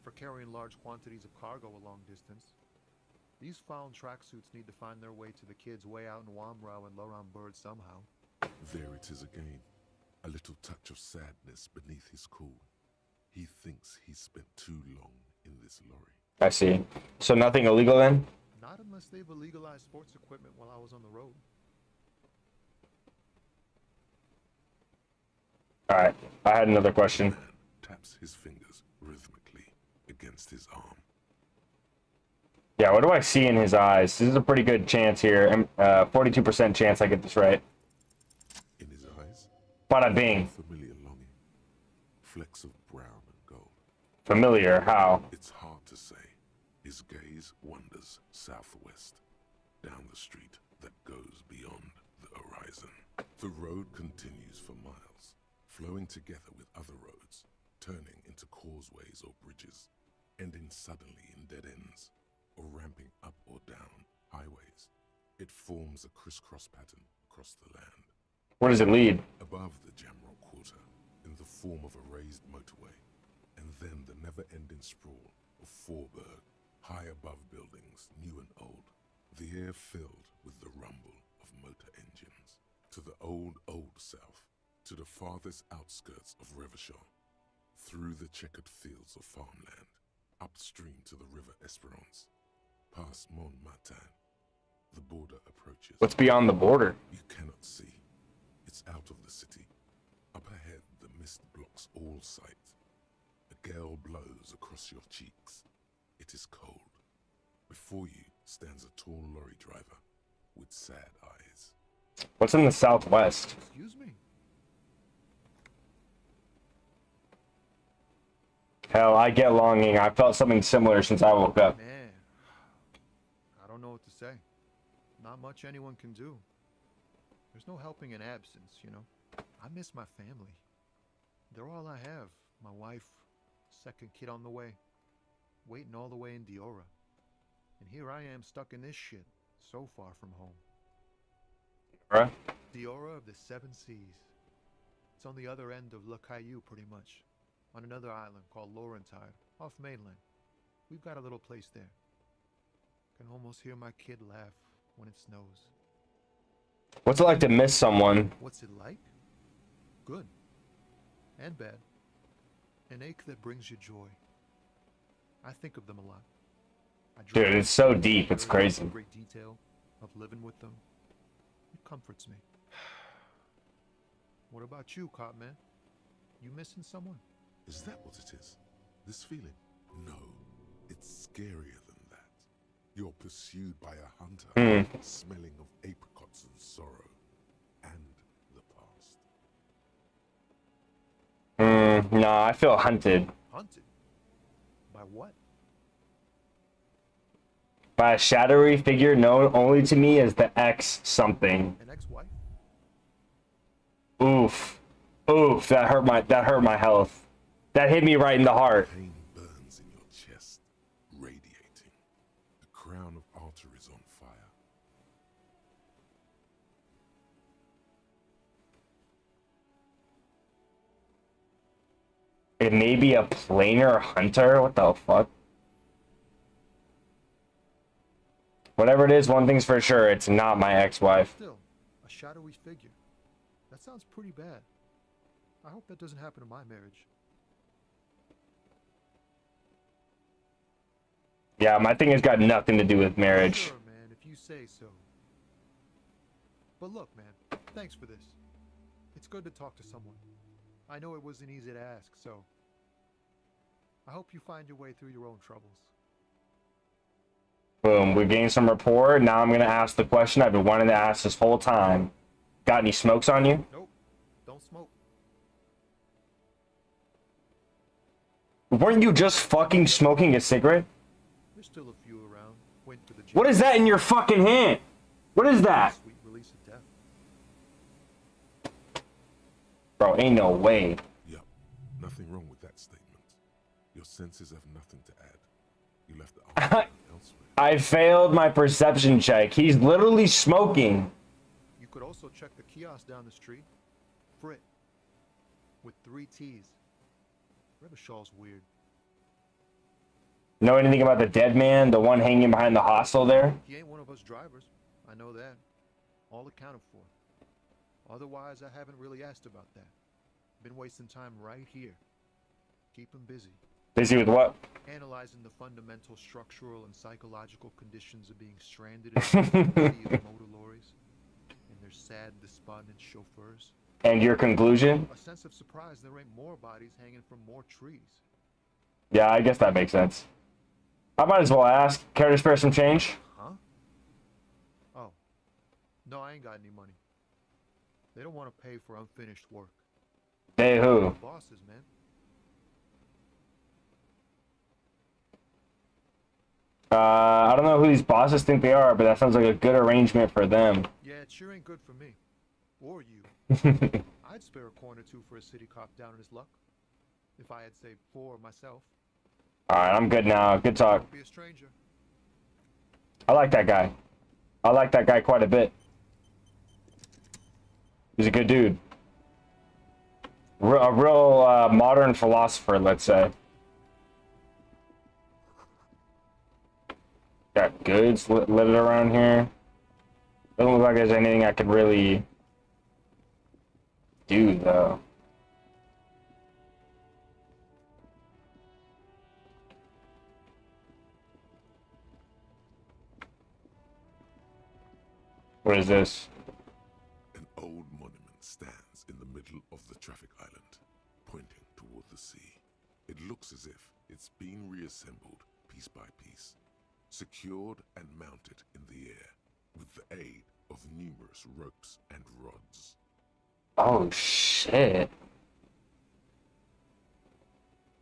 For carrying large quantities of cargo a long distance. These found tracksuits need to find their way to the kids way out in Wamrau and Loran Bird somehow. There it is again. A little touch of sadness beneath his cool. He thinks he's spent too long in this lorry. I see. So nothing illegal then? Not unless they've illegalized sports equipment while I was on the road. Alright, I had another question. Man taps his fingers rhythmically against his arm. Yeah, what do I see in his eyes? This is a pretty good chance here. 42% chance I get this right. In his eyes, Bada bing. familiar longing. Flecks of brown and gold. Familiar, how? It's hard to say. His gaze wanders southwest, down the street that goes beyond the horizon. The road continues for miles, flowing together with other roads, turning into causeways or bridges, ending suddenly in dead ends, or ramping up or down highways. It forms a crisscross pattern across the land. Where does it lead? Above the Jamrock Quarter, in the form of a raised motorway, and then the never-ending sprawl of Forburg, high above buildings, new and old, the air filled with the rumble of motor engines. To the old south, to the farthest outskirts of Revachol, through the checkered fields of farmland, upstream to the river Esperance, past Montmartin, the border approaches. What's beyond the border? You cannot see. It's out of the city. Up ahead, the mist blocks all sight. A gale blows across your cheeks. It is cold. Before you stands a tall lorry driver with sad eyes. What's in the southwest? Excuse me. Hell, I get longing. I felt something similar since I woke up. Man, I don't know what to say. Not much anyone can do. There's no helping in absence, you know. I miss my family. They're all I have. My wife, second kid on the way, waiting all the way in Diora. And here I am stuck in this shit, so far from home. Right? Diora of the Seven Seas. It's on the other end of Le Caillou, pretty much. On another island called Laurentide, off mainland. We've got a little place there. Can almost hear my kid laugh when it snows. What's it like to miss someone? What's it like? Good. And bad. An ache that brings you joy. I think of them a lot. Dude, it's so deep, it's crazy. Great detail of living with them. It comforts me. What about you, Cop Man? You missing someone? Is that what it is? This feeling? No, it's scarier than that. You're pursued by a hunter, smelling of apricots and sorrow, and the past. Nah, I feel hunted. Hunted? By what? By a shadowy figure known only to me as the X something. An ex-wife? Oof. Oof, that hurt my health. That hit me right in the heart. Pain burns in your chest, radiating. The crown of altar is on fire. It may be a planar hunter. What the fuck? Whatever it is, one thing's for sure, it's not my ex-wife. Still, a shadowy figure. That sounds pretty bad. I hope that doesn't happen to my marriage. Yeah, my thing has got nothing to do with marriage. Sure, man, if you say so. But look, man, thanks for this. It's good to talk to someone. I know it wasn't easy to ask, so I hope you find your way through your own troubles. Boom, we gained some rapport. Now I'm gonna ask the question I've been wanting to ask this whole time. Got any smokes on you? Nope, don't smoke. Weren't you just fucking smoking a cigarette? There's still a few around. Wait for the What is that in your fucking hand? What is that? sweet release of death. Bro, ain't no way. Yup, nothing wrong with that statement. Your senses have nothing to add. You left the answer elsewhere. I failed my perception check. He's literally smoking. You could also check the kiosk down the street. Frit. With 3 T's. Revachal's weird. Know anything about the dead man? The one hanging behind the hostel there? He ain't one of us drivers. I know that. All accounted for. Otherwise, I haven't really asked about that. Been wasting time right here. Keep him busy. Busy with what? Analyzing the fundamental structural and psychological conditions of being stranded in the motor lorries and their sad, despondent chauffeurs. And your conclusion? A sense of surprise there ain't more bodies hanging from more trees. Yeah, I guess that makes sense. I might as well ask. Care to spare some change? Huh? Oh. No, I ain't got any money. They don't want to pay for unfinished work. Hey, who? Bosses, man. I don't know who these bosses think they are, but that sounds like a good arrangement for them. Yeah, it sure ain't good for me. Or you. I'd spare a coin or two for a city cop down in his luck. If I had saved 4 myself. Alright, I'm good now. Good talk. Don't be a stranger. I like that guy. I like that guy quite a bit. He's a good dude. A real modern philosopher, let's say. Got goods littered around here. Doesn't look like there's anything I could really do, though. What is this? An old monument stands in the middle of the traffic island, pointing toward the sea. It looks as if it's been reassembled piece by piece, secured and mounted in the air with the aid of numerous ropes and rods. Oh, shit.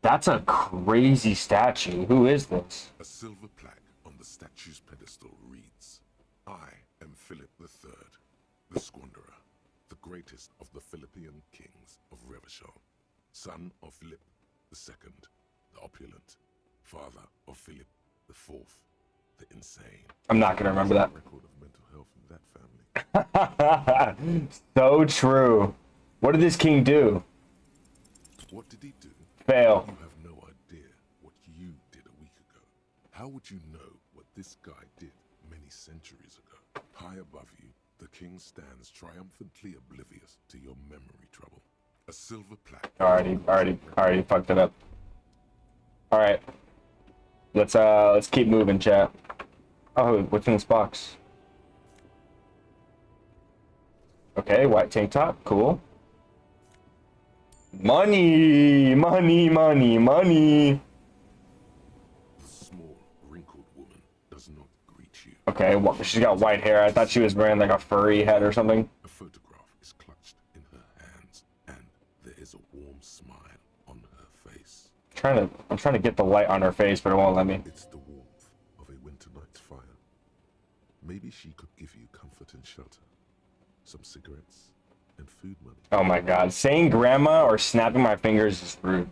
That's a crazy statue. Who is this? A silver plaque on the statue's pedestal reads, "I am Philip III, the Squanderer, the greatest of the Philippian kings of Revachol, son of Philip II, the opulent, father of Philip IV, the insane." I'm not gonna remember that. Record of mental health in that family. So true. What did this king do? What did he do? Fail. You have no idea what you did a week ago. How would you know what this guy did many centuries ago? High above you, the king stands triumphantly oblivious to your memory trouble. A silver plaque. Already fucked it up. Alright. Let's keep moving, chat. Oh, what's in this box? Okay, white tank top, cool. Money! Money, money, money! The small, wrinkled woman does not greet you. Okay, well, she's got white hair. I thought she was wearing like a furry head or something. A photograph is clutched in her hands, and there is a warm smile on her face. I'm trying to get the light on her face, but it won't let me. It's the warmth of a winter night's fire. Maybe she could give you comfort and shelter, some cigarettes, and food money. Oh my god. Saying grandma or snapping my fingers is rude.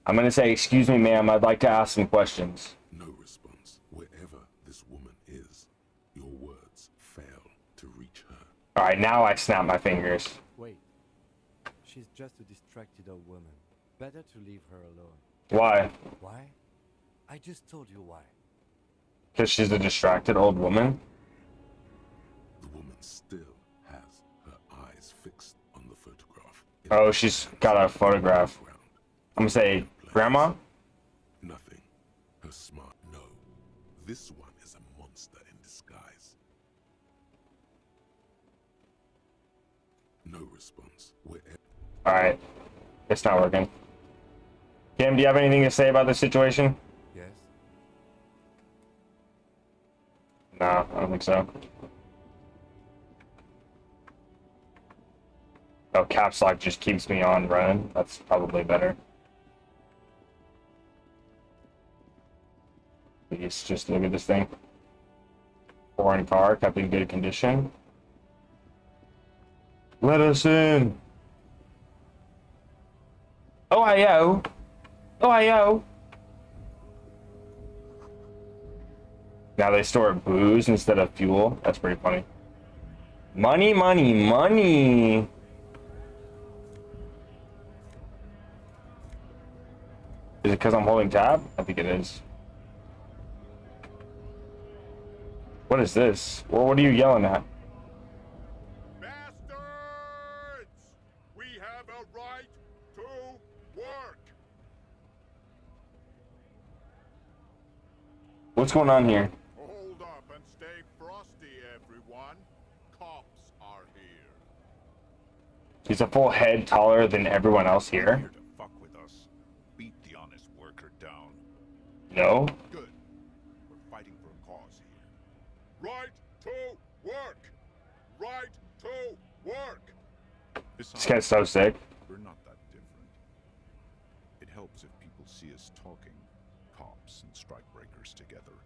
I'm gonna say, excuse me, ma'am, I'd like to ask some questions. No response. Wherever this woman is, your words fail to reach her. Alright, now I snap my fingers. Wait. She's just a distracted old woman. Better to leave her alone. Why? Why? I just told you why. Because she's a distracted old woman? The woman still has her eyes fixed on the photograph. Oh, she's got a photograph. I'm gonna say, grandma? Nothing. Her smile. No. This one is a monster in disguise. No response. Alright. It's not working. Kim, do you have anything to say about this situation? Yes? No, I don't think so. Oh, caps lock just keeps me on running. That's probably better. Please, just look at this thing. Foreign car, kept in good condition. Let us in! Ohio! Ohio! Now they store booze instead of fuel. That's pretty funny. Money, money, money! Is it because I'm holding tab? I think it is. What is this? Well, what are you yelling at? Bastards! We have a right to work. What's going on here? Hold up and stay frosty, everyone. Cops are here. He's a full head taller than everyone else here. To fuck with us. Beat the honest worker down. No? Good. We're fighting for a cause here. Right to work. Right to work. This guy's so sick. We're not that different. It helps if people see us talking, cops and strikebreakers together.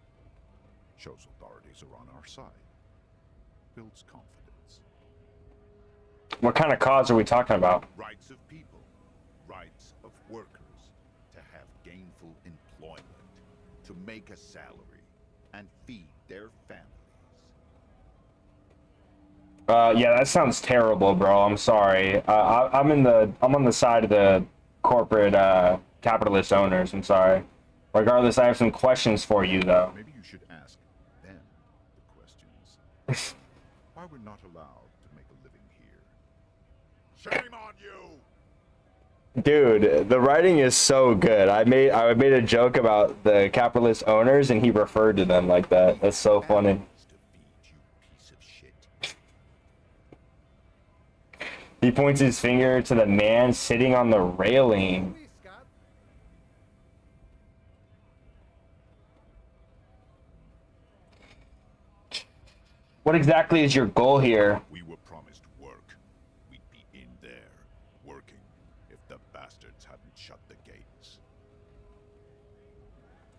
Shows authorities are on our side. Builds confidence. What kind of cause are we talking about? Rights of people. Rights of workers. To have gainful employment. To make a salary. And feed their families. Yeah, that sounds terrible, bro. I'm sorry. I'm on the side of the corporate capitalist owners. I'm sorry. Regardless, I have some questions for you, though. Maybe you should ask them the questions. Why we're not allowed to make a living here. Shame on you! Dude, the writing is so good. I made a joke about the capitalist owners, and he referred to them like that. That's so funny. He points his finger to the man sitting on the railing. What exactly is your goal here? We were promised work. We'd be in there, working, if the bastards hadn't shut the gates.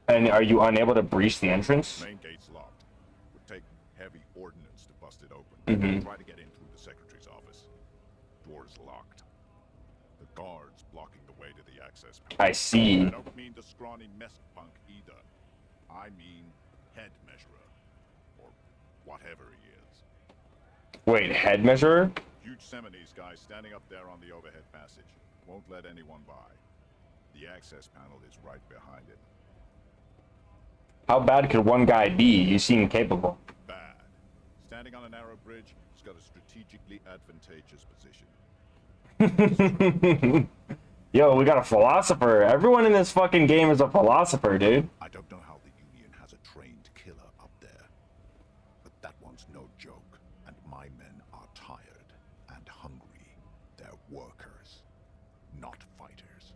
And are you unable to breach the entrance? Main gate's locked. Would take heavy ordnance to bust it open. Mhm. Try to get in through the secretary's office. Door's locked. The guards blocking the way to the access panel. I see. I don't mean the scrawny mess punk either. I mean head measurer. Or whatever he is. Wait, head measurer? Huge Seminese guy standing up there on the overhead passage. Won't let anyone by. The access panel is right behind it. How bad could one guy be? You seem capable. Bad. Standing on a narrow bridge, he's got a strategically advantageous position. Yo, we got a philosopher. Everyone in this fucking game is a philosopher, dude. I don't know how the Union has a trained killer up there, but that one's no joke, and my men are tired and hungry. They're workers, not fighters.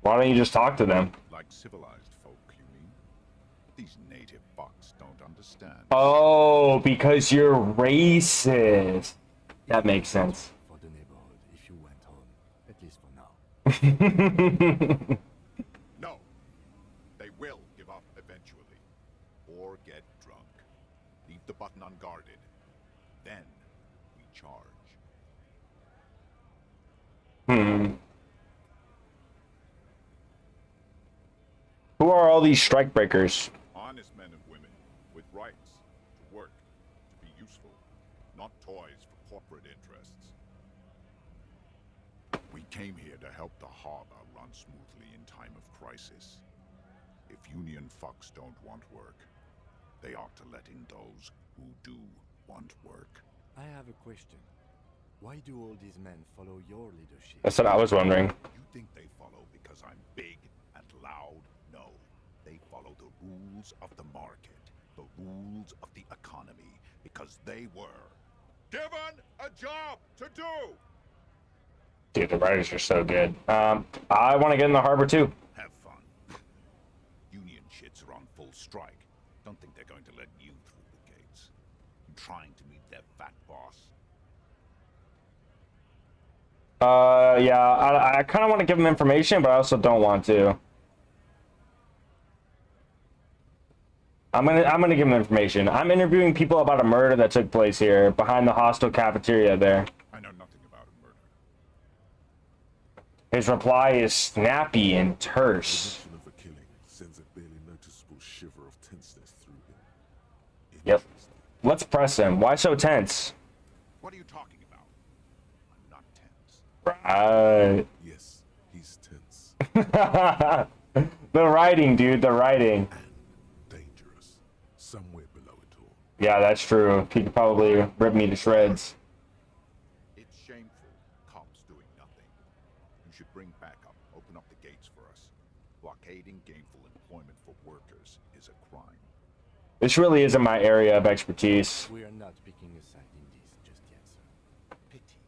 Why don't you just talk to them? Like civilized folk, you mean? These native fucks don't understand. Oh, because you're racist. That makes sense. For the neighborhood, if you went home, at least for now. No. They will give up eventually. Or get drunk. Leave the button unguarded. Then we charge. Who are all these strikebreakers? Honest men and women with rights to work, to be useful, not toys for corporate interests. We came here to help the harbor run smoothly in time of crisis. If Union fucks don't want work, they ought to let in those who do want work. I have a question. Why do all these men follow your leadership? That's what I was wondering. You think they follow because I'm big and loud? No. They follow the rules of the market, the rules of the economy, because they were given a job to do. Dude, the writers are so good. I want to get in the harbor too. Have fun. Union shits are on full strike. Don't think they're going to let you through the gates. I'm trying to meet their fat boss. Yeah, I kind of want to give him information, but I also don't want to. I'm gonna give him information. I'm interviewing people about a murder that took place here behind the hostel cafeteria there. I know nothing about a murder. His reply is snappy and terse. The mention of a killing sends a barely noticeable shiver of tenseness through him. Yep. Let's press him. Why so tense? What are you talking about? I'm not tense. Right. Yes, he's tense. The writing, dude. The writing. Dangerous. Somewhere below it all. Yeah, that's true. He could probably rip me to shreds. It's shameful. Cops doing nothing. You should bring backup. Open up the gates for us. Blockading gainful employment for workers is a crime. This really isn't my area of expertise. We are not picking a side in this just yet, sir. Pity.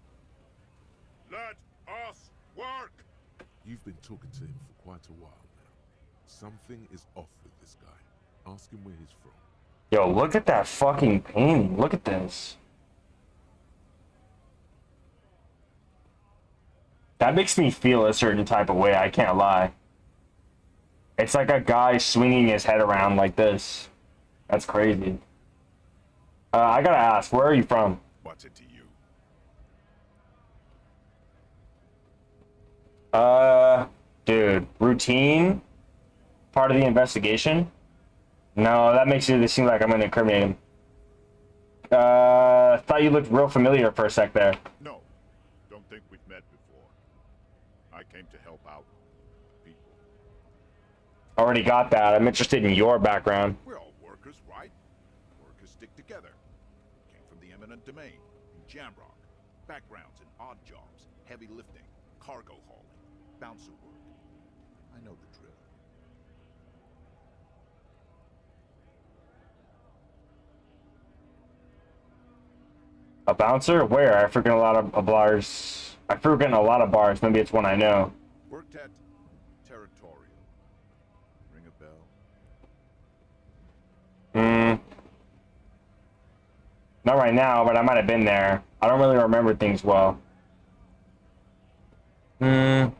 Let us work! You've been talking to him for quite a while now. Something is off with this guy. Ask him where he's from. Yo, look at that fucking painting. Look at this. That makes me feel a certain type of way, I can't lie. It's like a guy swinging his head around like this. That's crazy. I gotta ask, where are you from? What's it to you? Dude, routine? Part of the investigation? No, that makes it seem like I'm gonna incriminate him. Thought you looked real familiar for a sec there. No. Don't think we've met before. I came to help out people. Already got that. I'm interested in your background. We're all workers, right? Workers stick together. Came from the eminent domain in Jamrock. Backgrounds in odd jobs, heavy lifting, cargo hauling, bouncer work. I know the drill. A bouncer? Where? I freaking a lot of bars. I freaking a lot of bars. Maybe it's one I know. Worked at Territorial. Ring a bell? Not right now, but I might have been there. I don't really remember things well. Yeah,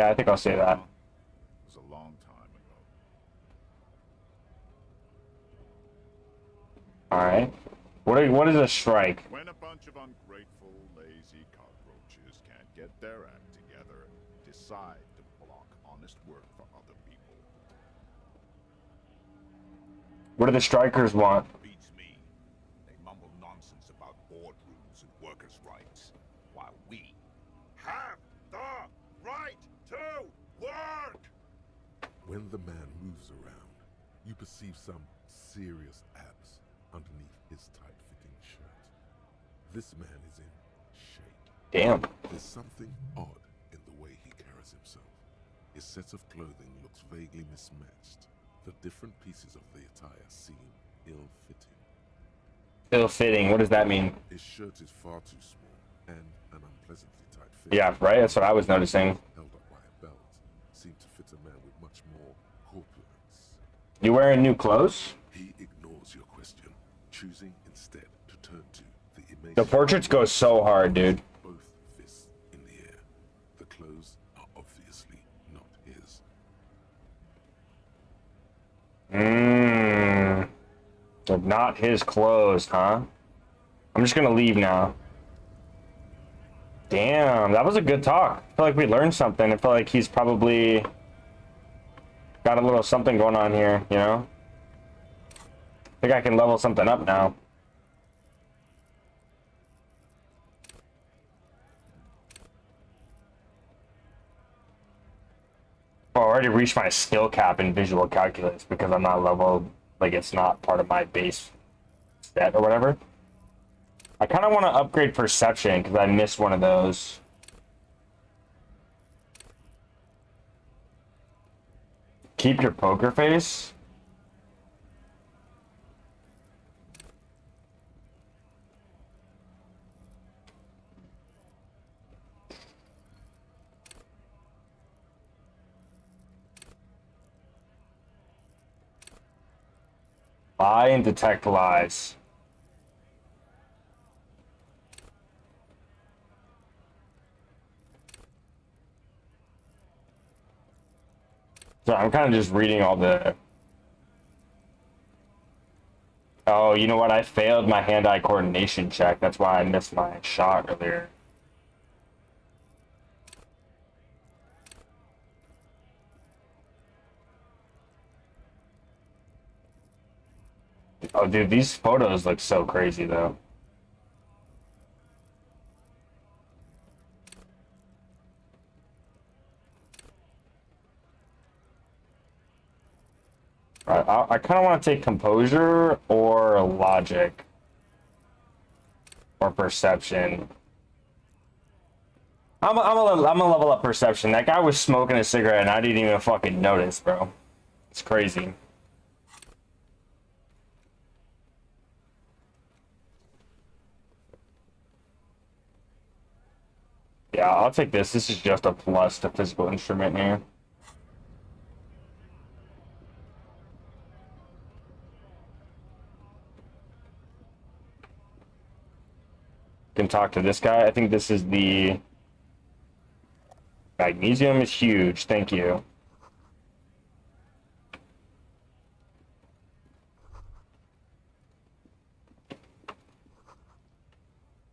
I think I'll say that. It was a long time ago. Alright. What is a strike? When a bunch of ungrateful, lazy cockroaches can't get their act together and decide to block honest work for other people. What do the strikers want? Beats me. They mumble nonsense about boardrooms and workers' rights, while we have the right to work! When the man moves around, you perceive some serious abs underneath his tight-fitting shirt. This man is in shape. Damn. There's something odd in the way he carries himself. His set of clothing looks vaguely mismatched. The different pieces of the attire seem ill-fitting. Ill-fitting, what does that mean? His shirt is far too small and an unpleasantly tight fit. Yeah, right? That's what I was noticing. Held up by a belt, seem to fit a man with much more corpulence. You wearing new clothes? He ignores your question, choosing instead to turn to the image. The portraits go so hard, dude. Both fists in the air. The clothes are obviously not his. They're not his clothes, huh? I'm just gonna leave now. Damn, that was a good talk. I feel like we learned something. I feel like he's probably got a little something going on here, you know? I think I can level something up now. Oh, I already reached my skill cap in visual calculus because I'm not leveled, like it's not part of my base stat or whatever. I kind of want to upgrade perception because I missed one of those. Keep your poker face? Lie and detect lies. So I'm kind of just reading all the... Oh, you know what? I failed my hand-eye coordination check. That's why I missed my shot earlier. Oh, dude, these photos look so crazy, though. I kind of want to take composure or logic or perception. I'm gonna level up perception. That guy was smoking a cigarette and I didn't even fucking notice, bro. It's crazy. Yeah, I'll take this. This is just a plus to physical instrument here. Can talk to this guy. I think this is the magnesium is huge. Thank you.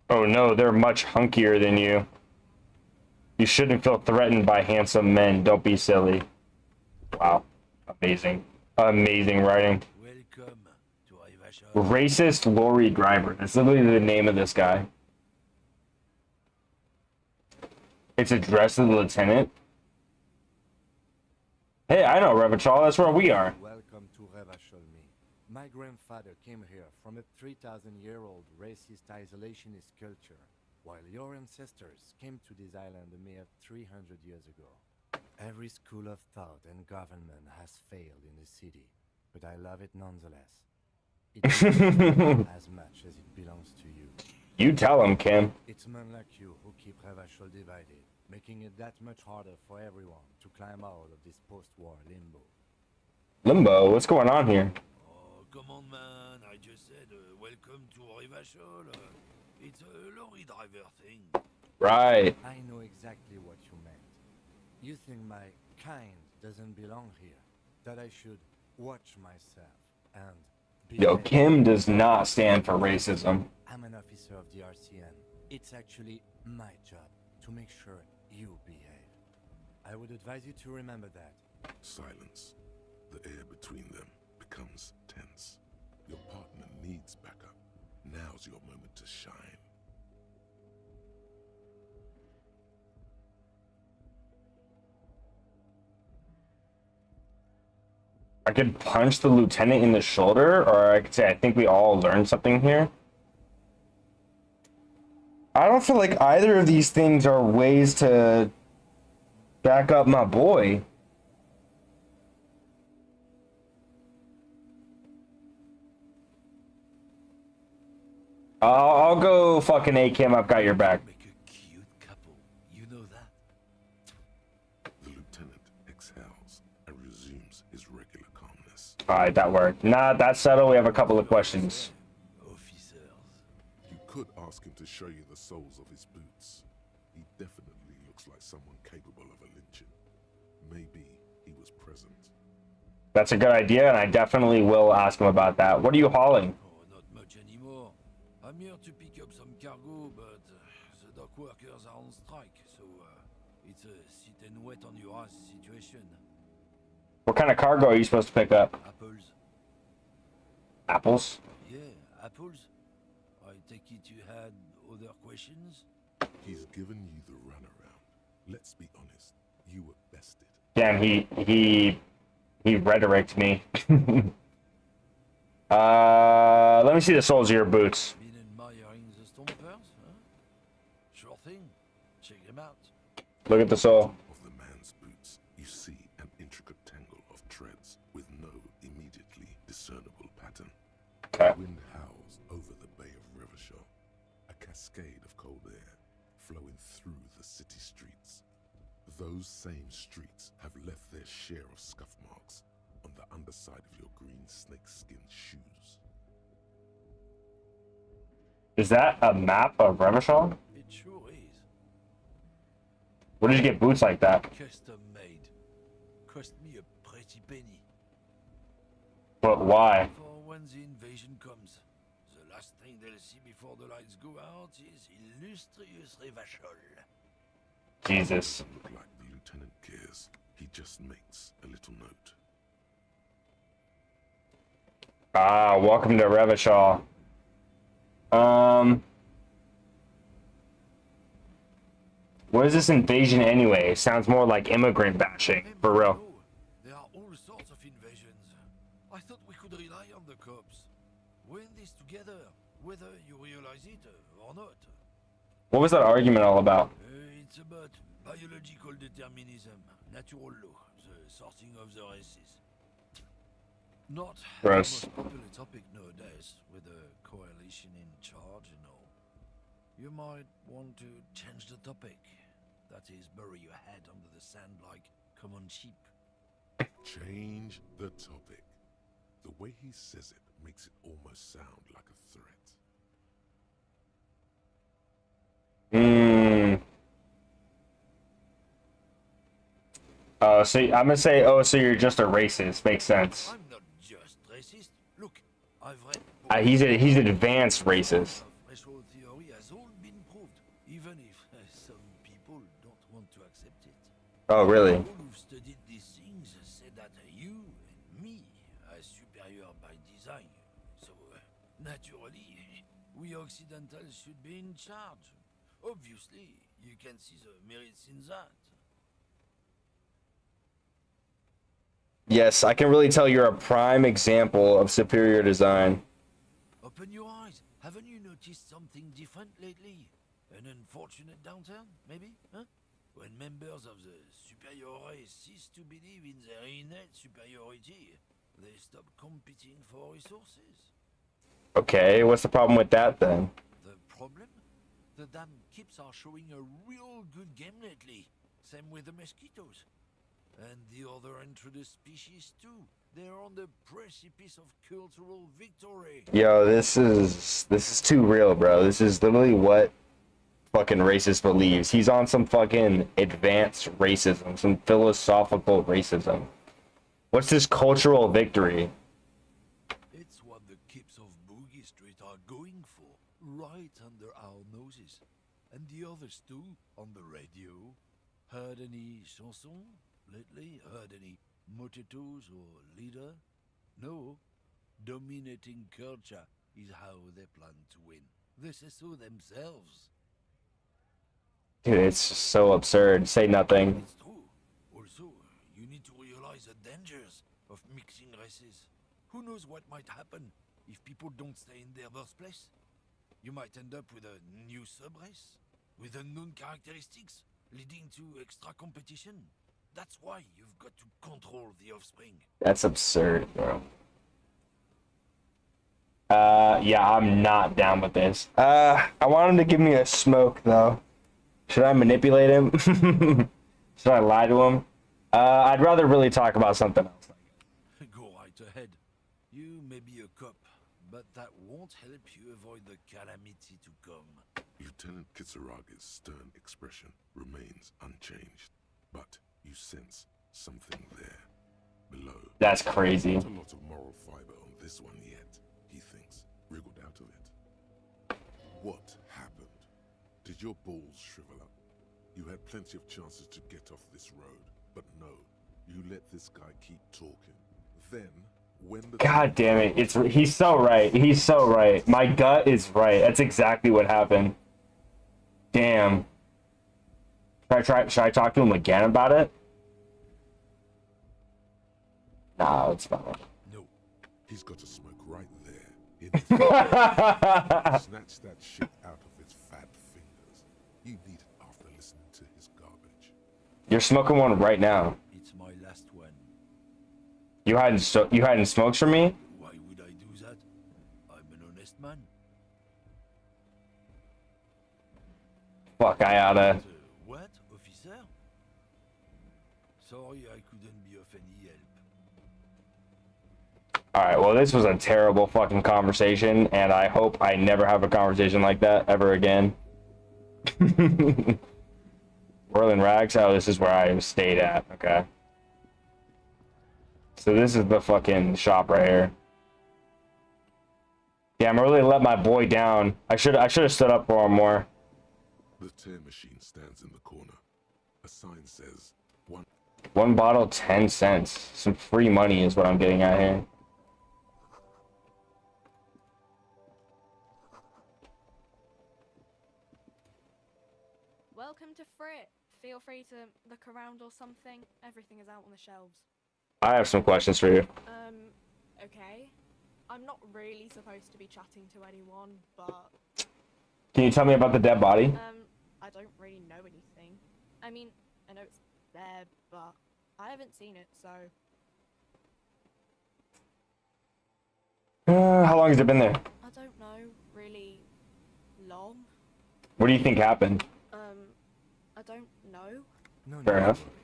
Oh no, they're much hunkier than you. You shouldn't feel threatened by handsome men. Don't be silly. Wow. Amazing. Amazing writing. Racist lorry driver. That's literally the name of this guy. It's addressed to the lieutenant. Hey, I know Revachol. That's where we are. Welcome to Revacholmi. My grandfather came here from a 3,000-year-old racist isolationist culture, while your ancestors came to this island a mere 300 years ago. Every school of thought and government has failed in the city, but I love it nonetheless. It belongs as much as it belongs to you. You tell him, Kim. It's men like you who keep Revachol divided, making it that much harder for everyone to climb out of this post-war limbo. Limbo? What's going on here? Oh, come on, man. I just said welcome to Revachol. It's a lorry driver thing. Right. I know exactly what you meant. You think my kind doesn't belong here, that I should watch myself and... Yo, Kim does not stand for racism. I'm an officer of the RCN. It's actually my job to make sure you behave. I would advise you to remember that. Silence. The air between them becomes tense. Your partner needs backup. Now's your moment to shine. I could punch the lieutenant in the shoulder, or I could say I think we all learned something here. I don't feel like either of these things are ways to back up my boy. I'll go fucking A-Kim, I've got your back. The lieutenant exhales and resumes his regular calmness. Alright, that worked. Nah, that's settled. We have a couple of questions. You could ask him to show you the soles of his boots. He definitely looks like someone capable of a lynching. Maybe he was present. That's a good idea, and I definitely will ask him about that. What are you hauling? Oh, not much anymore. I'm here to pick up some cargo, but the dock workers are on strike, so it's a sit and wait on your ass situation. What kind of cargo are you supposed to pick up? Apples. Apples? Yeah, apples. I take it you had other questions? He's given you the runaround. Let's be honest, you were bested. Damn, he rhetoricked me. Let me see the soles of your boots. Been admiring the stompers, huh? Sure thing. Check them out. Look at the sole. Of the man's boots, you see an intricate tangle of threads with no immediately discernible pattern. Okay. Wind howls over the Bay of Revachol, a cascade of cold air flowing through the city streets. Those same streets have left their share of scuff marks on the underside of your green snakeskin shoes. Is that a map of Revachol? It sure is. Where did you get boots like that? Custom made. Cost me a pretty penny. But why? For when the invasion comes, the last thing they'll see before the lights go out is illustrious Revachol. Jesus. Look like the lieutenant cares. He just makes a little note. Ah, welcome to Revachol. What is this invasion anyway? Sounds more like immigrant bashing, for real. There are all sorts of invasions. I thought we could rely on the cops. We're in this together, whether you realize it or not. What was that argument all about? It's about biological determinism, natural law, the sorting of the races. Not the Gross. most popular topic nowadays, with a coalition in charge and all. You might want to change the topic. That is, bury your head under the sand like common sheep. Change the topic. The way he says it makes it almost sound like a threat. So I'm gonna say, oh, so you're just a racist. Makes sense. I'm not just racist. Look, I've read. He's an advanced racist. Racial theory has all been proved, even if some people don't want to accept it. Oh, really? People who've studied these things say that you and me are superior by design. So, naturally, we Occidentals should be in charge. Obviously, you can see the merits in that. Yes, I can really tell you're a prime example of superior design. Open your eyes. Haven't you noticed something different lately? An unfortunate downturn, maybe? Huh? When members of the superior race cease to believe in their innate superiority, they stop competing for resources. Okay, what's the problem with that then? The problem? The damn kips are showing a real good game lately. Same with the mosquitoes. And the other introduced species too. They're on the precipice of cultural victory. Yo, this is too real, bro. This is literally what fucking racist believes. He's on some fucking advanced racism, some philosophical racism. What's this cultural victory? It's what the kips of Boogie Street are going for, right under our noses. And the others too, on the radio. Heard any chansons lately? Heard any motetos or leader? No. Dominating culture is how they plan to win. They say so themselves. Dude, it's just so absurd. Say nothing. It's true. Also, you need to realize the dangers of mixing races. Who knows what might happen if people don't stay in their birthplace? You might end up with a new sub-race, with unknown characteristics, leading to extra competition. That's why you've got to control the offspring. That's absurd, bro. Yeah, I'm not down with this. I want him to give me a smoke, though. Should I manipulate him? Should I lie to him? I'd rather really talk about something else. Go right ahead. You may be a cop, but that won't help you avoid the calamity to come. Lieutenant Kisaraga's stern expression remains unchanged, but you sense something there, below. That's crazy. Not a lot of moral fiber on this one yet, he thinks, wriggled out of it. What happened? Did your balls shrivel up? You had plenty of chances to get off this road, but no, you let this guy keep talking. Then, when the... God damn it, he's so right. He's so right. My gut is right. That's exactly what happened. Damn. Should I talk to him again about it? Nah, it's fine. No, he's got a smoke right there. In his snatch that shit out of his fat fingers. You need it after listening to his garbage. You're smoking one right now. It's my last one. You hiding smokes from me? Why would I do that? I'm an honest man. Fuck, I oughta. What, officer? Sorry I couldn't be of any help. Alright, well, this was a terrible fucking conversation, and I hope I never have a conversation like that ever again. Whirling Rags? Oh, this is where I stayed at. Okay. So this is the fucking shop right here. Yeah, I'm really let my boy down. I should have stood up for him more. The tear machine stands in the corner. A sign says, One bottle, 10 cents. Some free money is what I'm getting at here. Welcome to Frit. Feel free to look around or something. Everything is out on the shelves. I have some questions for you. Okay. I'm not really supposed to be chatting to anyone, but... Can you tell me about the dead body? I don't really know anything. I mean, I know it's there, but I haven't seen it, so... How long has it been there? I don't know, really long. What do you think happened? I don't know. No, Fair enough. don't worry.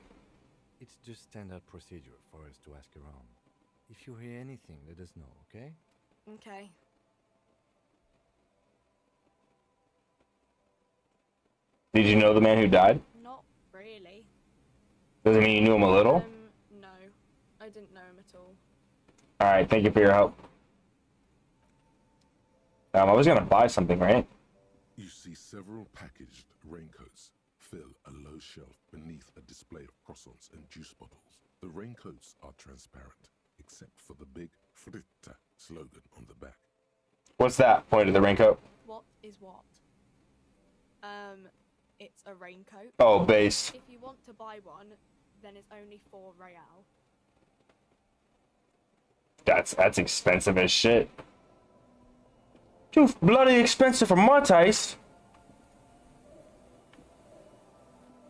It's just standard procedure for us to ask around. If you hear anything, let us know, okay? Okay. Did you know the man who died? Not really. Does it mean you knew him a little? No. I didn't know him at all. Alright, thank you for your help. I was gonna buy something, right? you see several packaged raincoats fill a low shelf beneath a display of croissants and juice bottles. The raincoats are transparent, except for the big Fritta slogan on the back. What's that? Point of the raincoat. What is what? It's a raincoat. Oh, base. If you want to buy one, then it's only 4 real. That's expensive as shit. Too bloody expensive for my taste.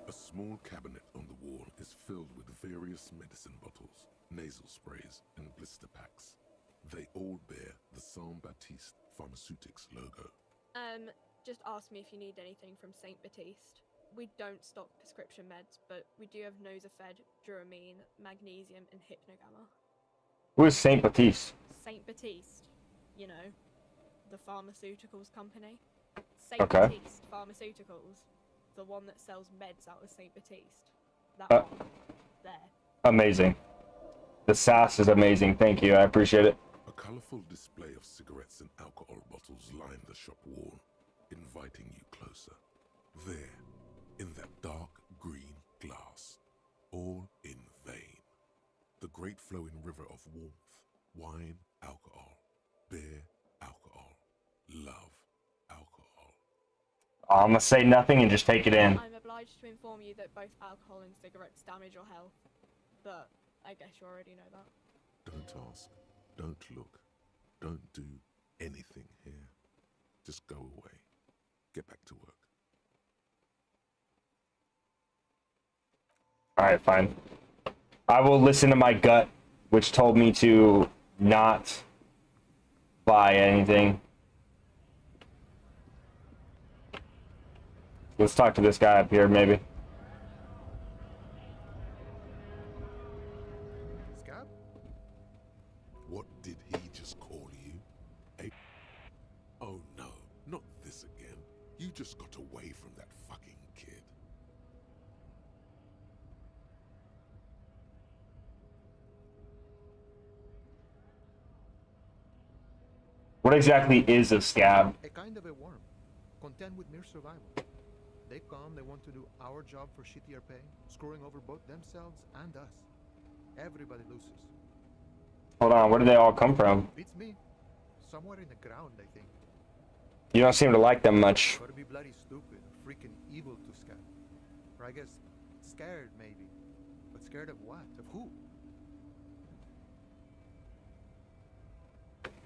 A small cabinet on the wall is filled with various medicine bottles, nasal sprays, and blister packs. They all bear the Saint Baptiste Pharmaceutics logo. Just ask me if you need anything from Saint Baptiste. We don't stock prescription meds, but we do have Nosafed, Duramine, Magnesium, and Hypnogamma. Who is Saint Baptiste? Saint Baptiste, you know, the pharmaceuticals company. Saint Okay. Baptiste Pharmaceuticals, the one that sells meds out of Saint Baptiste. That one. There. Amazing. The sass is amazing. Thank you. I appreciate it. A colorful display of cigarettes and alcohol bottles line the shop wall, inviting you closer. There, in that dark green glass, all in vain. The great flowing river of warmth, wine, alcohol, beer, alcohol, love, alcohol. I'm gonna say nothing and just take it in. I'm obliged to inform you that both alcohol and cigarettes damage your health, but I guess you already know that. Don't ask, don't look, don't do anything here. Just go away. Get back to work. Alright, fine. I will listen to my gut, which told me to not buy anything. Let's talk to this guy up here, maybe. Scab? What did he just call you? Oh no, not this again. You just got away from that fucking kid. What exactly is a scab? A kind of a worm, content with mere survival. They come, they want to do our job for shittier pay, screwing over both themselves and us. Everybody loses. Hold on, where do they all come from? Beats me. Somewhere in the ground, I think. You don't seem to like them much. Gotta be bloody stupid, freaking evil to scab. Or I guess, scared maybe. But scared of what? Of who?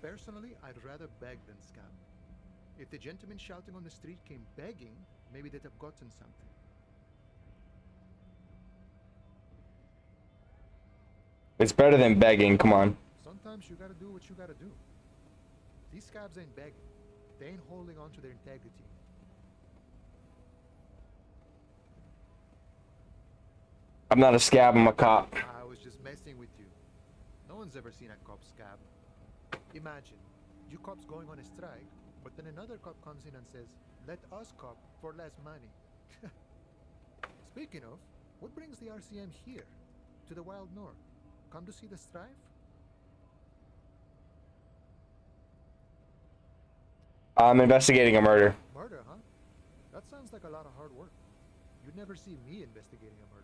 Personally, I'd rather beg than scab. If the gentleman shouting on the street came begging, maybe they'd have gotten something. It's better than begging, come on. Sometimes you gotta do what you gotta do. These scabs ain't begging. They ain't holding on to their integrity. I'm not a scab, I'm a cop. I was just messing with you. No one's ever seen a cop scab. Imagine, you cops going on a strike, but then another cop comes in and says, let us cop for less money. Speaking of, what brings the RCM here? To the Wild North? Come to see the strife? I'm investigating a murder. Murder, huh? That sounds like a lot of hard work. You'd never see me investigating a murder.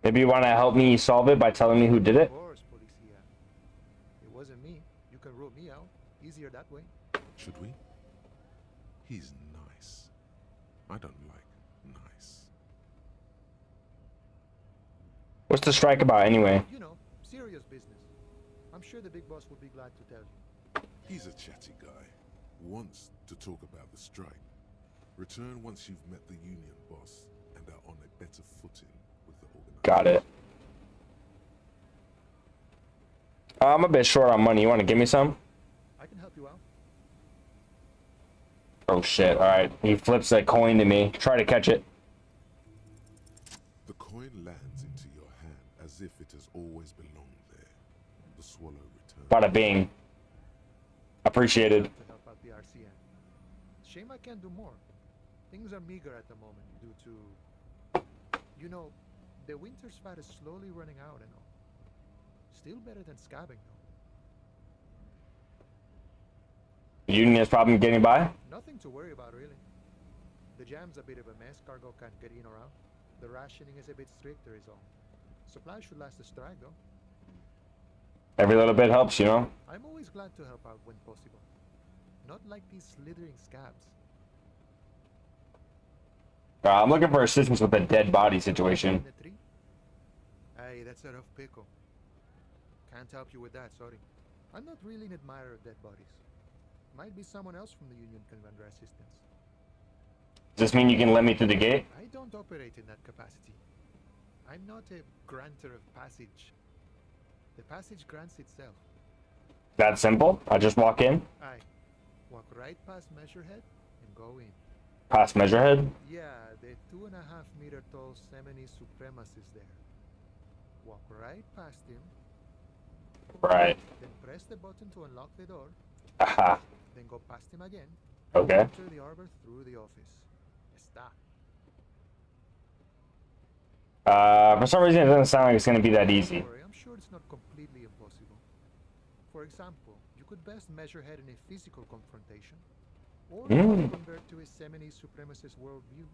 Maybe you want to help me solve it by telling me who did it? Of course, Policia. It wasn't me. You can rule me out. Easier that way. Should we? He's nice. I don't like nice. What's the strike about anyway? You know, serious business. I'm sure the big boss would be glad to tell you. He's a chatty guy. Wants to talk about the strike. Return once you've met the union boss and are on a better footing with the organization. Got it. I'm a bit short on money. You want to give me some? I can help you out. Oh shit, alright. He flips a coin to me. Try to catch it. The coin lands into your hand as if it has always belonged there. The swallow returns. Bada bing. Appreciated. To help out the RCM. Shame I can't do more. Things are meager at the moment due to... You know, the winter's fat is slowly running out and all. Still better than scabbing though. Union has problem getting by? Nothing to worry about really. The jam's a bit of a mess, cargo can't get in or out. The rationing is a bit stricter is all. Supplies should last the strike though. Every little bit helps, you know? I'm always glad to help out when possible. Not like these slithering scabs. I'm looking for assistance with the dead body situation. Hey, that's a rough pickle. Can't help you with that, sorry. I'm not really an admirer of dead bodies. Might be someone else from the Union can render assistance. Does this mean you can let me through the gate? I don't operate in that capacity. I'm not a granter of passage. The passage grants itself. That simple? I just walk in? Aye. Walk right past Measurehead and go in. Past Measurehead? Yeah, the 2.5 meter tall Semini supremacist there. Walk right past him. Right. Then press the button to unlock the door. Aha. Then go past him again. Okay. Enter the arbor through the office. Está. For some reason it doesn't sound like it's gonna be that easy. Don't worry, I'm sure it's not completely impossible. For example, you could best measure head in a physical confrontation, or convert to a Semini supremacist worldview,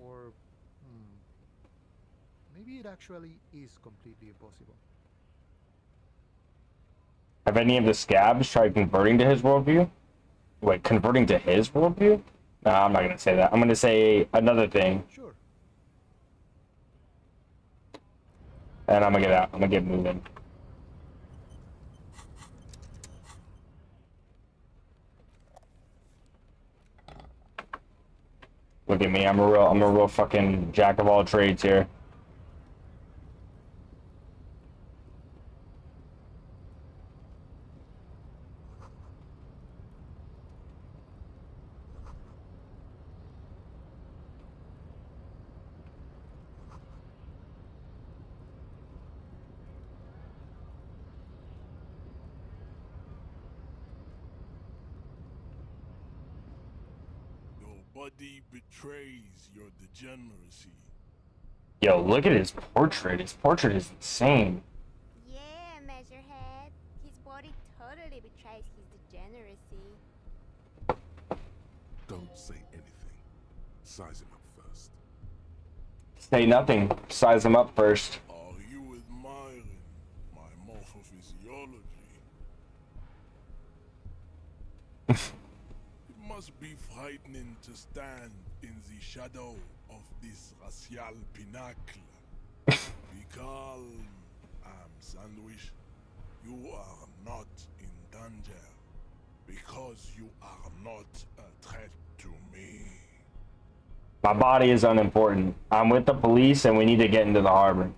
or maybe it actually is completely impossible. Have any of the scabs tried converting to his worldview? Wait, converting to his worldview? No, I'm not gonna say that. I'm gonna say another thing. Sure. And I'm gonna get out. I'm gonna get moving. Look at me. I'm a real fucking jack of all trades here. Body betrays your degeneracy. Yo, look at his portrait. His portrait is insane. Yeah, Measurehead. His body totally betrays his degeneracy. Don't say anything. Size him up first. Say nothing. Size him up first. Are you admiring my morphophysiology? It must be frightening to stand in the shadow of this racial pinnacle. Be calm, Sandwich. You are not in danger because you are not a threat to me. My body is unimportant. I'm with the police and we need to get into the harbor.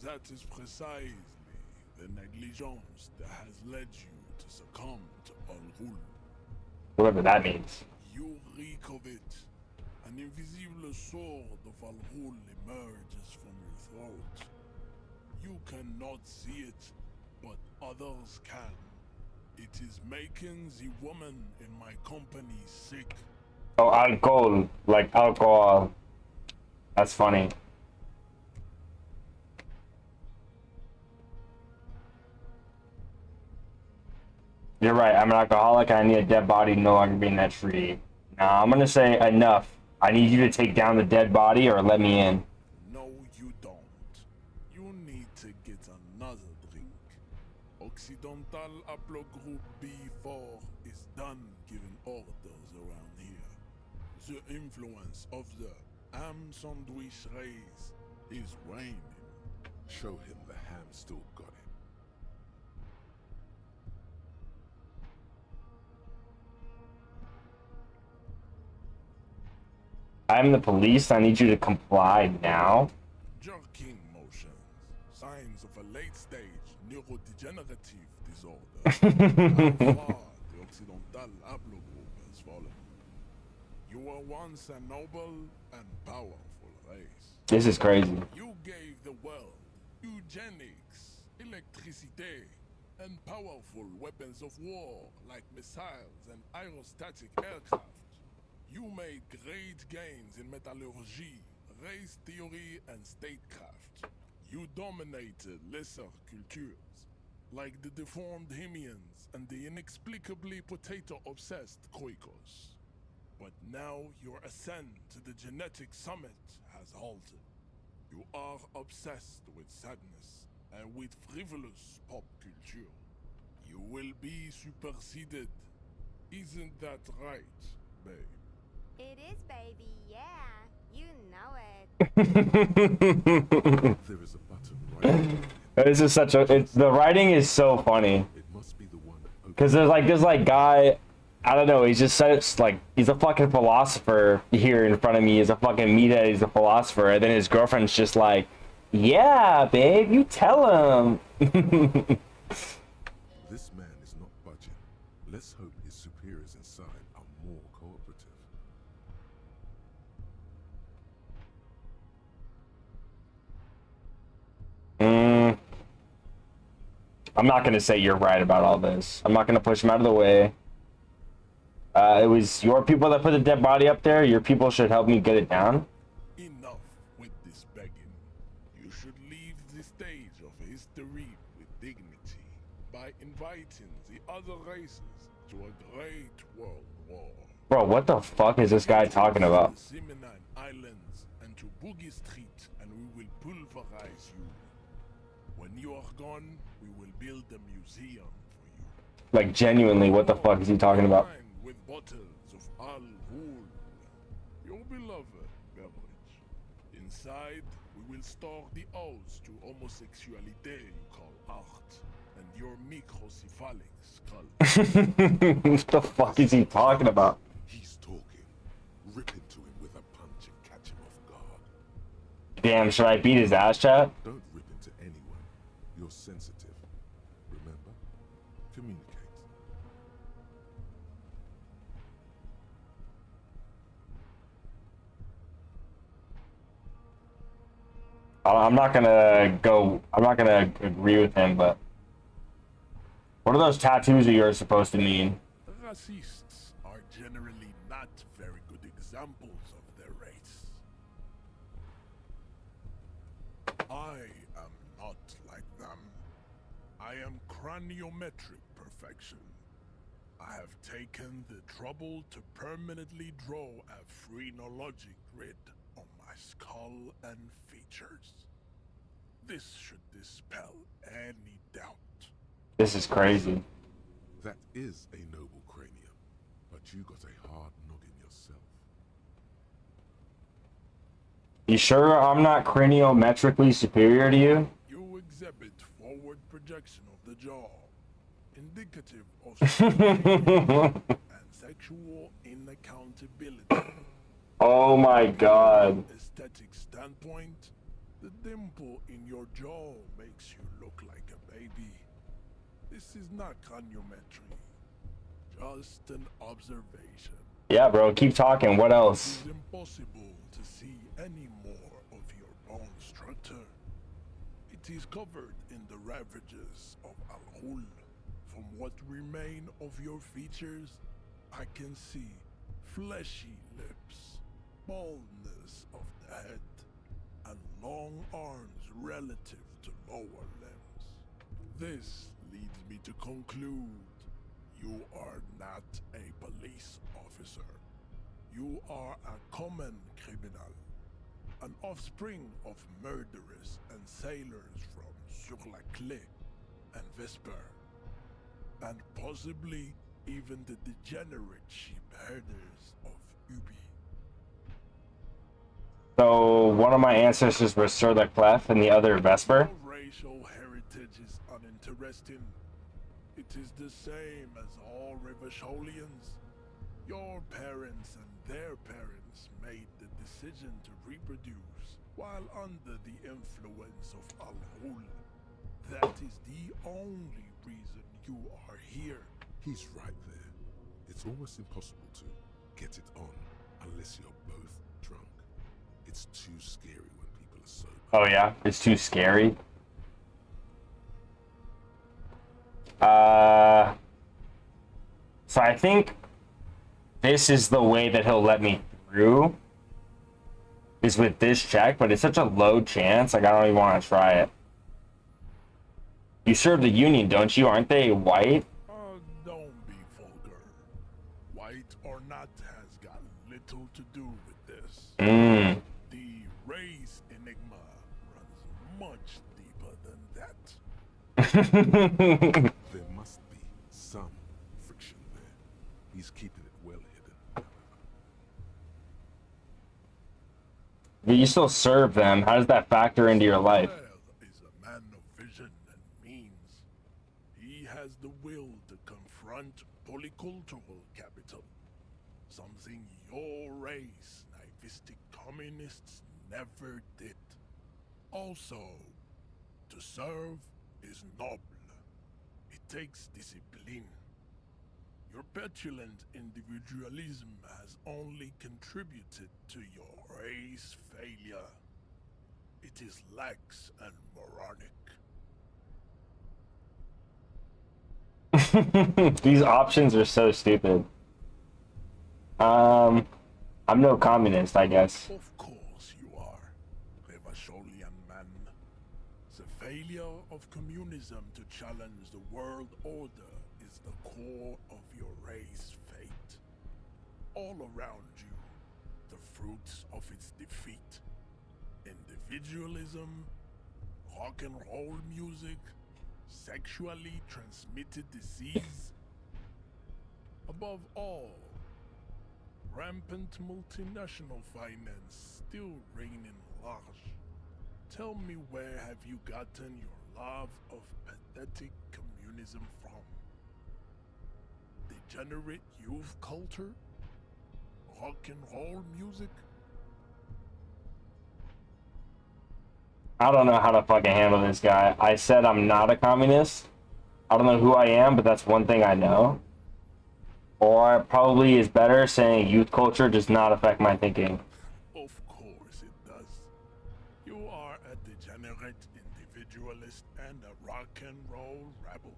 That is precisely the negligence that has led you to succumb to Al Ghul. Whatever that means. You reek of it. An invisible sword of Al-Ghul emerges from your throat. You cannot see it, but others can. It is making the woman in my company sick. Oh, alcohol, like alcohol. That's funny. You're right. I'm an alcoholic. I need a dead body no longer being that free. Nah, I'm gonna say enough. I need you to take down the dead body or let me in. No, you don't. You need to get another drink. Occidental Haplogroup B4 is done giving orders around here. The influence of the ham sandwich race is waning. Show him the ham still got it. I'm the police. I need you to comply now. Jerking motions, signs of a late-stage neurodegenerative disorder. How far the Occidental Haplogroup has fallen. You were once a noble and powerful race. This is crazy. You gave the world eugenics, electricity, and powerful weapons of war like missiles and aerostatic aircraft. You made great gains in metallurgy, race theory, and statecraft. You dominated lesser cultures, like the deformed Hemians and the inexplicably potato-obsessed Khoikos. But now your ascent to the genetic summit has halted. You are obsessed with sadness and with frivolous pop culture. You will be superseded. Isn't that right, babe? It is, baby, yeah. You know it. There is a button right. This is such a. The writing is so funny. It must be the one. Cause there's like this guy. I don't know. He's just such like he's a fucking philosopher here in front of me. He's a fucking meathead. He's a philosopher, and then his girlfriend's just like, "Yeah, babe, you tell him." This man is not budging. Let's hope his superiors inside are more cooperative. I'm not gonna say you're right about all this. I'm not gonna push him out of the way. It was your people that put the dead body up there. Your people should help me get it down. Enough with this begging. You should leave the stage of history with dignity by inviting the other races to a great world war. Bro, what the fuck is this guy talking about? To the Simonine Islands and to Boogie Street, and we will pulverize you. When you are gone, we will build a museum for you. Like, genuinely, what the fuck is he talking about? With bottles of Al-Ghul, your beloved beverage. Inside, we will store the odes to homosexuality you call art, and your microcephalic skull. What the fuck is he talking about? He's talking. Rip into him with a punch and catch him off guard. Damn, should I beat his ass, chat? Don't rip into anyone. You're sensitive. Remember? Communicate. I'm not gonna agree with him, but what are those tattoos of yours supposed to mean? Racists are generally not very good examples of their race. I am not like them. I am craniometric perfection. I have taken the trouble to permanently draw a phrenologic grid on my skull and features. This should dispel any doubt. This is crazy. That is a noble cranium, but you got a hard noggin yourself. You sure I'm not craniometrically superior to you? You exhibit forward projection of the jaw, indicative of and sexual inaccountability. Oh my god. Aesthetic standpoint, the dimple in your jaw makes you look like a baby. This is not craniometry, just an observation. Yeah, bro, keep talking. What else? It is impossible to see any more of your bone structure. It is covered in the ravages of Al-Ghul. From what remain of your features, I can see fleshy lips, baldness of the head, and long arms relative to lower limbs. This leads me to conclude you are not a police officer. You are a common criminal, an offspring of murderers and sailors from Sur-la-Clé and Vesper, and possibly even the degenerate sheep herders of Ubi. So one of my ancestors was Sir Leclerc and the other Vesper. Your racial heritage is uninteresting. It is the same as all Rivasholians. Your parents and their parents made the decision to reproduce while under the influence of Al-Ghul. That is the only reason you are here. He's right there. It's almost impossible to get it on unless you're both drunk. It's too scary when people are sober. Oh yeah, it's too scary. So I think this is the way that he'll let me through. Is with this check, but it's such a low chance. Like I don't even want to try it. You serve the Union, don't you? Aren't they white? Don't be vulgar. White or not has got little to do with this. The race enigma runs much deeper than that. There must be some friction there. He's keeping it well hidden. But you still serve them. How does that factor into your life? Is a man of vision and means. He has the will to confront polycultural capital. Something your race, naivistic communists, never did. Also, to serve is noble. It takes discipline. Your petulant individualism has only contributed to your race failure. It is lax and moronic. These options are so stupid. I'm no communist, I guess. Of course you are, Revacholian man. The failure of communism to challenge the world order is the core of your race fate. All around you, the fruits of its defeat. Individualism, rock and roll music, sexually transmitted disease. Above all, rampant multinational finance still reigning large. Tell me, where have you gotten your love of pathetic communism from? Degenerate youth culture? Rock and roll music? I don't know how to fucking handle this guy. I said I'm not a communist. I don't know who I am, but that's one thing I know. Or it probably is better saying youth culture does not affect my thinking. Of course it does. You are a degenerate individualist and a rock and roll rebel.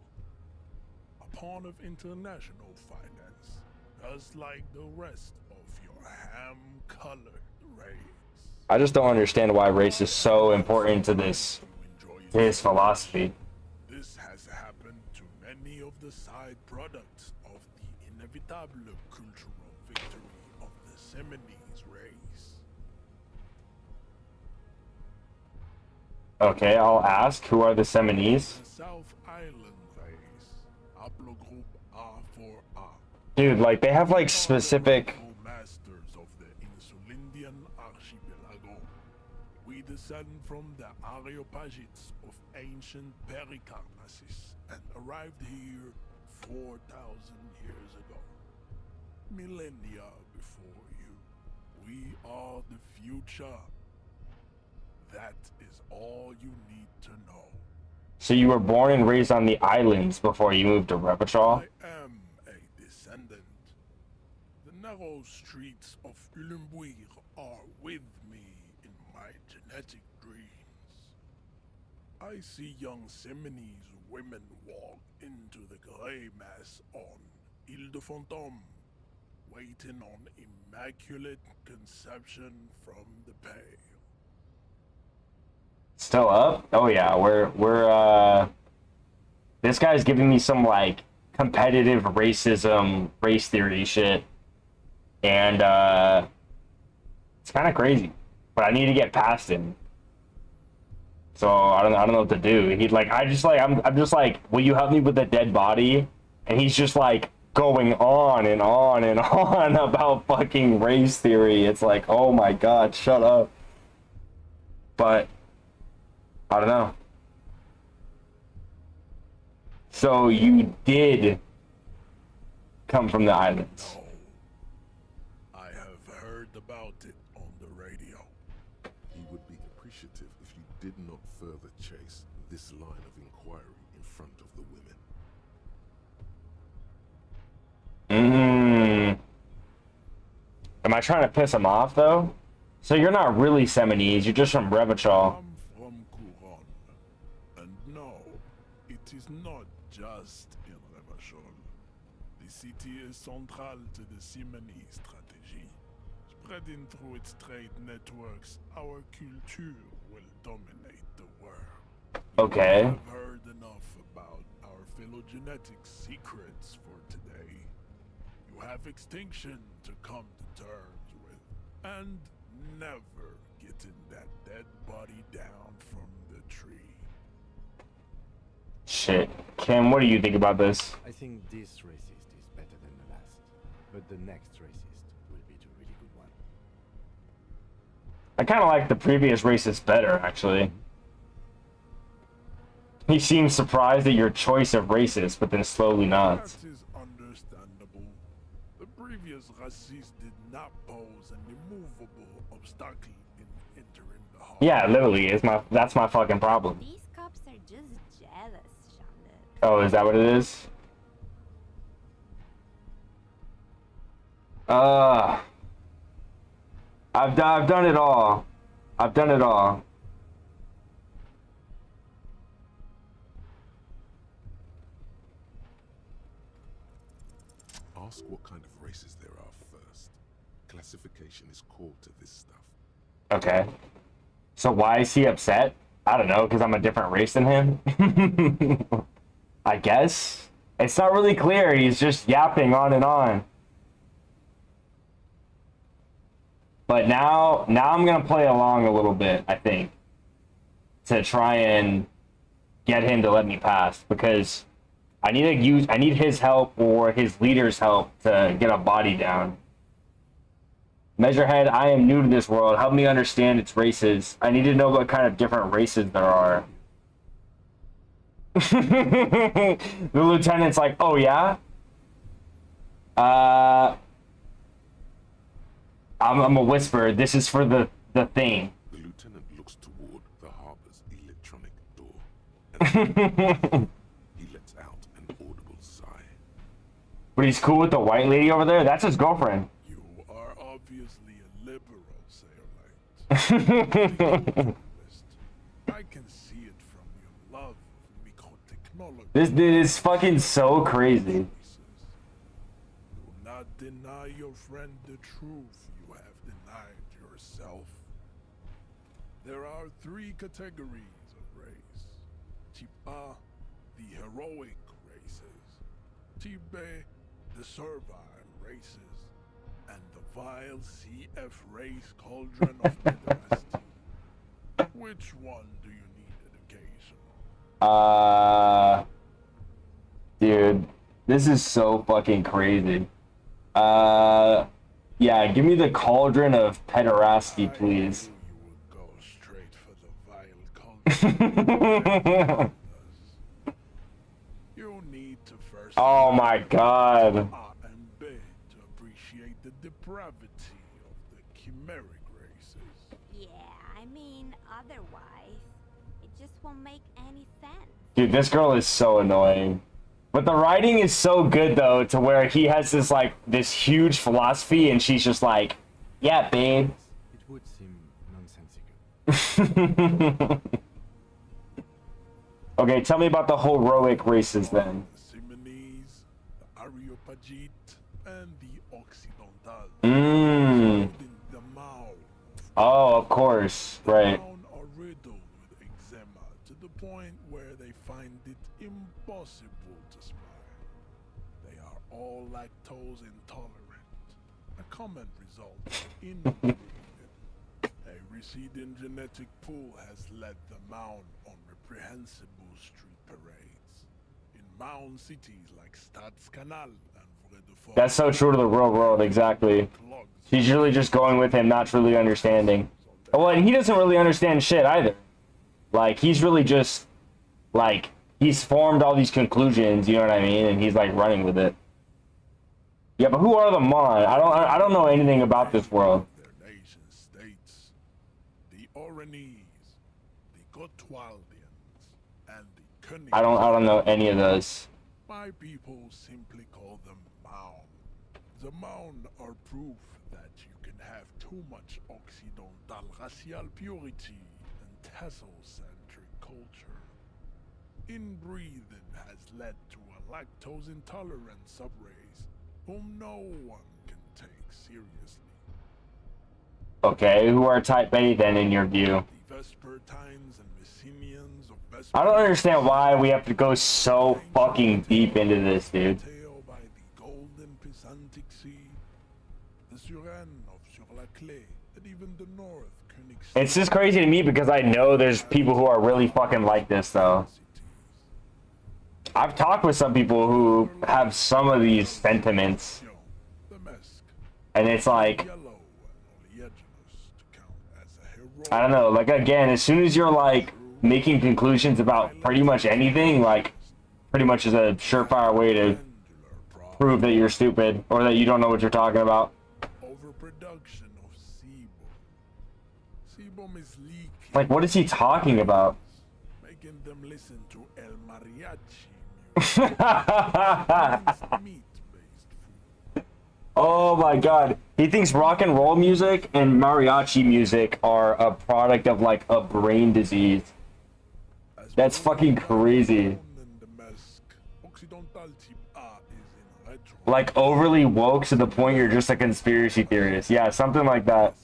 A pawn of international finance, just like the rest of your ham-colored race. I just don't understand why race is so important to his philosophy. This has happened to many of the side products of the inevitable cultural victory of the Seminese race. Okay, I'll ask. Who are the Seminese? The South Island race, haplogroup A4A. Dude, like they have like specific. Masters of the Insulindian archipelago. We descend from the Areopagites of ancient Pericarnassus and arrived here 4,000 years ago. Millennia before you. We are the future. That is all you need to know. So you were born and raised on the islands before you moved to Revachol? I am a descendant. The narrow streets of Ulimbuir are with me in my genetic dreams. I see young Seminese women walk into the grey mass on Ile de Fantôme, waiting on immaculate conception from the pale. Still up? Oh yeah, we're this guy's giving me some like competitive racism, race theory shit. And it's kind of crazy. But I need to get past him. So I don't know what to do. He's like I'm just like, will you help me with the dead body? And he's just like going on and on and on about fucking race theory. It's like, oh my god, shut up. But I don't know. So you did come from the islands. I have heard about it on the radio. He would be appreciative if you did not further chase this line of inquiry in front of the women. Am I trying to piss him off though? So you're not really Seminese, you're just from Revachol. I'm from Couronne. And no, it is not just in Revachol. The city is central to the Simony strategy. Spreading through its trade networks, our culture will dominate the world. Okay. You have heard enough about our phylogenetic secrets for today. You have extinction to come to terms with, and never getting that dead body down from the tree. Shit. Kim, what do you think about this? I think this racist is better than the last, but the next racist will be the really good one. I kind of like the previous racist better, actually. He seems surprised at your choice of racist, but then slowly nods. That is understandable. The previous racist did not pose an immovable obstacle in entering the hall. Yeah, literally, that's my fucking problem. These cops are just jealous, Shonda. Oh, is that what it is? I've done it all. I've done it all. Ask what kind of races there are first. Classification is core to this stuff. Okay. So why is he upset? I don't know, because I'm a different race than him? I guess? It's not really clear, he's just yapping on and on. But now I'm gonna play along a little bit, I think. To try and get him to let me pass, because I need his help or his leader's help to get a body down. Measurehead, I am new to this world. Help me understand its races. I need to know what kind of different races there are. The lieutenant's like, oh yeah? I'm a whisper. This is for the thing. The lieutenant looks toward the harbor's electronic door. He lets out an audible sigh. But he's cool with the white lady over there? That's his girlfriend. You are obviously a liberal, Sailite. I can see it from your love of microtechnology. This is fucking so crazy. Do not deny your friend the truth you have denied yourself. There are 3 categories of race. Type A, the heroic races. Type B, the servile races. And the vile CF race cauldron of pederasty. Which one do you need education on? Dude, this is so fucking crazy. Yeah, give me the cauldron of pederasty, please. Go straight for the vile cauldron. You need to first Oh my god. A and B to appreciate the depravity of the chimeric races. Yeah, I mean, otherwise, it just won't make any sense. Dude, this girl is so annoying. But the writing is so good though, to where he has this like this huge philosophy, and she's just like, "Yeah, babe." It would seem nonsensical. Okay, tell me about the heroic races then. Simonese, the Areopagite, and the Occidental. Mmm. The Mao. Oh, of course, right. Are riddled with eczema to the point where they find it impossible to smile. They are all lactose intolerant, a common result of inbreeding. A receding genetic pool has led the Mound on reprehensible street parades in Mound cities like Stadskanal and Vredefort. That's so true to the real world, exactly. She's really just going with him, not truly understanding. Well, and he doesn't really understand shit either. Like, he's really just, like, he's formed all these conclusions, you know what I mean? And he's, like, running with it. Yeah, but who are the Mon? I don't know anything about this world. Their nation states, the Oranese, the Gotwaldians, and the König. I don't know any of those. My people simply call them Mound. The Mound are proof that you can have too much Occidental racial purity and Tasso-centric culture. Inbreeding has led to a lactose-intolerant subrace whom no one can take seriously. Okay, who are Type A then in your view? The Vespertines and Messenians of Vesper. I don't understand why we have to go so fucking deep into this, dude. By the Golden Pisantic Sea, the Suren of Sur-la-Clé, and even the North König. It's just crazy to me because I know there's people who are really fucking like this, though. I've talked with some people who have some of these sentiments. And it's like, I don't know, like again, as soon as you're like making conclusions about pretty much anything, like pretty much is a surefire way to prove that you're stupid or that you don't know what you're talking about. Overproduction of sebum is leaking. Like, what is he talking about? Making them listen to El Mariachi. Oh my god. He thinks rock and roll music and mariachi music are a product of like a brain disease. That's fucking crazy. Like overly woke to the point you're just a conspiracy theorist. Yeah, something like that.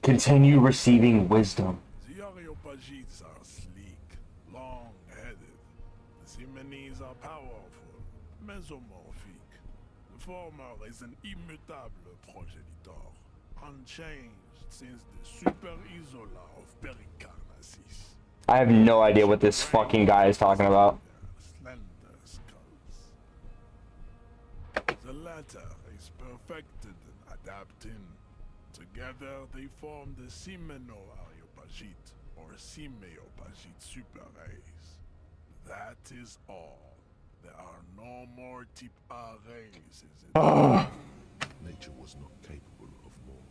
Continue receiving wisdom. The Areopagites are sleek, long-headed. The Simonese are powerful, mesomorphic. The former is an immutable progenitor, unchanged since the Super Isola of Pericarnassus. I have no idea what this fucking guy is talking about. Slender skulls. The latter is perfected and adapting. Together they form the Simeno-Areopagite or Simeopagite superrace. That is all. There are no more type A races. Nature was not capable of more.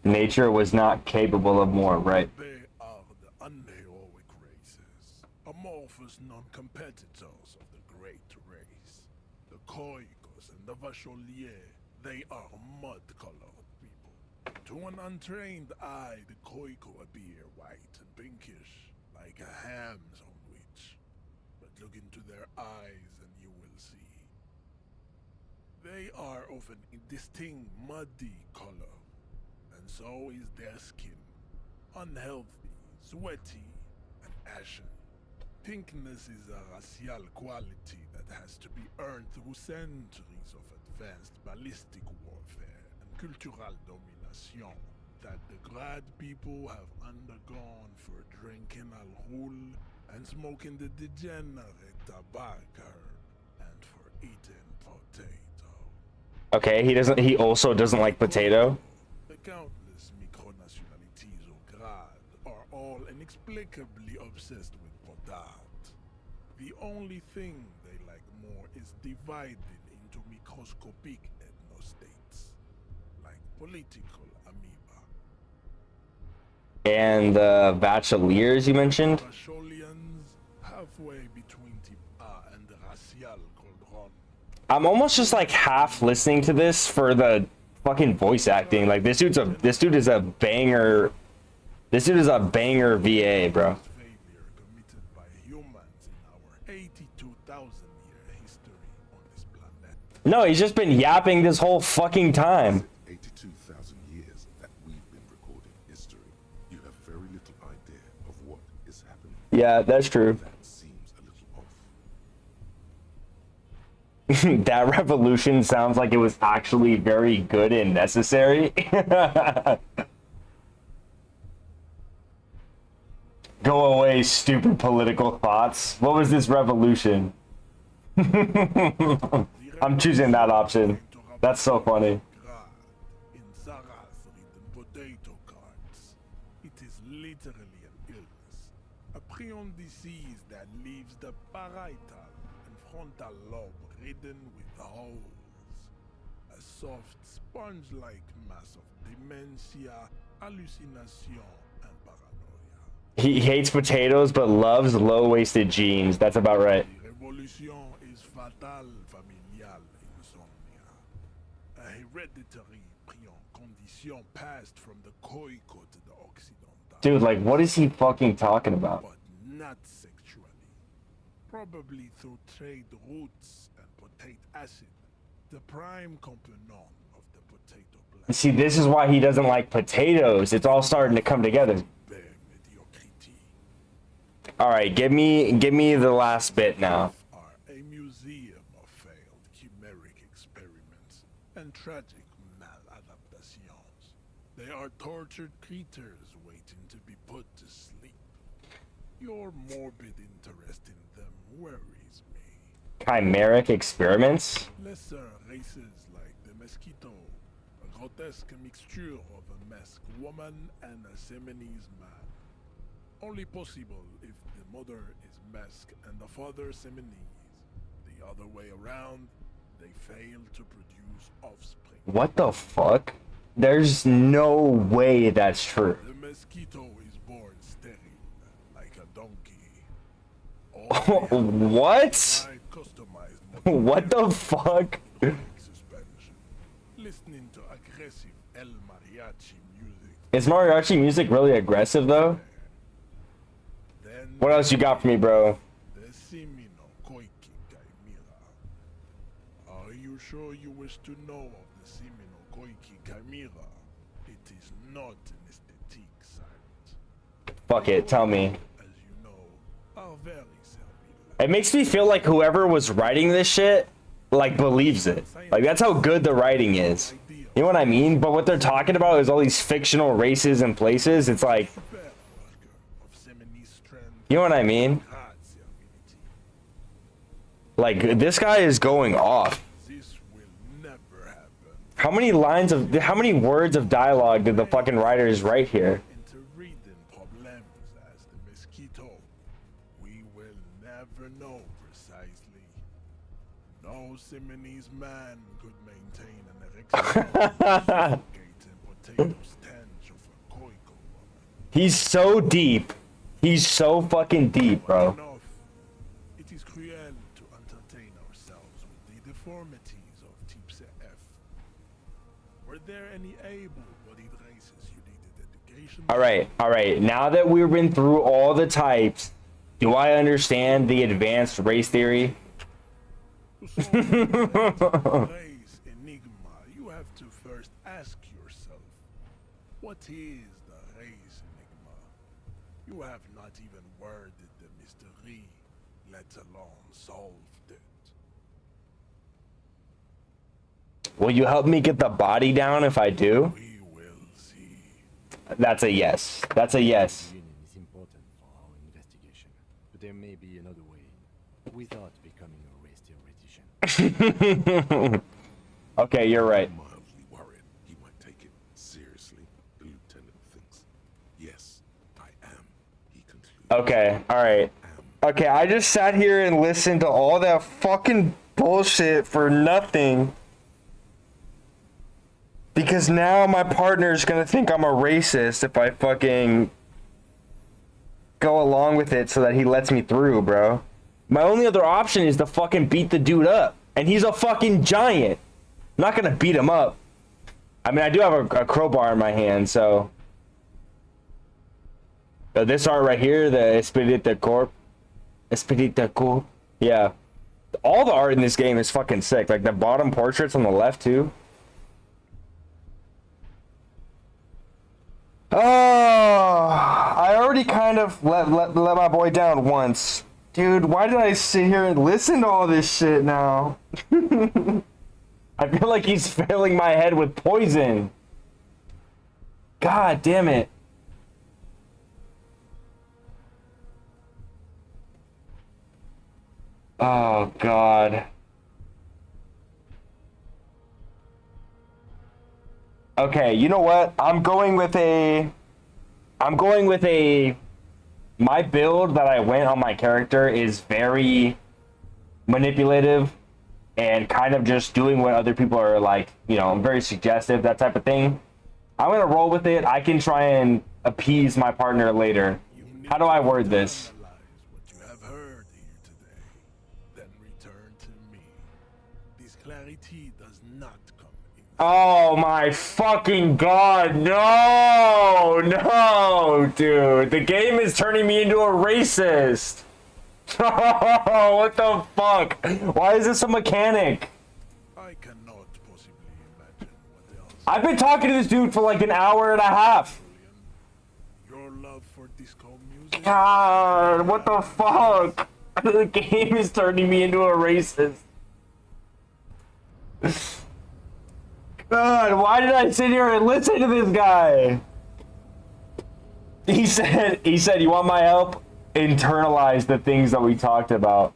Nature was not capable of more, right? They are the unheroic races, amorphous non-competitors of the great race. The Koikos and the Vacholier, they are mud-colored. To an untrained eye, the Koiko appear white and pinkish, like a ham sandwich. But look into their eyes and you will see. They are of an indistinct muddy color, and so is their skin. Unhealthy, sweaty, and ashen. Pinkness is a racial quality that has to be earned through centuries of advanced ballistic warfare and cultural domination that the Grad people have undergone for drinking al-Ghul and smoking the degenerate tobacco and for eating potato. Okay, he also doesn't like potato. The countless micronationalities of Grad are all inexplicably obsessed with potat. The only thing they like more is divided into microscopic ethnostates, like political amoeba. And bacheliers you mentioned? Bacholians, halfway between type A and racial cauldron. I'm almost just like half listening to this for the fucking voice acting. Like this dude is a banger. This dude is a banger VA, bro. Failure committed by humans in our 82,000-year history on this planet. No, he's just been yapping this whole fucking time. 82,000 years that we've been recording history. You have very little idea of what is happening. Yeah, that's true. That seems a little off. That revolution sounds like it was actually very good and necessary. Go away, stupid political thoughts. What was this revolution? I'm choosing that option. That's so funny. In Zara's written potato cards, it is literally an illness. A prion disease that leaves the parietal and frontal lobe ridden with holes. A soft, sponge-like mass of dementia, hallucination, and paranoia. He hates potatoes but loves low-waisted jeans. That's about right. The revolution is fatal familial insomnia. A hereditary prion condition passed from the Khoico to the Occidental. Dude, like, what is he fucking talking about? But not sexually. Probably through trade routes and potate acid, the prime component of the potato plant. See, this is why he doesn't like potatoes. It's all starting to come together. All right, give me the last bit now. Are a museum of failed chimeric experiments and tragic maladaptations. They are tortured creatures waiting to be put to sleep. Your morbid interest in them worries me. Chimeric experiments? Lesser races like the mosquito, a grotesque mixture of a masked woman and a Seminese man. Only possible if the mother is masked and the father Seminese. The other way around, they fail to produce offspring. What the fuck? There's no way that's true. The mosquito is born sterile, like a donkey. What? What the fuck? Listening to aggressive El Mariachi music. Is mariachi music really aggressive though? What else you got for me, bro? The Simino Koiki Chimera. Are you sure you wish to know of the Simino Koiki Chimera? It is not an aesthetic site. Fuck it, tell me. Are very It makes me feel like whoever was writing this shit, like, believes it. Like, that's how good the writing is. You know what I mean? But what they're talking about is all these fictional races and places. It's like... You know what I mean? Like, this guy is going off. How many words of dialogue did the fucking writers write here? We will never know precisely. No Simonese man could maintain an erection. He's so deep. He's so fucking deep, bro. It is cruel to entertain ourselves with the deformities of Type F. Were there any able-bodied races you needed education? All right. Now that we've been through all the types, do I understand the advanced race theory? Race enigma, you have to first ask yourself, what is the race enigma? You have not even worded the mystery, let alone solved it. Will you help me get the body down if I do? We will see. That's a yes. That's a yes. Union is important for our investigation, but there may be another way without becoming a race theoretician. Okay, you're right. Mildly worried he might take it seriously. The lieutenant thinks, yes, I am. He concludes. Okay, alright. Okay, I just sat here and listened to all that fucking bullshit for nothing. Because now my partner's gonna think I'm a racist if I fucking go along with it so that he lets me through, bro. My only other option is to fucking beat the dude up. And he's a fucking giant. I'm not gonna beat him up. I mean, I do have a crowbar in my hand, so... this art right here, the Espírita Corp. Espírita Corp. Yeah. All the art in this game is fucking sick. Like, the bottom portraits on the left, too. Oh, I already kind of let my boy down once. Dude, why did I sit here and listen to all this shit now? I feel like he's filling my head with poison. God damn it. Oh, God. Okay, you know what? I'm going with a... My build that I went on my character is very manipulative and kind of just doing what other people are like, you know, very suggestive, that type of thing. I'm going to roll with it. I can try and appease my partner later. How do I word this? What you have heard here today, then return to me. This clarity does not come in. Oh my fucking god, no! No, dude. The game is turning me into a racist. What the fuck? Why is this a mechanic? I cannot possibly imagine what else. I've been talking to this dude for like an hour and a half. Your love for disco music. God, what the fuck? The game is turning me into a racist. God, why did I sit here and listen to this guy? He said, you want my help? Internalize the things that we talked about.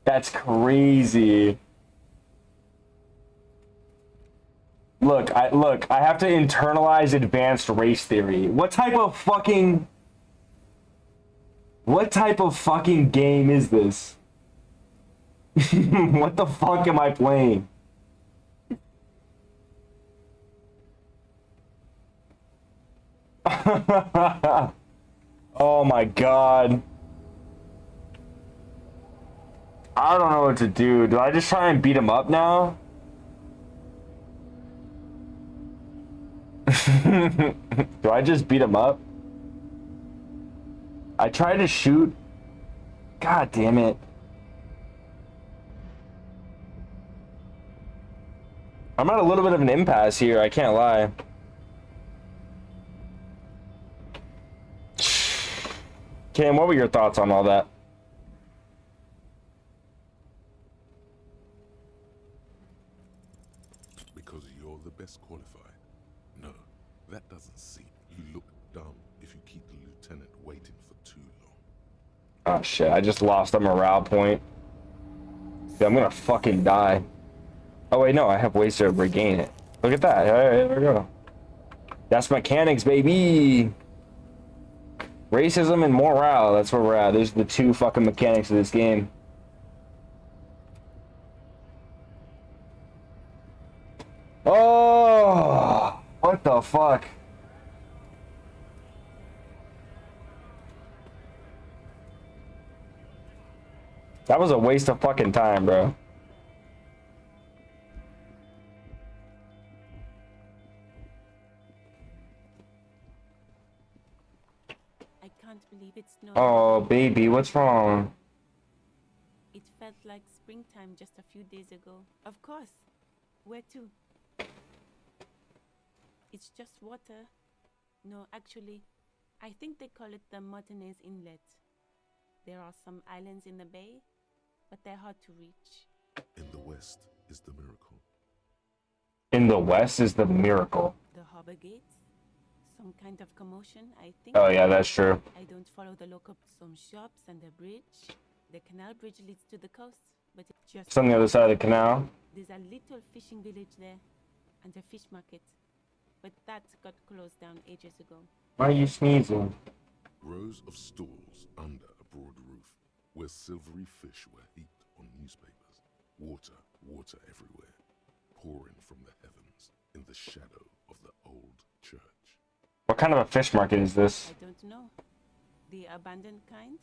That's crazy. Look, I have to internalize advanced race theory. What type of fucking game is this? What the fuck am I playing? Oh my god. I don't know what to do. Do I just try and beat him up now? Do I just beat him up? I tried to shoot. God damn it. I'm at a little bit of an impasse here, I can't lie. Cam, what were your thoughts on all that? Because you're the best qualified. No, that doesn't seem. You look dumb if you keep the lieutenant waiting for too long. Oh shit, I just lost a morale point. Dude, I'm gonna fucking die. Oh wait, no, I have ways to regain it. Look at that. Alright, there we go. That's mechanics, baby! Racism and morale, that's where we're at. There's the two fucking mechanics of this game. Oh, what the fuck? That was a waste of fucking time, bro. I can't believe it's snowing. Oh, baby, what's wrong? It felt like springtime just a few days ago. Of course. Where to? It's just water. No, actually, I think they call it the Martinez Inlet. There are some islands in the bay, but they're hard to reach. In the west is the miracle. In the west is the miracle. The harbor gates? Some kind of commotion, I think. Oh yeah, that's true. I don't follow the local. Some shops and a bridge. The canal bridge leads to the coast, but it's just... It's on the other side of the canal. There's a little fishing village there, and a fish market. But that got closed down ages ago. Why are you sneezing? Rows of stalls under a broad roof, where silvery fish were heaped on newspapers. Water, water everywhere, pouring from the heavens in in the shadow of the old church. What kind of a fish market is this? I don't know. The abandoned kind?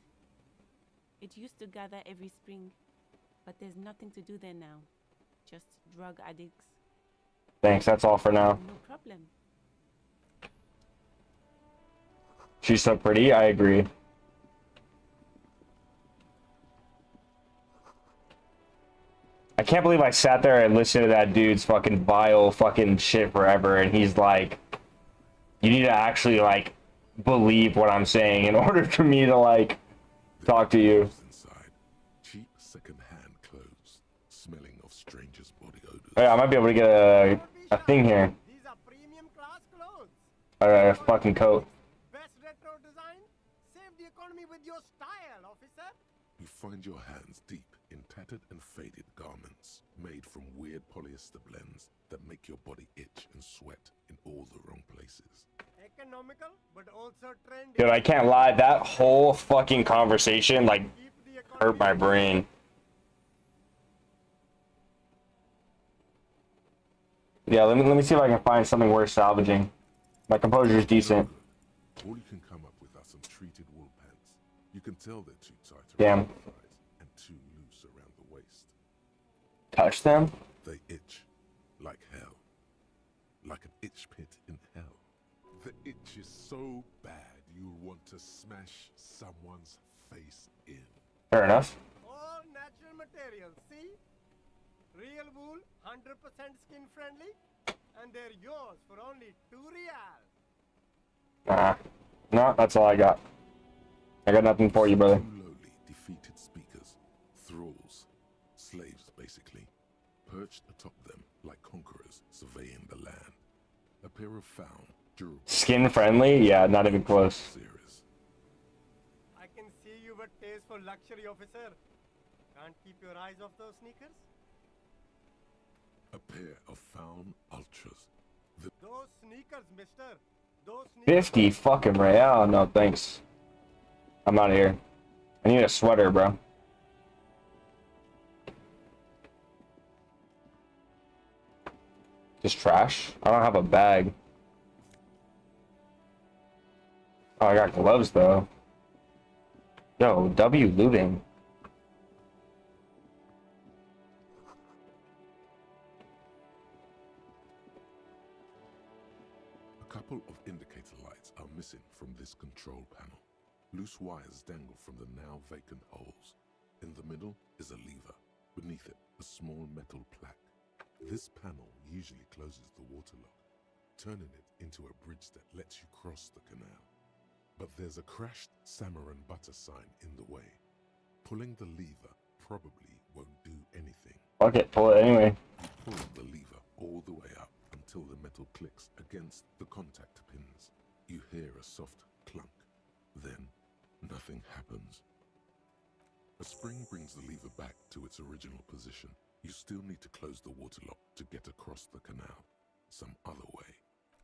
It used to gather every spring, but there's nothing to do there now. Just drug addicts. Thanks, that's all for now. No problem. She's so pretty, I agree. I can't believe I sat there and listened to that dude's fucking vile fucking shit forever, and he's like, you need to actually, like, believe what I'm saying in order for me to, like, talk to you. Inside, cheap second-hand clothes, smelling of strangers' body odors. Oh, yeah, I might be able to get a thing here. These are premium class clothes. A fucking coat. Best retro design. Save the economy with your style, officer. You find your hands deep in tattered and faded garments made from weird polyester blends that make your body itch and sweat in all the wrong places. Economical, but also trendy. Dude, I can't lie. That whole fucking conversation, like, hurt my brain. Yeah, let me see if I can find something worth salvaging. My composure is decent. All you can come up with are some treated wool pants. You can tell they're too tight Damn. around the thighs and too loose around the waist. Touch them? They itch like hell. Like an itch pit in hell. The itch is so bad you'll want to smash someone's face in. Fair enough. All natural materials, see? Real wool, 100% skin friendly, and they're yours for only 2 reals. Nah. No, that's all I got. I got nothing for you, brother. Two lowly, defeated speakers, thralls, slaves basically, perched atop them like conquerors surveying the land. A pair of found, durable... Skin friendly? Yeah, not even close. I can see you with taste for luxury, officer. Can't keep your eyes off those sneakers? A pair of found ultras. Those sneakers, mister. Those sneakers. 50 fucking real? No, thanks. I'm out of here. I need a sweater, bro. Just trash? I don't have a bag. Oh, I got gloves, though. Yo, W looting. A couple of indicator lights are missing from this control panel. Loose wires dangle from the now vacant holes. In the middle is a lever. Beneath it, a small metal plaque. This panel usually closes the water lock, turning it into a bridge that lets you cross the canal. But there's a crashed salmon butter sign in the way. Pulling the lever probably won't do anything. Fuck it, pull it anyway. You pull the lever all the way up until the metal clicks against the contact pins. You hear a soft clunk. Then, nothing happens. A spring brings the lever back to its original position. You still need to close the water lock to get across the canal. Some other way.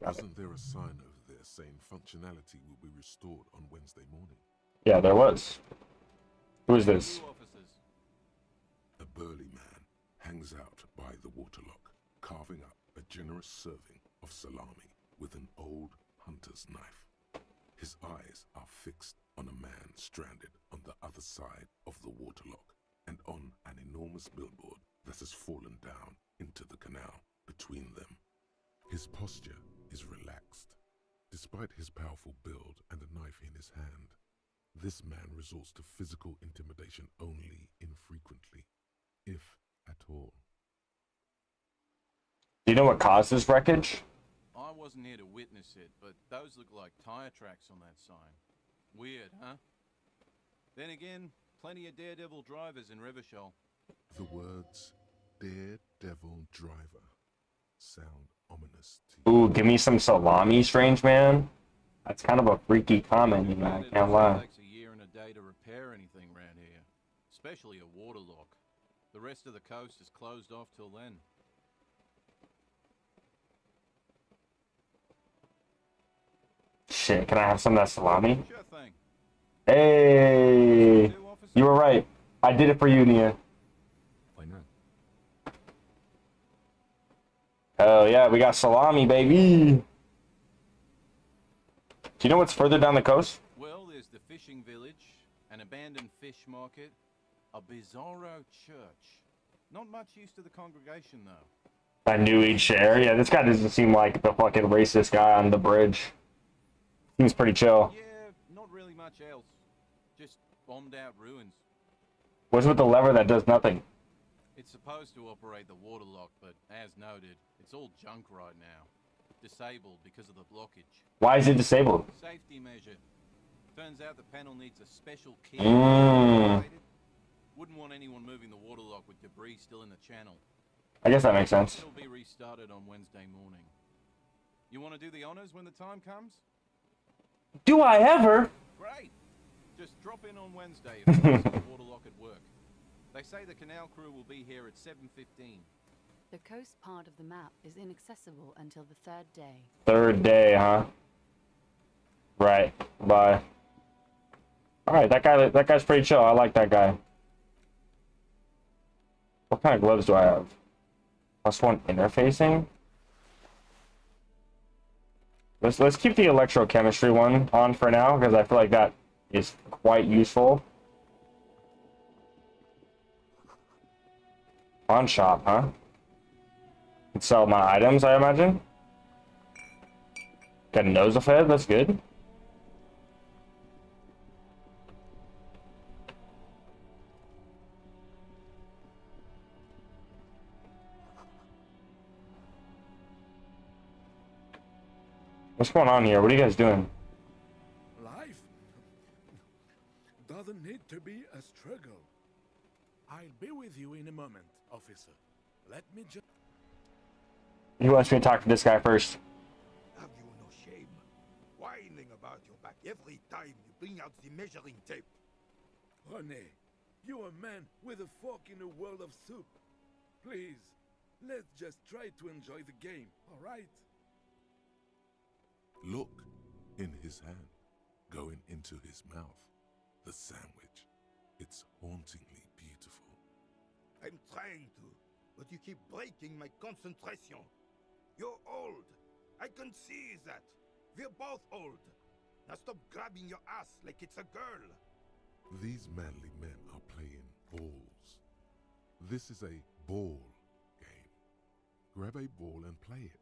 Wasn't there a sign over there saying functionality will be restored on Wednesday morning? Yeah, there was. Who is this? A burly man hangs out by the water lock, carving up a generous serving of salami with an old hunter's knife. His eyes are fixed on a man stranded on the other side of the water lock and on an enormous billboard that has fallen down into the canal between them. His posture is relaxed. Despite his powerful build and a knife in his hand, this man resorts to physical intimidation only infrequently, if at all. Do you know what caused this wreckage? I wasn't here to witness it, but those look like tire tracks on that sign. Weird, huh? Then again, plenty of daredevil drivers in Rivershell. The words daredevil driver sound ominous to you. Ooh, give me some salami, strange man. That's kind of a freaky comment, you know, I can't lie. It takes a year and a day to repair anything around here, especially a water lock. The rest of the coast is closed off till then. Shit, can I have some of that salami? Sure thing. Hey! You were right. I did it for you, Nia. Why not? Oh yeah, we got salami, baby. Do you know what's further down the coast? Well, there's the fishing village, an abandoned fish market, a bizarro church. Not much use to the congregation, though. I knew he'd share. Yeah, this guy doesn't seem like the fucking racist guy on the bridge. Seems pretty chill. Yeah, not really much else. Just bombed out ruins. What's with the lever that does nothing? It's supposed to operate the water lock, but as noted, it's all junk right now. Disabled because of the blockage. Why is it disabled? Safety measure. Turns out the panel needs a special key. Wouldn't want anyone moving the water lock with debris still in the channel. I guess that makes sense. It'll be restarted on Wednesday morning. You want to do the honors when the time comes? Do I ever? Great. Just drop in on Wednesday if you the water lock at work. They say the canal crew will be here at 7:15. The coast part of the map is inaccessible until the third day. Third day, huh? Right. Bye. Alright, that guy's pretty chill. I like that guy. What kind of gloves do I have? +1 interfacing? Let's keep the electrochemistry one on for now, because I feel like that is quite useful. Pawn shop, huh? Can sell my items, I imagine. Got a nose of head, that's good. What's going on here? What are you guys doing? Life doesn't need to be a struggle. I'll be with you in a moment, officer. Let me just... He wants me to talk to this guy first. Have you no shame? Whining about your back every time you bring out the measuring tape. René, you're a man with a fork in a world of soup. Please, let's just try to enjoy the game, all right? Look, in his hand, going into his mouth, the sandwich. It's hauntingly beautiful. I'm trying to, but you keep breaking my concentration. You're old. I can see that. We're both old. Now stop grabbing your ass like it's a girl. These manly men are playing balls. This is a ball game. Grab a ball and play it.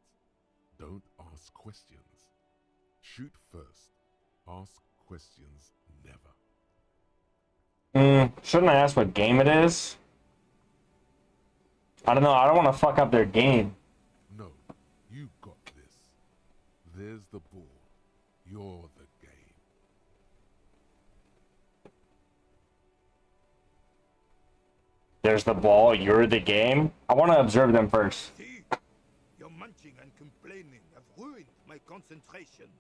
Don't ask questions. Shoot first. Ask questions never. Shouldn't I ask what game it is? I don't know. I don't want to fuck up their game. No, you got this. There's the ball. You're the game. There's the ball. You're the game. I want to observe them first. See? Your munching and complaining have ruined my concentration.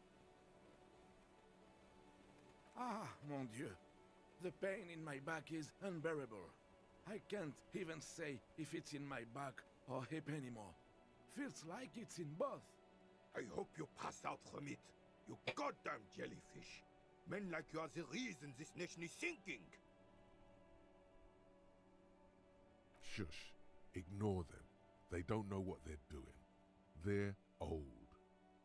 Ah, mon Dieu. The pain in my back is unbearable. I can't even say if it's in my back or hip anymore. Feels like it's in both. I hope you pass out from it, you goddamn jellyfish. Men like you are the reason this nation is sinking. Shush. Ignore them. They don't know what they're doing. They're old.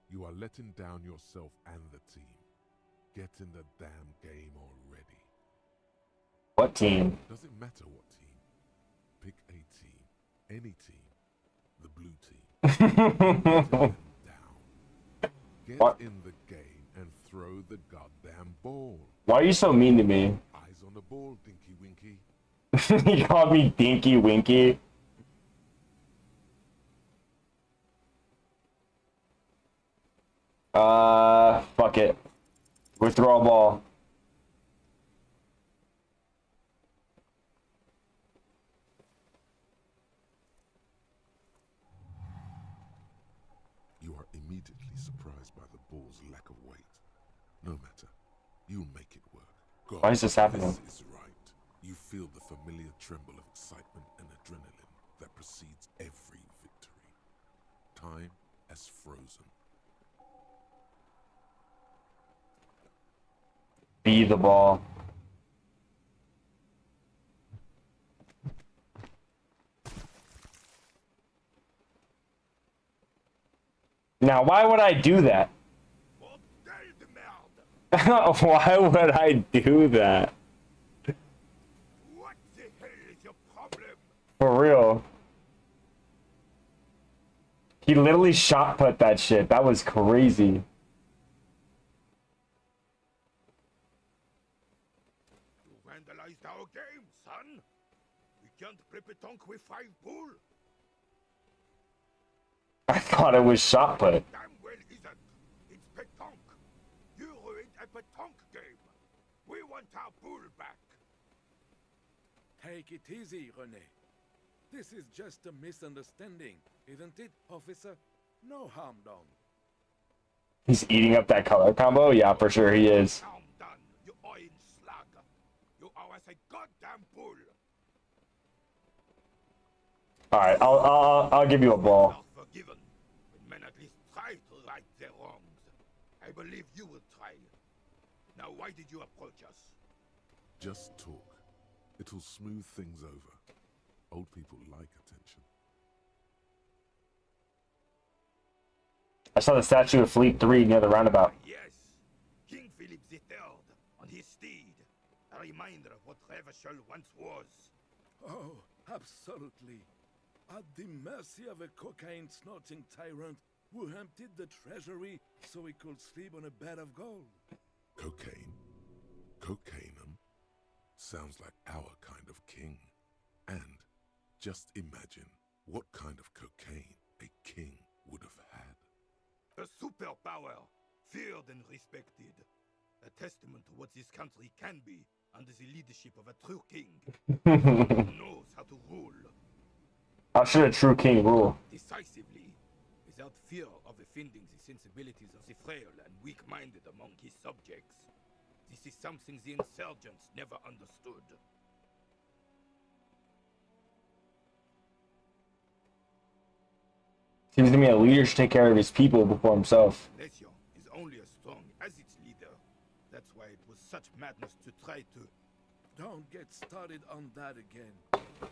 You are letting down yourself and the team. Get in the damn game already. What team? Doesn't matter what team. Pick a team. Any team. The blue team. Get them down. Get What? in the game and throw the goddamn ball. Why are you so mean to me? Eyes on the ball, Dinky Winky. You called me Dinky Winky. Fuck it. Withdraw ball. You are immediately surprised by the ball's lack of weight. No matter. You'll make it work. God, Why is this happening? This is right. You feel the familiar tremble of excitement and adrenaline that precedes every victory. Time has frozen. Be the ball. Now, why would I do that? Why would I do that? What the hell is your problem? For real. He literally shot put that shit. That was crazy. You vandalized our game, son. We can't play petanque with 5 bull. I thought it was shot put. Damn well isn't. It's petanque. You ruined a petanque game. We want our bull back. Take it easy, René. This is just a misunderstanding, isn't it, officer? No harm done. He's eating up that color combo? Yeah, for sure he is. Harm done, you orange slug. You owe us a goddamn bull. Alright, I'll give you a ball. Forgiven. When men at least try to right their wrongs. I believe you will try. Now why did you approach us? Just talk. It'll smooth things over. Old people like attention. I saw the statue of Fleet 3 near the roundabout. Yes, King Philip III on his steed. A reminder of what Revachol once was. Oh, absolutely. At the mercy of a cocaine-snorting tyrant who emptied the treasury so he could sleep on a bed of gold. Cocaine? Cocainum? Sounds like our kind of king. And just imagine what kind of cocaine a king would have had. A superpower, feared and respected. A testament to what this country can be under the leadership of a true king. Who knows how to rule. How should a true king rule? Decisively, without fear of offending the sensibilities of the frail and weak-minded among his subjects. This is something the insurgents never understood. Seems to me a leader should take care of his people before himself. Elysium is only as strong as its leader. That's why it was such madness to try to... Don't get started on that again.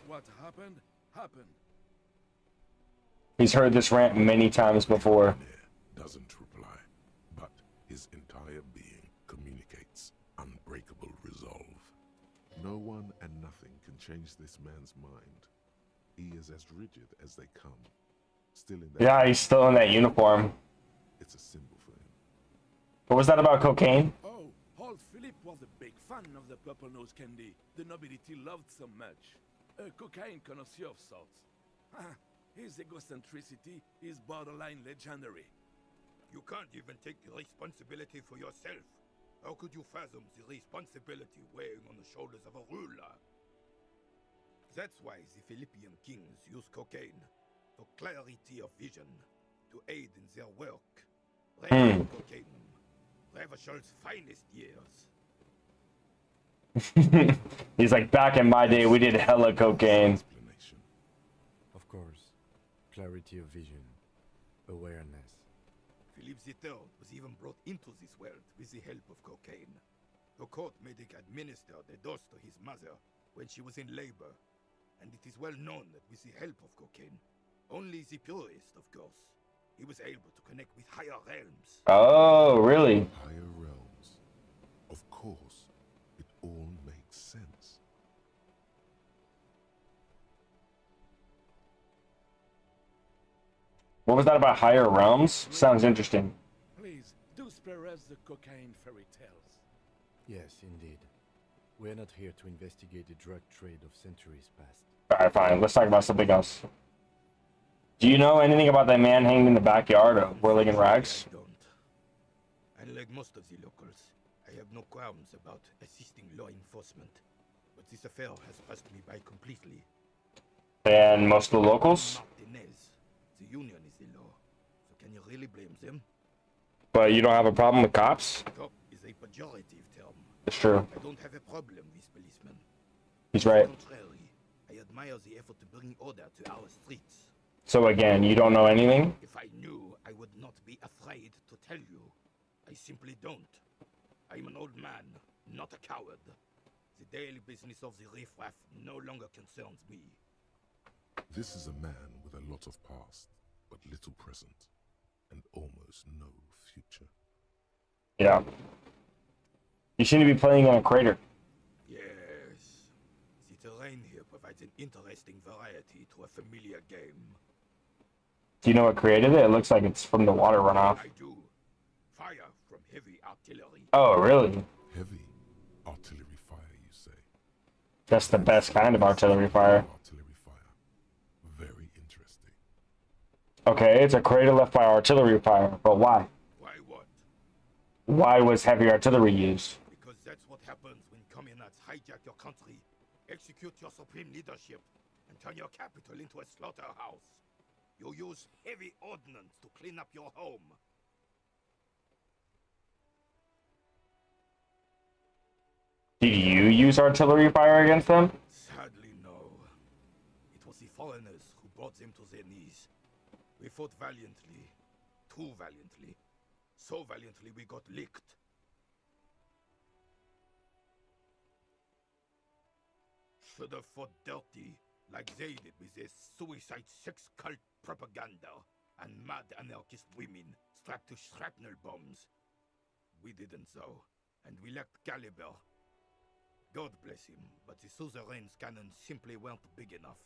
What happened, happened. He's heard this rant many times before. Doesn't reply, but his entire being communicates unbreakable resolve. No one and nothing can change this man's mind. He is as rigid as they come. Still in that Yeah, he's still in that uniform. It's a symbol for him. What was that about cocaine? Oh, old Philip was a big fan of the purple nose candy the nobility loved so much. A cocaine connoisseur of sorts. His egocentricity is borderline legendary. You can't even take the responsibility for yourself. How could you fathom the responsibility weighing on the shoulders of a ruler? That's why the Philippian kings use cocaine. For clarity of vision, to aid in their work. Cocaine, Revachol's finest years. He's like, back in my day, we did hella cocaine. Of course. Clarity of vision. Awareness. Philip III was even brought into this world with the help of cocaine. The court made him administer the dose to his mother when she was in labor. And it is well known that with the help of cocaine, only the purest, of course, he was able to connect with higher realms. Oh, really? Higher realms. Of course, it all makes sense. What was that about higher realms? Sounds interesting. Please, do spare us the cocaine fairy tales. Yes, indeed. We're not here to investigate the drug trade of centuries past. Alright, fine. Let's talk about something else. Do you know anything about that man hanged in the backyard of Whirling in Rags? I don't. Unlike most of the locals, I have no qualms about assisting law enforcement. But this affair has passed me by completely. And most of the locals? Martinez. The union is the law. So can you really blame them? But you don't have a problem with cops? Cop is a pejorative term. It's true. I don't have a problem with policemen. He's right. On the contrary, I admire the effort to bring order to our streets. So again, you don't know anything? If I knew, I would not be afraid to tell you. I simply don't. I'm an old man, not a coward. The daily business of the riffraff no longer concerns me. This is a man with a lot of past, but little present. and almost no future. Yeah. You seem to be playing in a crater. Yes. The terrain here provides an interesting variety to a familiar game. Do you know what created it? It looks like it's from the water runoff. I do. Fire from heavy artillery. Oh, really? Heavy artillery fire, you say? That's the best kind of artillery fire. Artillery fire. Very interesting. Okay, it's a crater left by artillery fire, but why? Why what? Why was heavy artillery used? Because that's what happens when communists hijack your country, execute your supreme leadership, and turn your capital into a slaughterhouse. You use heavy ordnance to clean up your home. Did you use artillery fire against them? Sadly, no. It was the foreigners who brought them to their knees. We fought valiantly. Too valiantly. So valiantly we got licked. Should have fought dirty, like they did with their suicide sex cult propaganda and mad anarchist women strapped to shrapnel bombs. We didn't though, and we lacked caliber. God bless him, but the suzerain's cannons simply weren't big enough.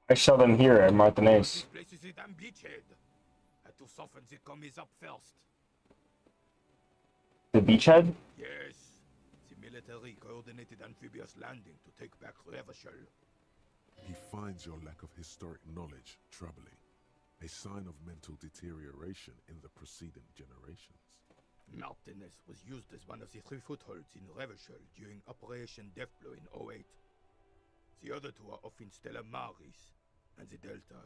I saw them here at Martinez. This place is a damn beachhead. Had to soften the commies up first. The beachhead? Yes. The military coordinated amphibious landing to take back Revachol. He finds your lack of historic knowledge troubling, a sign of mental deterioration in the preceding generations. Martinez was used as one of the 3 footholds in Revachol during Operation Deathblow in 08. The other 2 are off in Stella Maris and the Delta.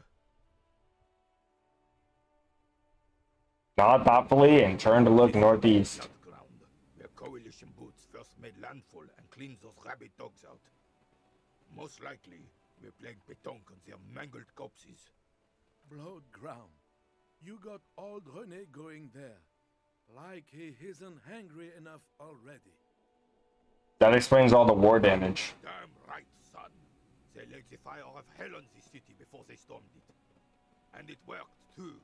Nod thoughtfully and turn to look northeast. Ground, where coalition boots first made landfall and cleaned those rabid dogs out. Most likely, we're playing pétanque on their mangled corpses. Blood ground. You got old René going there. Like he isn't hungry enough already. That explains all the war damage. Damn right, son. They laid the fire of hell on the city before they stormed it. And it worked, too.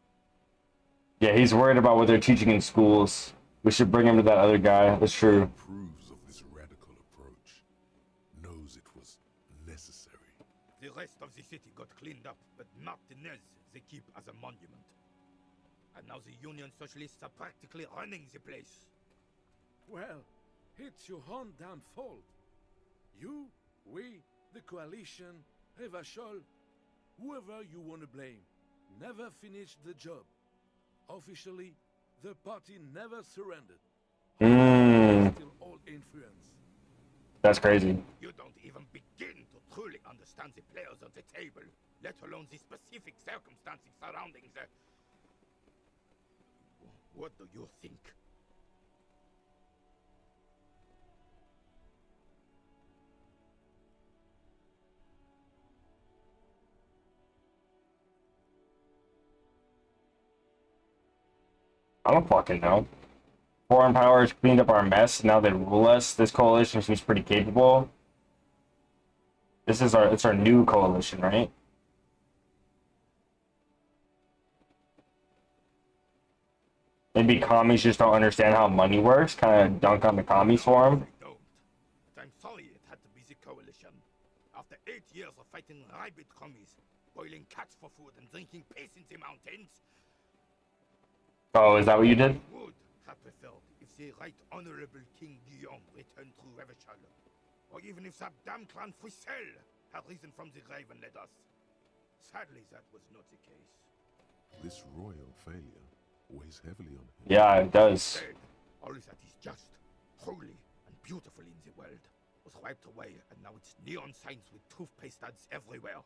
Yeah, he's worried about what they're teaching in schools. We should bring him to that other guy. That's true. Approves of this radical approach. Knows it was necessary. The rest of the city got cleaned up, but Martinez they keep as a monument. And now the Union Socialists are practically running the place. Well, it's your own damn fault. You, we, the coalition, Revachol, whoever you want to blame, never finished the job. Officially, the party never surrendered. Still all influence. That's crazy. You don't even begin to truly understand the players on the table, let alone the specific circumstances surrounding the... What do you think? I don't fucking know. Foreign powers cleaned up our mess. Now they rule us. This coalition seems pretty capable. It's our new coalition, right? Maybe commies just don't understand how money works. Kind of dunk on the commies for them. But I'm sorry it had to be the coalition. After 8 years of fighting rabid commies, boiling cats for food and drinking piss in the mountains, Oh, is that what you did? would have preferred if the Right Honorable King Guillaume returned to Revachol, or even if that damn clan Frisel had risen from the grave and led us. Sadly, that was not the case. This royal failure weighs heavily on him. Yeah, it does. Instead, all that is just, holy, and beautiful in the world was wiped away, and now it's neon signs with toothpaste ads everywhere.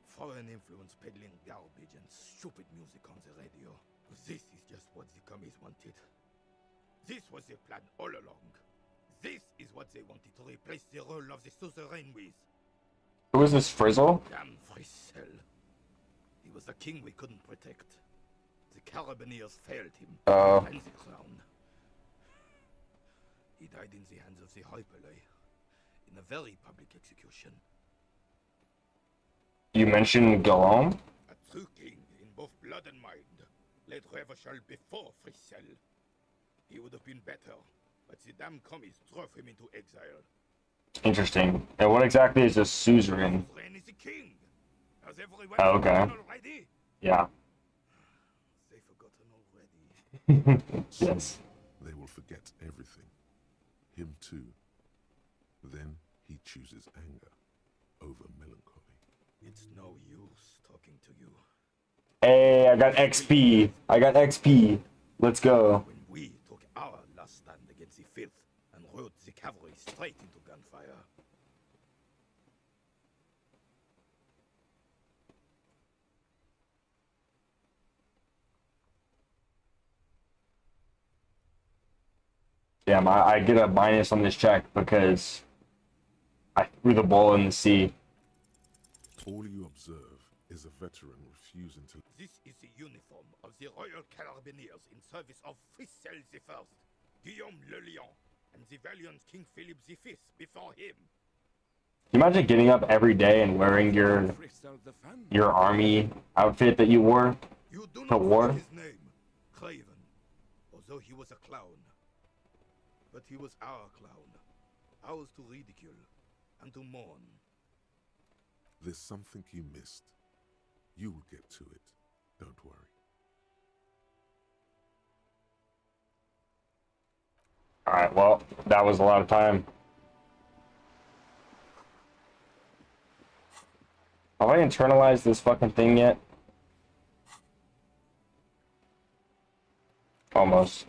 Foreign influence peddling garbage and stupid music on the radio. This is just what the commies wanted. This was their plan all along. This is what they wanted to replace the role of the suzerain with. Who is this Frizzle? Damn Frisel. He was the king we couldn't protect. The Carabineers failed him. And the crown. He died in the hands of the Hyperlay. In a very public execution. you mention Guillaume? A true king in both blood and mind, led Revachol before Frissel. He would have been better, but the damn commies drove him into exile. Interesting. And what exactly is a suzerain? Lain is a king. Has everyone Oh, okay. forgotten already? Yeah. They forgotten already. Yes. They will forget everything. Him too. Then he chooses anger over melancholy. It's no use talking to you. Hey, I got XP. I got XP. Let's go. When we took our last stand against the filth and rode the cavalry straight into gunfire. Damn, I get a minus on this check because I threw the ball in the sea. All you observe is a veteran refusing to... This is the uniform of the Royal Carabiniers in service of Frissel I, Guillaume le Lion, and the valiant King Philip V before him. Can you imagine getting up every day and wearing your army outfit that you wore You do to not war? know his name, Craven, although he was a clown. But he was our clown, ours to ridicule and to mourn. There's something you missed. You will get to it. Don't worry. Alright, well, that was a lot of time. Have I internalized this fucking thing yet? Almost.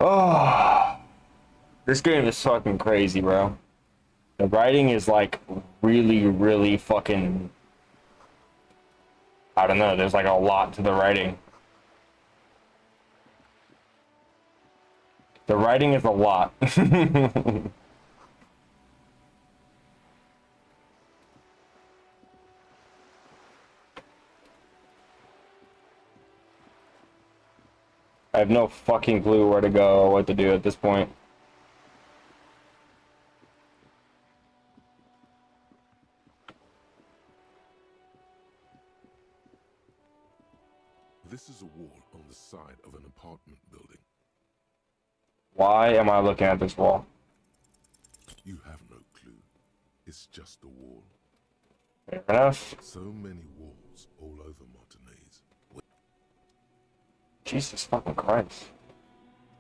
Oh, this game is fucking crazy, bro. The writing is like really, really fucking... I don't know, there's like a lot to the writing. The writing is a lot. I have no fucking clue where to go or what to do at this point. This is a wall on the side of an apartment building. Why am I looking at this wall? You have no clue. It's just a wall. Fair enough. So many walls all over Martinez. Jesus fucking Christ.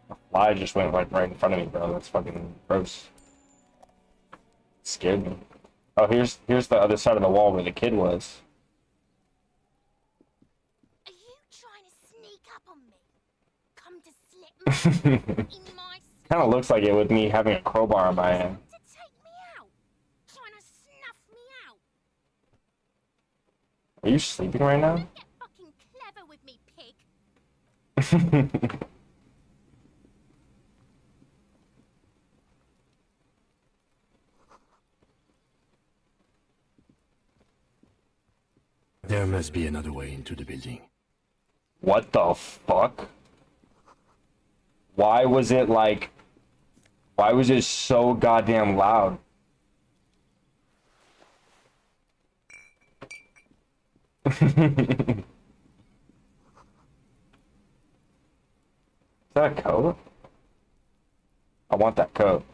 A fly just went like right in front of me, bro. That's fucking gross. It scared me. Oh, here's the other side of the wall where the kid was. Are you trying to sneak up on me? Come to slip my in my Kind of looks like it with me having a crowbar in my hand. to take me out? Trying to snuff me out? Are you sleeping right now? Get fucking clever with me, pig. There must be another way into the building. What the fuck? Why was it like... Why was it so goddamn loud? Is that a coat? I want that coat.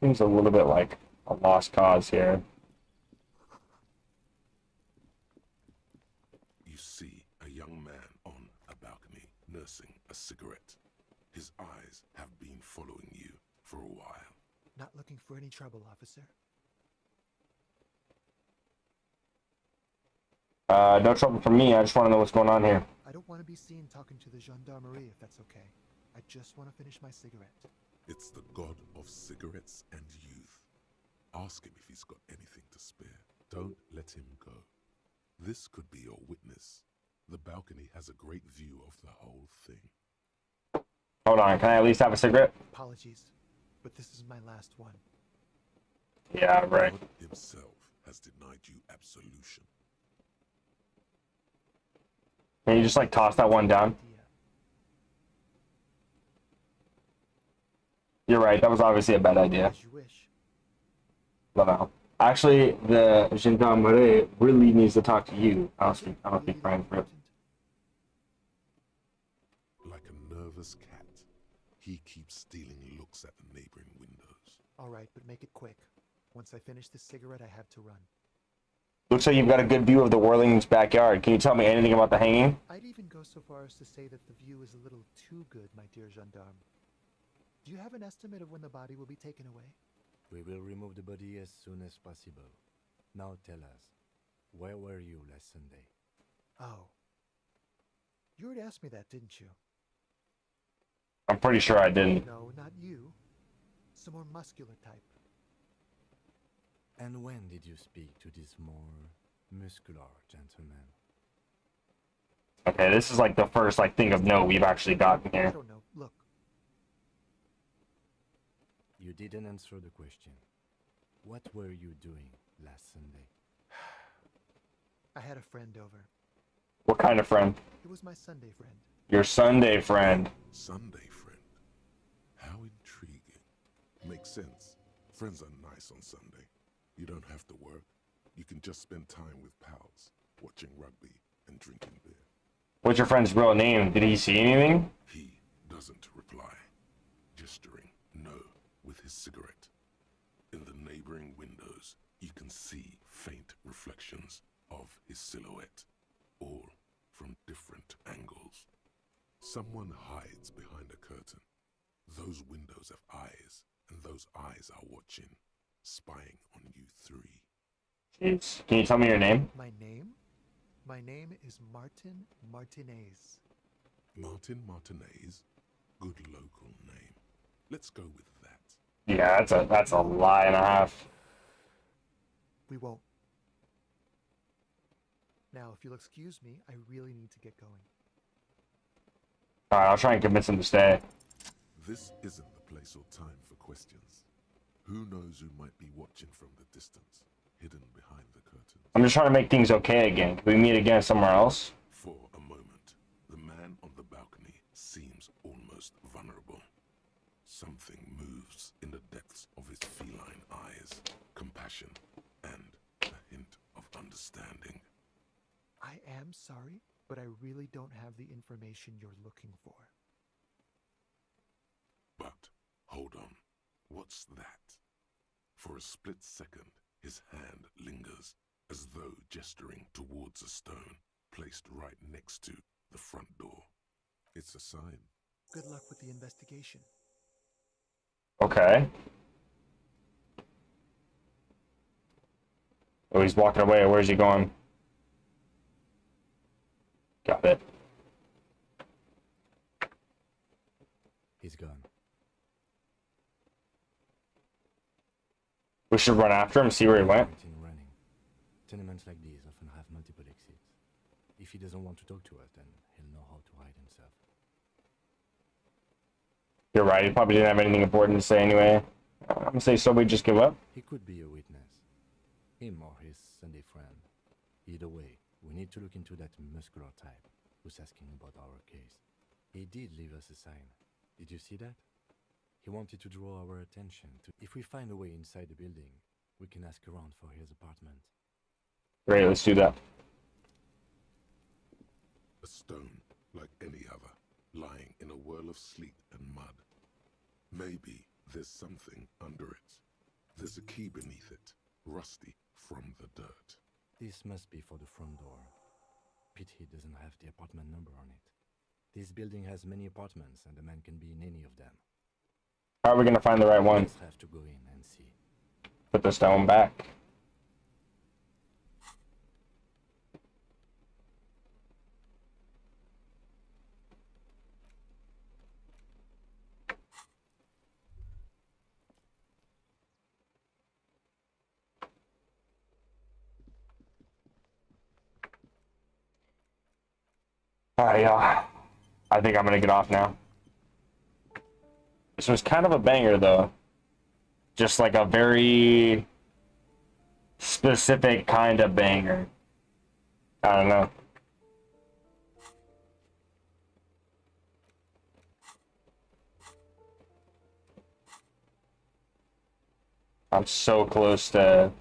Seems a little bit like a lost cause here. You see a young man on a balcony nursing a cigarette. His eyes have been following you for a while. Not looking for any trouble, officer. No trouble for me. I just want to know what's going on here. I don't want to be seen talking to the gendarmerie if that's okay. I just want to finish my cigarette. It's the god of cigarettes and youth. Ask him if he's got anything to spare. Don't let him go. This could be your witness. The balcony has a great view of the whole thing. Hold on, can I at least have a cigarette? Apologies, but this is my last one. Yeah, right. God himself has denied you absolution. Can you just like toss that one down? You're right, that was obviously a bad idea. As you wish. Well, actually, the gendarmerie really needs to talk to you. I don't speak French, but Like a nervous cat, he keeps stealing looks at the neighboring windows. All right, but make it quick. Once I finish this cigarette, I have to run. looks like you've got a good view of the Whirling's backyard. Can you tell me anything about the hanging? I'd even go so far as to say that the view is a little too good, my dear gendarme. Do you have an estimate of when the body will be taken away? We will remove the body as soon as possible. Now tell us, where were you last Sunday? Oh. You already asked me that, didn't you? I'm pretty sure I didn't. No, not you. Some more muscular type. And when did you speak to this more muscular gentleman? Okay, this is like the first thing of note we've actually gotten I here. don't know. Look, You didn't answer the question. What were you doing last Sunday? I had a friend over. What kind of friend? It was my Sunday friend. Your Sunday friend. Sunday friend. How intriguing. Makes sense. Friends are nice on Sunday. You don't have to work. You can just spend time with pals, watching rugby and drinking beer. What's your friend's real name? Did he see anything? He doesn't reply, gesturing no with his cigarette. In the neighboring windows, you can see faint reflections of his silhouette, all from different angles. Someone hides behind a curtain. Those windows have eyes, and those eyes are watching, spying on you three. Jeez. Can you tell me your name? My name? My name is Martin Martinez. Martin Martinez? Good local name. Let's go with that. Yeah, that's a lie and a half. We won't. Now, if you'll excuse me, I really need to get going. Alright, I'll try and convince him to stay. This isn't the place or time for questions. Who knows who might be watching from the distance, hidden behind the curtain. I'm just trying to make things okay again. Can we meet again somewhere else? For a moment, the man on the balcony seems almost vulnerable. Something moves in the depths of his feline eyes. Compassion and a hint of understanding. I am sorry, but I really don't have the information you're looking for. But, hold on. What's that? For a split second, his hand lingers, as though gesturing towards a stone placed right next to the front door. It's a sign. Good luck with the investigation. Okay. Oh, he's walking away. Where's he going? Got it. He's gone. We should run after him, see where he went. In running. Tenements like these often have multiple exits. If he doesn't want to talk to us, then he'll know how to hide himself. You're right, he probably didn't have anything important to say anyway. I'm gonna say so we just give up. He could be a witness. Him or his Sunday friend. Either way, we need to look into that muscular type who's asking about our case. He did leave us a sign. Did you see that? He wanted to draw our attention to... If we find a way inside the building, we can ask around for his apartment. Great, let's do that. A stone, like any other, lying in a whirl of sleet and mud. Maybe there's something under it. There's a key beneath it, rusty from the dirt. This must be for the front door. Pity he doesn't have the apartment number on it. This building has many apartments, and the man can be in any of them. How are we gonna find the right one? Just have to go in and see. Put the stone back. Alright, y'all. I think I'm gonna get off now. This was kind of a banger, though. Just like a very specific kind of banger. I don't know. I'm so close to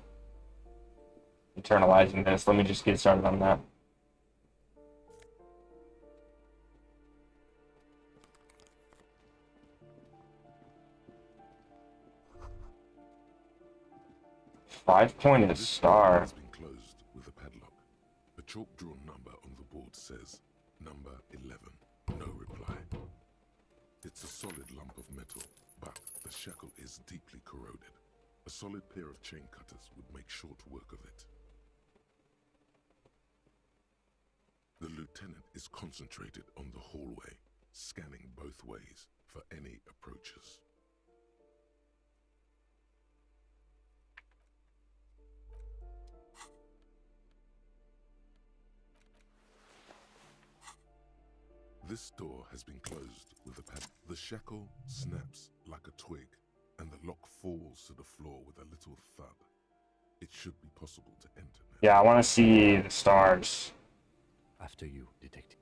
internalizing this. Let me just get started on that. Five-pointed star. Has been closed with a padlock. A chalk-drawn number on the board says number 11. No reply. It's a solid lump of metal, but the shackle is deeply corroded. A solid pair of chain cutters would make short work of it. The lieutenant is concentrated on the hallway, scanning both ways for any approaches. This door has been closed with a pad. The shackle snaps like a twig, and the lock falls to the floor with a little thud. It should be possible to enter now. Yeah, I want to see the stars. After you, detective.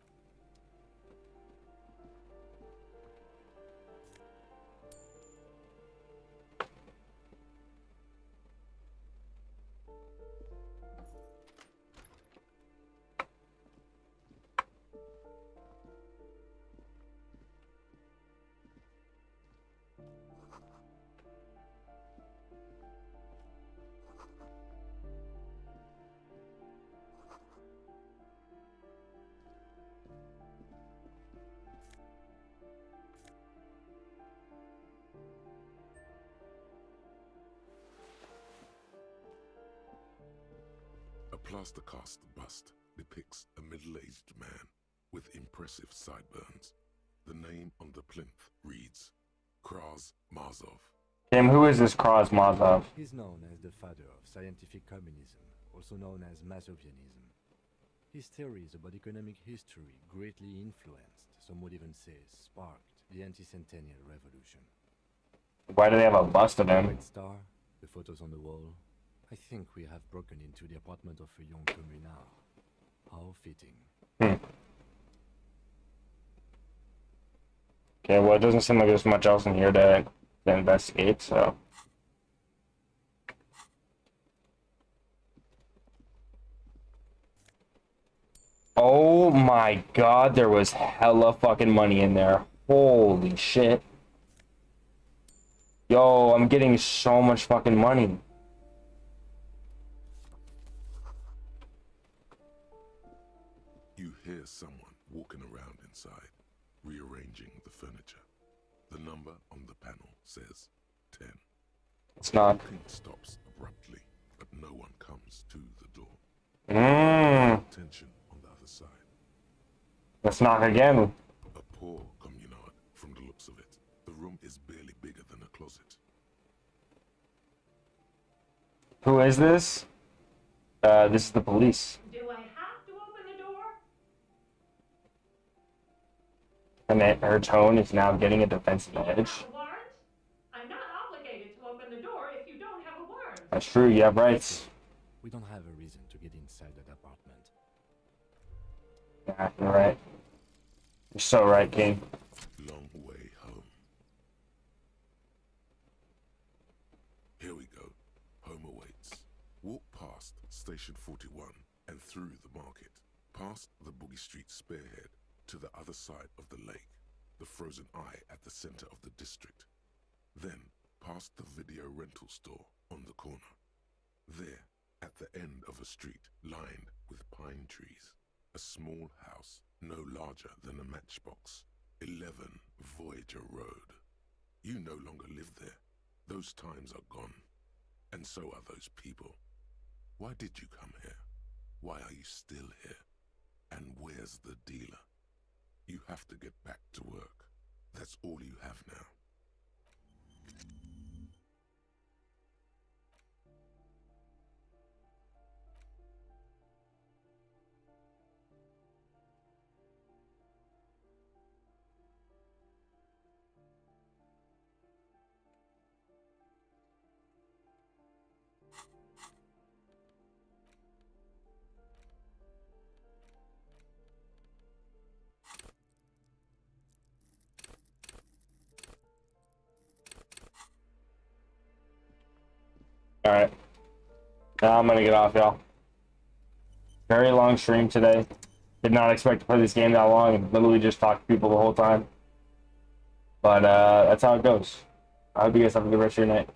A plaster cast bust depicts a middle-aged man with impressive sideburns. The name on the plinth reads Kraz Mazov. Tim, who is this Kraz Mazov? He's known as the father of scientific communism, also known as Mazovianism. His theories about economic history greatly influenced, some would even say sparked, the anti-centennial revolution. Why do they have a bust of him? Red Star, the photos on the wall. I think we have broken into the apartment of a young communard. How fitting. Okay, well, it doesn't seem like there's much else in here to investigate, so. Oh my god, there was hella fucking money in there. Holy shit. Yo, I'm getting so much fucking money. You hear someone walking around inside, rearranging the furniture. The number on the panel says 10. It's not. Walking stops abruptly, but no one comes to the door. Tension on the other side. Let's knock again. A poor communard, from the looks of it. The room is barely bigger than a closet. Who is this? This is the police. Do I have to open the door? And her tone is now getting a defensive edge. Warrant? I'm not obligated to open the door if you don't have a warrant. That's true, you have rights. We don't have a reason to get inside that apartment. Yeah, you're right. You're so right, King. Long way home. Here we go. Home awaits. Walk past Station 41 and through the market. Past the Boogie Street spearhead to the other side of the lake. The frozen eye at the center of the district. Then past the video rental store on the corner. There, at the end of a street lined with pine trees. A small house, no larger than a matchbox. 11 Voyager Road. You no longer live there. Those times are gone. And so are those people. Why did you come here? Why are you still here? And where's the dealer? You have to get back to work. That's all you have now. Alright. Now I'm gonna get off, y'all. Very long stream today. Did not expect to play this game that long and literally just talk to people the whole time. But that's how it goes. I hope you guys have a good rest of your night.